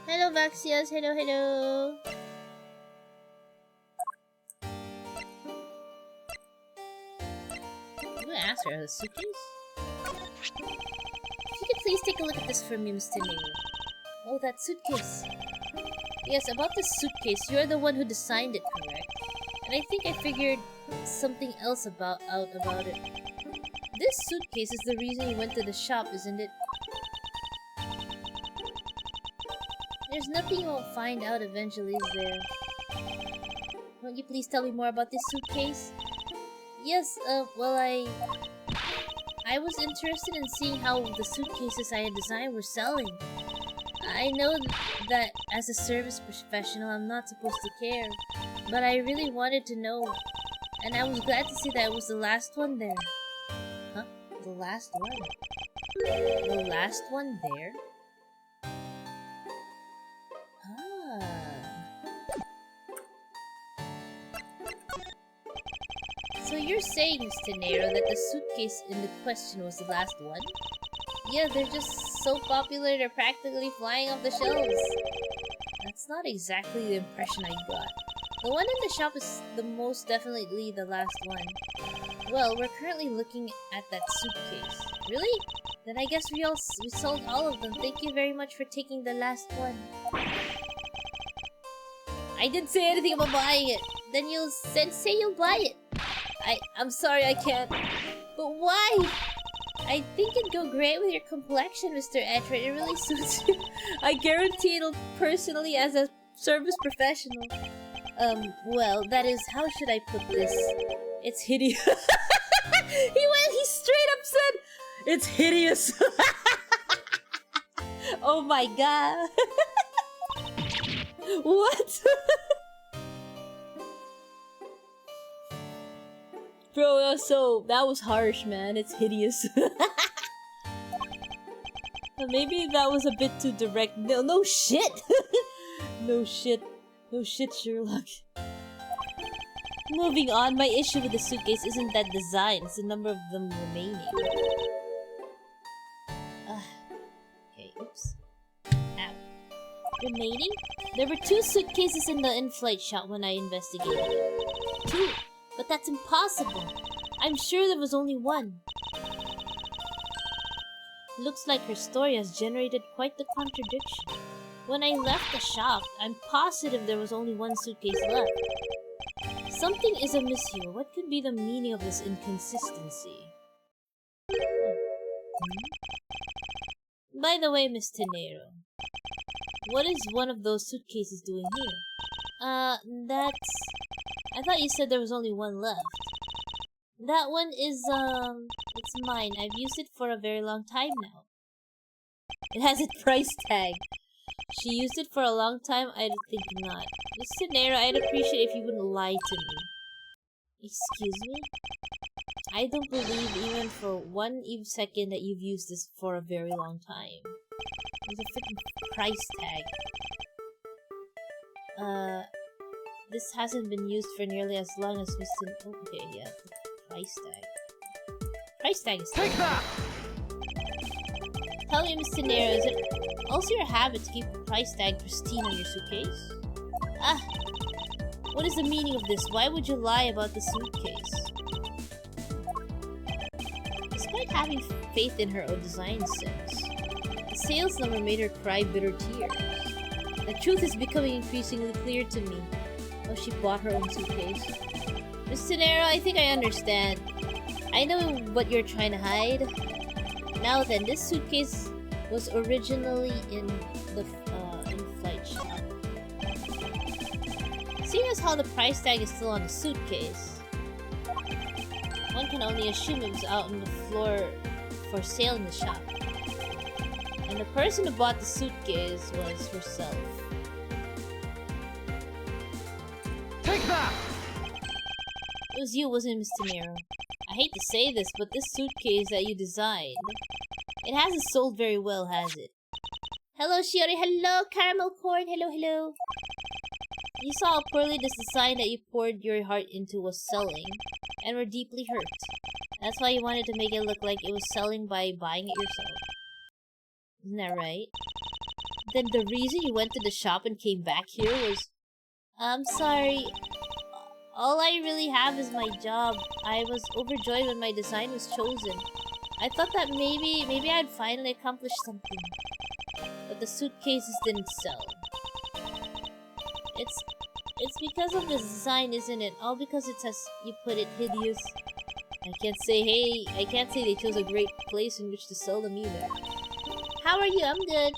Hello, Vaxios. Hello, hello. I'm gonna ask her, a suitcase? If you could please take a look at this for me, Mr. Nero. Oh, that suitcase. Yes, about this suitcase, you're the one who designed it, correct? And I think I figured something else out about it. This suitcase is the reason you went to the shop, isn't it? There's nothing you won't find out eventually, is there? Won't you please tell me more about this suitcase? Yes, well, I was interested in seeing how the suitcases I had designed were selling. I know that as a service professional, I'm not supposed to care, but I really wanted to know, and I was glad to see that it was the last one there. Huh? The last one? The last one there? So you're saying, Mr. Nero, that the suitcase in the question was the last one? Yeah, they're just so popular they're practically flying off the shelves. That's not exactly the impression I got. The one in the shop is the most definitely the last one. Well, we're currently looking at that suitcase. Really? Then I guess we sold all of them. Thank you very much for taking the last one. I didn't say anything about buying it. Then you'll say you'll buy it. I'm sorry I can't. But why? I think it'd go great with your complexion, Mr. Etrid. It really suits you. I guarantee it'll personally as a service professional. Well, that is, how should I put this? It's hideous. He straight up said, it's hideous. Oh my god. What? Bro, that was harsh, man. It's hideous. Maybe that was a bit too direct. No shit. No shit, Sherlock. Moving on, my issue with the suitcase isn't that design, it's the number of them remaining. Okay, oops. Ow. Remaining? There were 2 suitcases in the in-flight shop when I investigated. 2? But that's impossible. I'm sure there was only 1. Looks like her story has generated quite the contradiction. When I left the shop, I'm positive there was only 1 suitcase left. Something is amiss here. What could be the meaning of this inconsistency? By the way, Miss Tenero, what is one of those suitcases doing here? That's... I thought you said there was only 1 left. That one is, it's mine. I've used it for a very long time now. It has a price tag. She used it for a long time? I think not. Miss Tenero, I'd appreciate if you wouldn't lie to me. Excuse me? I don't believe even for 1 second that you've used this for a very long time. There's a freaking price tag. This hasn't been used for nearly as long as Mr. Oh, okay, yeah, the price tag. Price tag is Take that! Tell me, Mr. Nero, is it also your habit to keep the price tag pristine on your suitcase? Ah! What is the meaning of this? Why would you lie about the suitcase? Despite having faith in her own design sense, the sales number made her cry bitter tears. The truth is becoming increasingly clear to me. Oh, she bought her own suitcase. Mr. Nero, I think I understand. I know what you're trying to hide. Now then, this suitcase was originally in the in-flight shop. Seeing as how the price tag is still on the suitcase, one can only assume it was out on the floor for sale in the shop. And the person who bought the suitcase was herself. Take that! It was you, wasn't it, Mr. Nero? I hate to say this, but this suitcase that you designed, it hasn't sold very well, has it? Hello, Shiori. Hello, Caramel Corn. Hello, hello. You saw how poorly this design that you poured your heart into was selling, and were deeply hurt. That's why you wanted to make it look like it was selling by buying it yourself. Isn't that right? Then the reason you went to the shop and came back here was... I'm sorry. All I really have is my job. I was overjoyed when my design was chosen. I thought that maybe I'd finally accomplished something. But the suitcases didn't sell. It's because of the design, isn't it? All because it's as you put it, hideous. I can't say they chose a great place in which to sell them either. How are you? I'm good.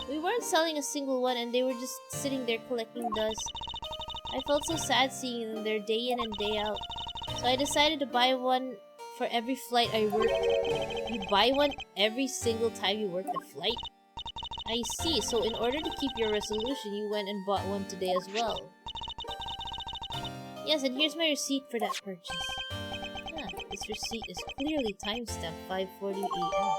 We weren't selling a single one and they were just sitting there collecting dust. I felt so sad seeing them there day in and day out. So I decided to buy one for every flight I worked. You buy one every single time you work the flight? I see, so in order to keep your resolution, you went and bought one today as well. Yes, and here's my receipt for that purchase. Ah, this receipt is clearly timestamped 5:40 AM.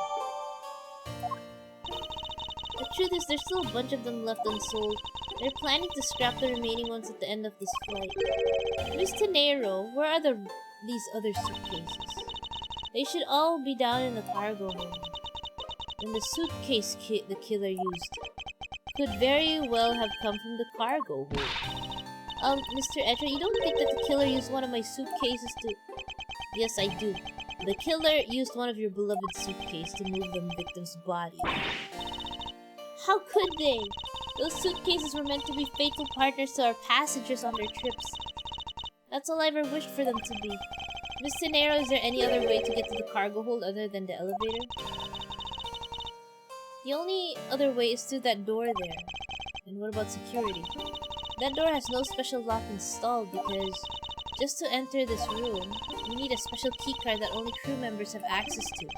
The truth is, there's still a bunch of them left unsold. They're planning to scrap the remaining ones at the end of this flight. Miss Tenero, where are these other suitcases? They should all be down in the cargo hold. And the suitcase the killer used could very well have come from the cargo hold. Mr. Etcher, you don't think that the killer used one of my suitcases to... Yes, I do. The killer used one of your beloved suitcases to move the victim's body. How could they? Those suitcases were meant to be faithful partners to our passengers on their trips. That's all I ever wished for them to be. Miss Tenero, is there any other way to get to the cargo hold other than the elevator? The only other way is through that door there. And what about security? That door has no special lock installed because just to enter this room, you need a special keycard that only crew members have access to.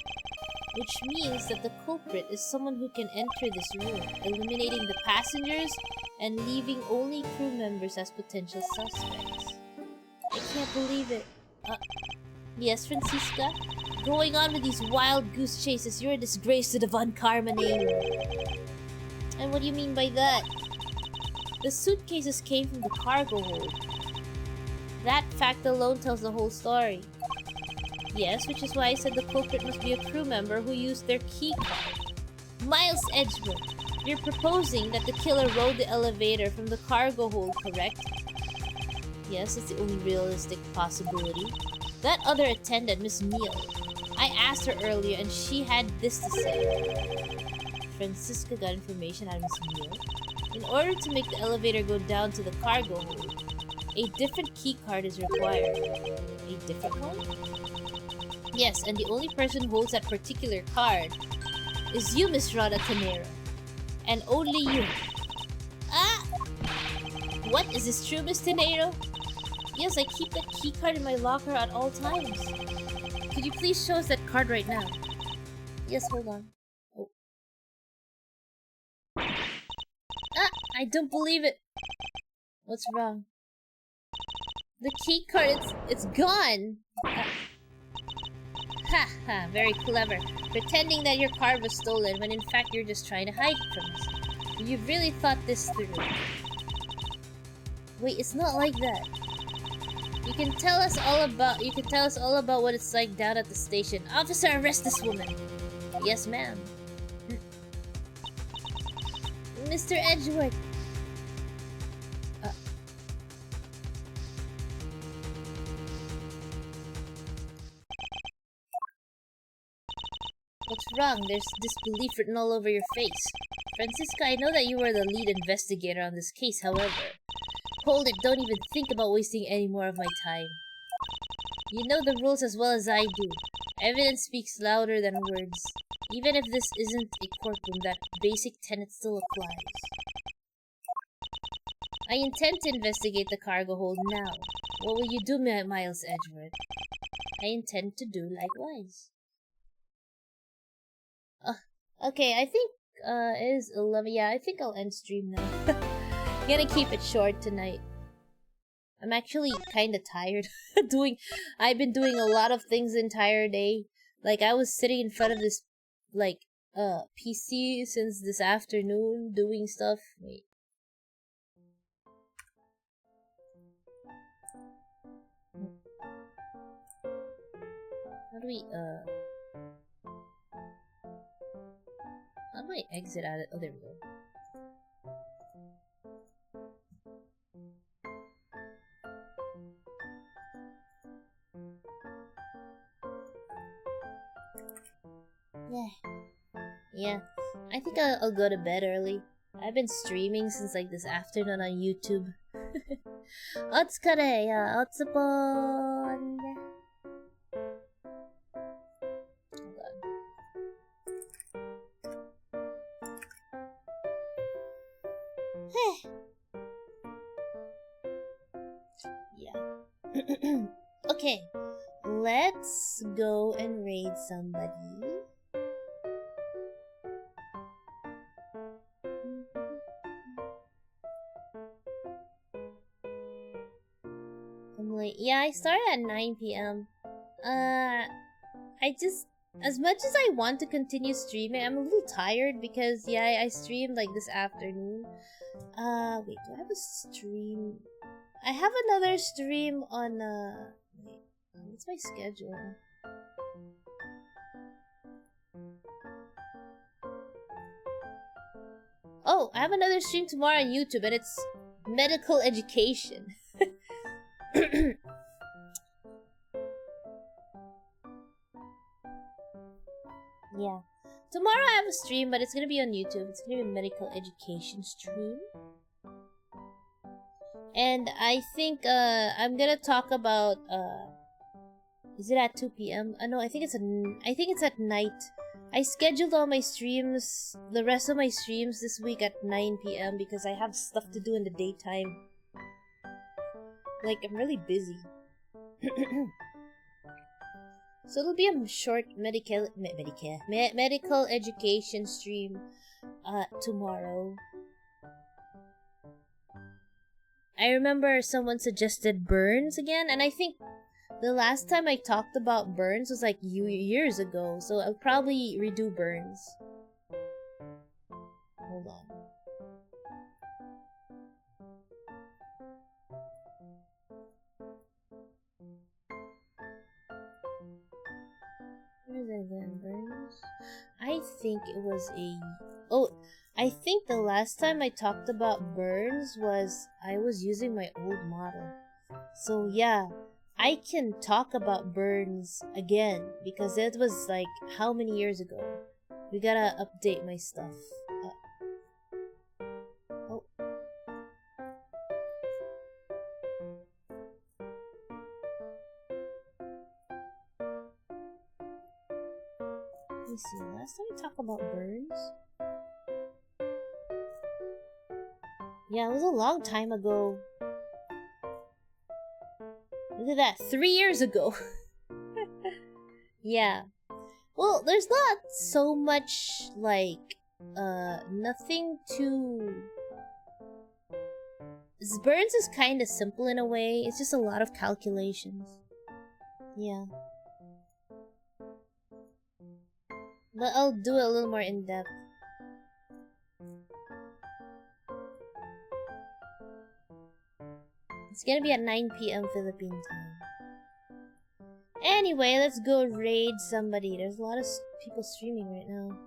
Which means that the culprit is someone who can enter this room, eliminating the passengers and leaving only crew members as potential suspects. I can't believe it. Yes, Francisca? Going on with these wild goose chases, you're a disgrace to the Von Karma name. And what do you mean by that? The suitcases came from the cargo hold. That fact alone tells the whole story. Yes, which is why I said the culprit must be a crew member who used their key card. Miles Edgewood, you're proposing that the killer rode the elevator from the cargo hold, correct? Yes, it's the only realistic possibility. That other attendant, Miss Neal, I asked her earlier and she had this to say. Francisca got information out of Miss Neal. In order to make the elevator go down to the cargo hold, a different key card is required. A different one? Yes, and the only person who holds that particular card is you, Miss Rhoda Tenero. And only you. Ah! What? Is this true, Miss Tenero? Yes, I keep that key card in my locker at all times. Could you please show us that card right now? Yes, hold on. Oh. Ah! I don't believe it! What's wrong? The key card, it's gone! Ha ha, very clever. Pretending that your card was stolen when in fact you're just trying to hide it from us. You've really thought this through. Wait, it's not like that. You can tell us all about what it's like down at the station. Officer, arrest this woman. Yes, ma'am. Mr. Edgeworth. What's wrong? There's disbelief written all over your face. Francisca, I know that you are the lead investigator on this case, however. Hold it, don't even think about wasting any more of my time. You know the rules as well as I do. Evidence speaks louder than words. Even if this isn't a courtroom, that basic tenet still applies. I intend to investigate the cargo hold now. What will you do, Miles Edgeworth? I intend to do likewise. Okay, I think it is 11. Yeah, I think I'll end stream now. Gonna keep it short tonight. I'm actually kind of tired. I've been doing a lot of things the entire day. Like, I was sitting in front of this, like, PC since this afternoon doing stuff. Wait. How do I exit out of it? Oh, there we go. Yeah. I think I'll go to bed early. I've been streaming since like this afternoon on YouTube. Otsukare ya, otsupon. Hold on. Yeah. Okay. Let's go and raid somebody. Yeah, I started at 9 p.m. As much as I want to continue streaming, I'm a little tired because, yeah, I streamed, like, this afternoon. Wait, do I have a stream? I have another stream on, wait, what's my schedule? Oh, I have another stream tomorrow on YouTube, and it's medical education. Yeah. Tomorrow I have a stream, but it's gonna be on YouTube. It's gonna be a medical education stream. And I think I'm gonna talk about is it at 2 p.m.? No, I think it's at night. I scheduled all my streams, the rest of my streams this week at 9 p.m. because I have stuff to do in the daytime. Like, I'm really busy. So it'll be a short medical education stream tomorrow. I remember someone suggested Burns again, and I think the last time I talked about Burns was like years ago, so I'll probably redo Burns. Hold on. Where is it again? Burns? I think it was I think the last time I talked about Burns was I was using my old model. So yeah, I can talk about Burns again because it was like how many years ago? We gotta update my stuff. Oh. Let me see, last time I talked about Burns? Yeah, it was a long time ago. Look at that, 3 years ago. Yeah. Well, there's not so much, like, nothing to... Burns is kind of simple in a way. It's just a lot of calculations. Yeah. But I'll do it a little more in-depth. It's gonna be at 9 p.m. Philippine time. Anyway, let's go raid somebody. There's a lot of people streaming right now.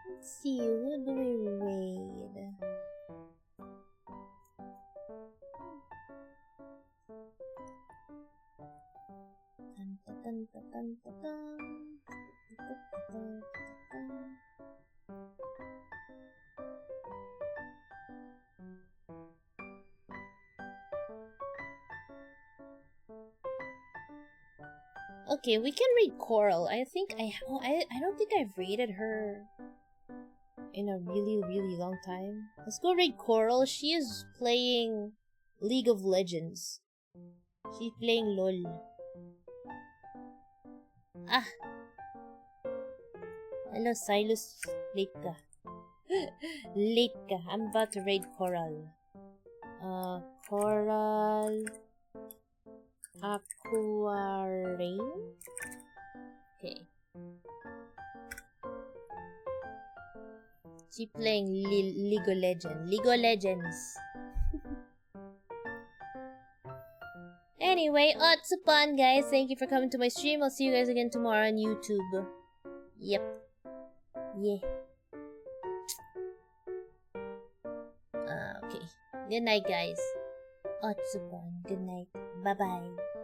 Let's see, who do we raid? Okay, we can read Coral. I think I don't think I've raided her in a really long time. Let's go raid Coral. She is playing League of Legends. She's playing LOL. Ah. Hello, Silas. Late ka. Late ka. I'm about to raid Coral. Coral Aquarium? Okay. She playing League of Legends. League of Legends. Anyway, what's upon, guys? Thank you for coming to my stream. I'll see you guys again tomorrow on YouTube. Yep. Yeah. Okay. Good night, guys. What's upon. Good night. Bye-bye.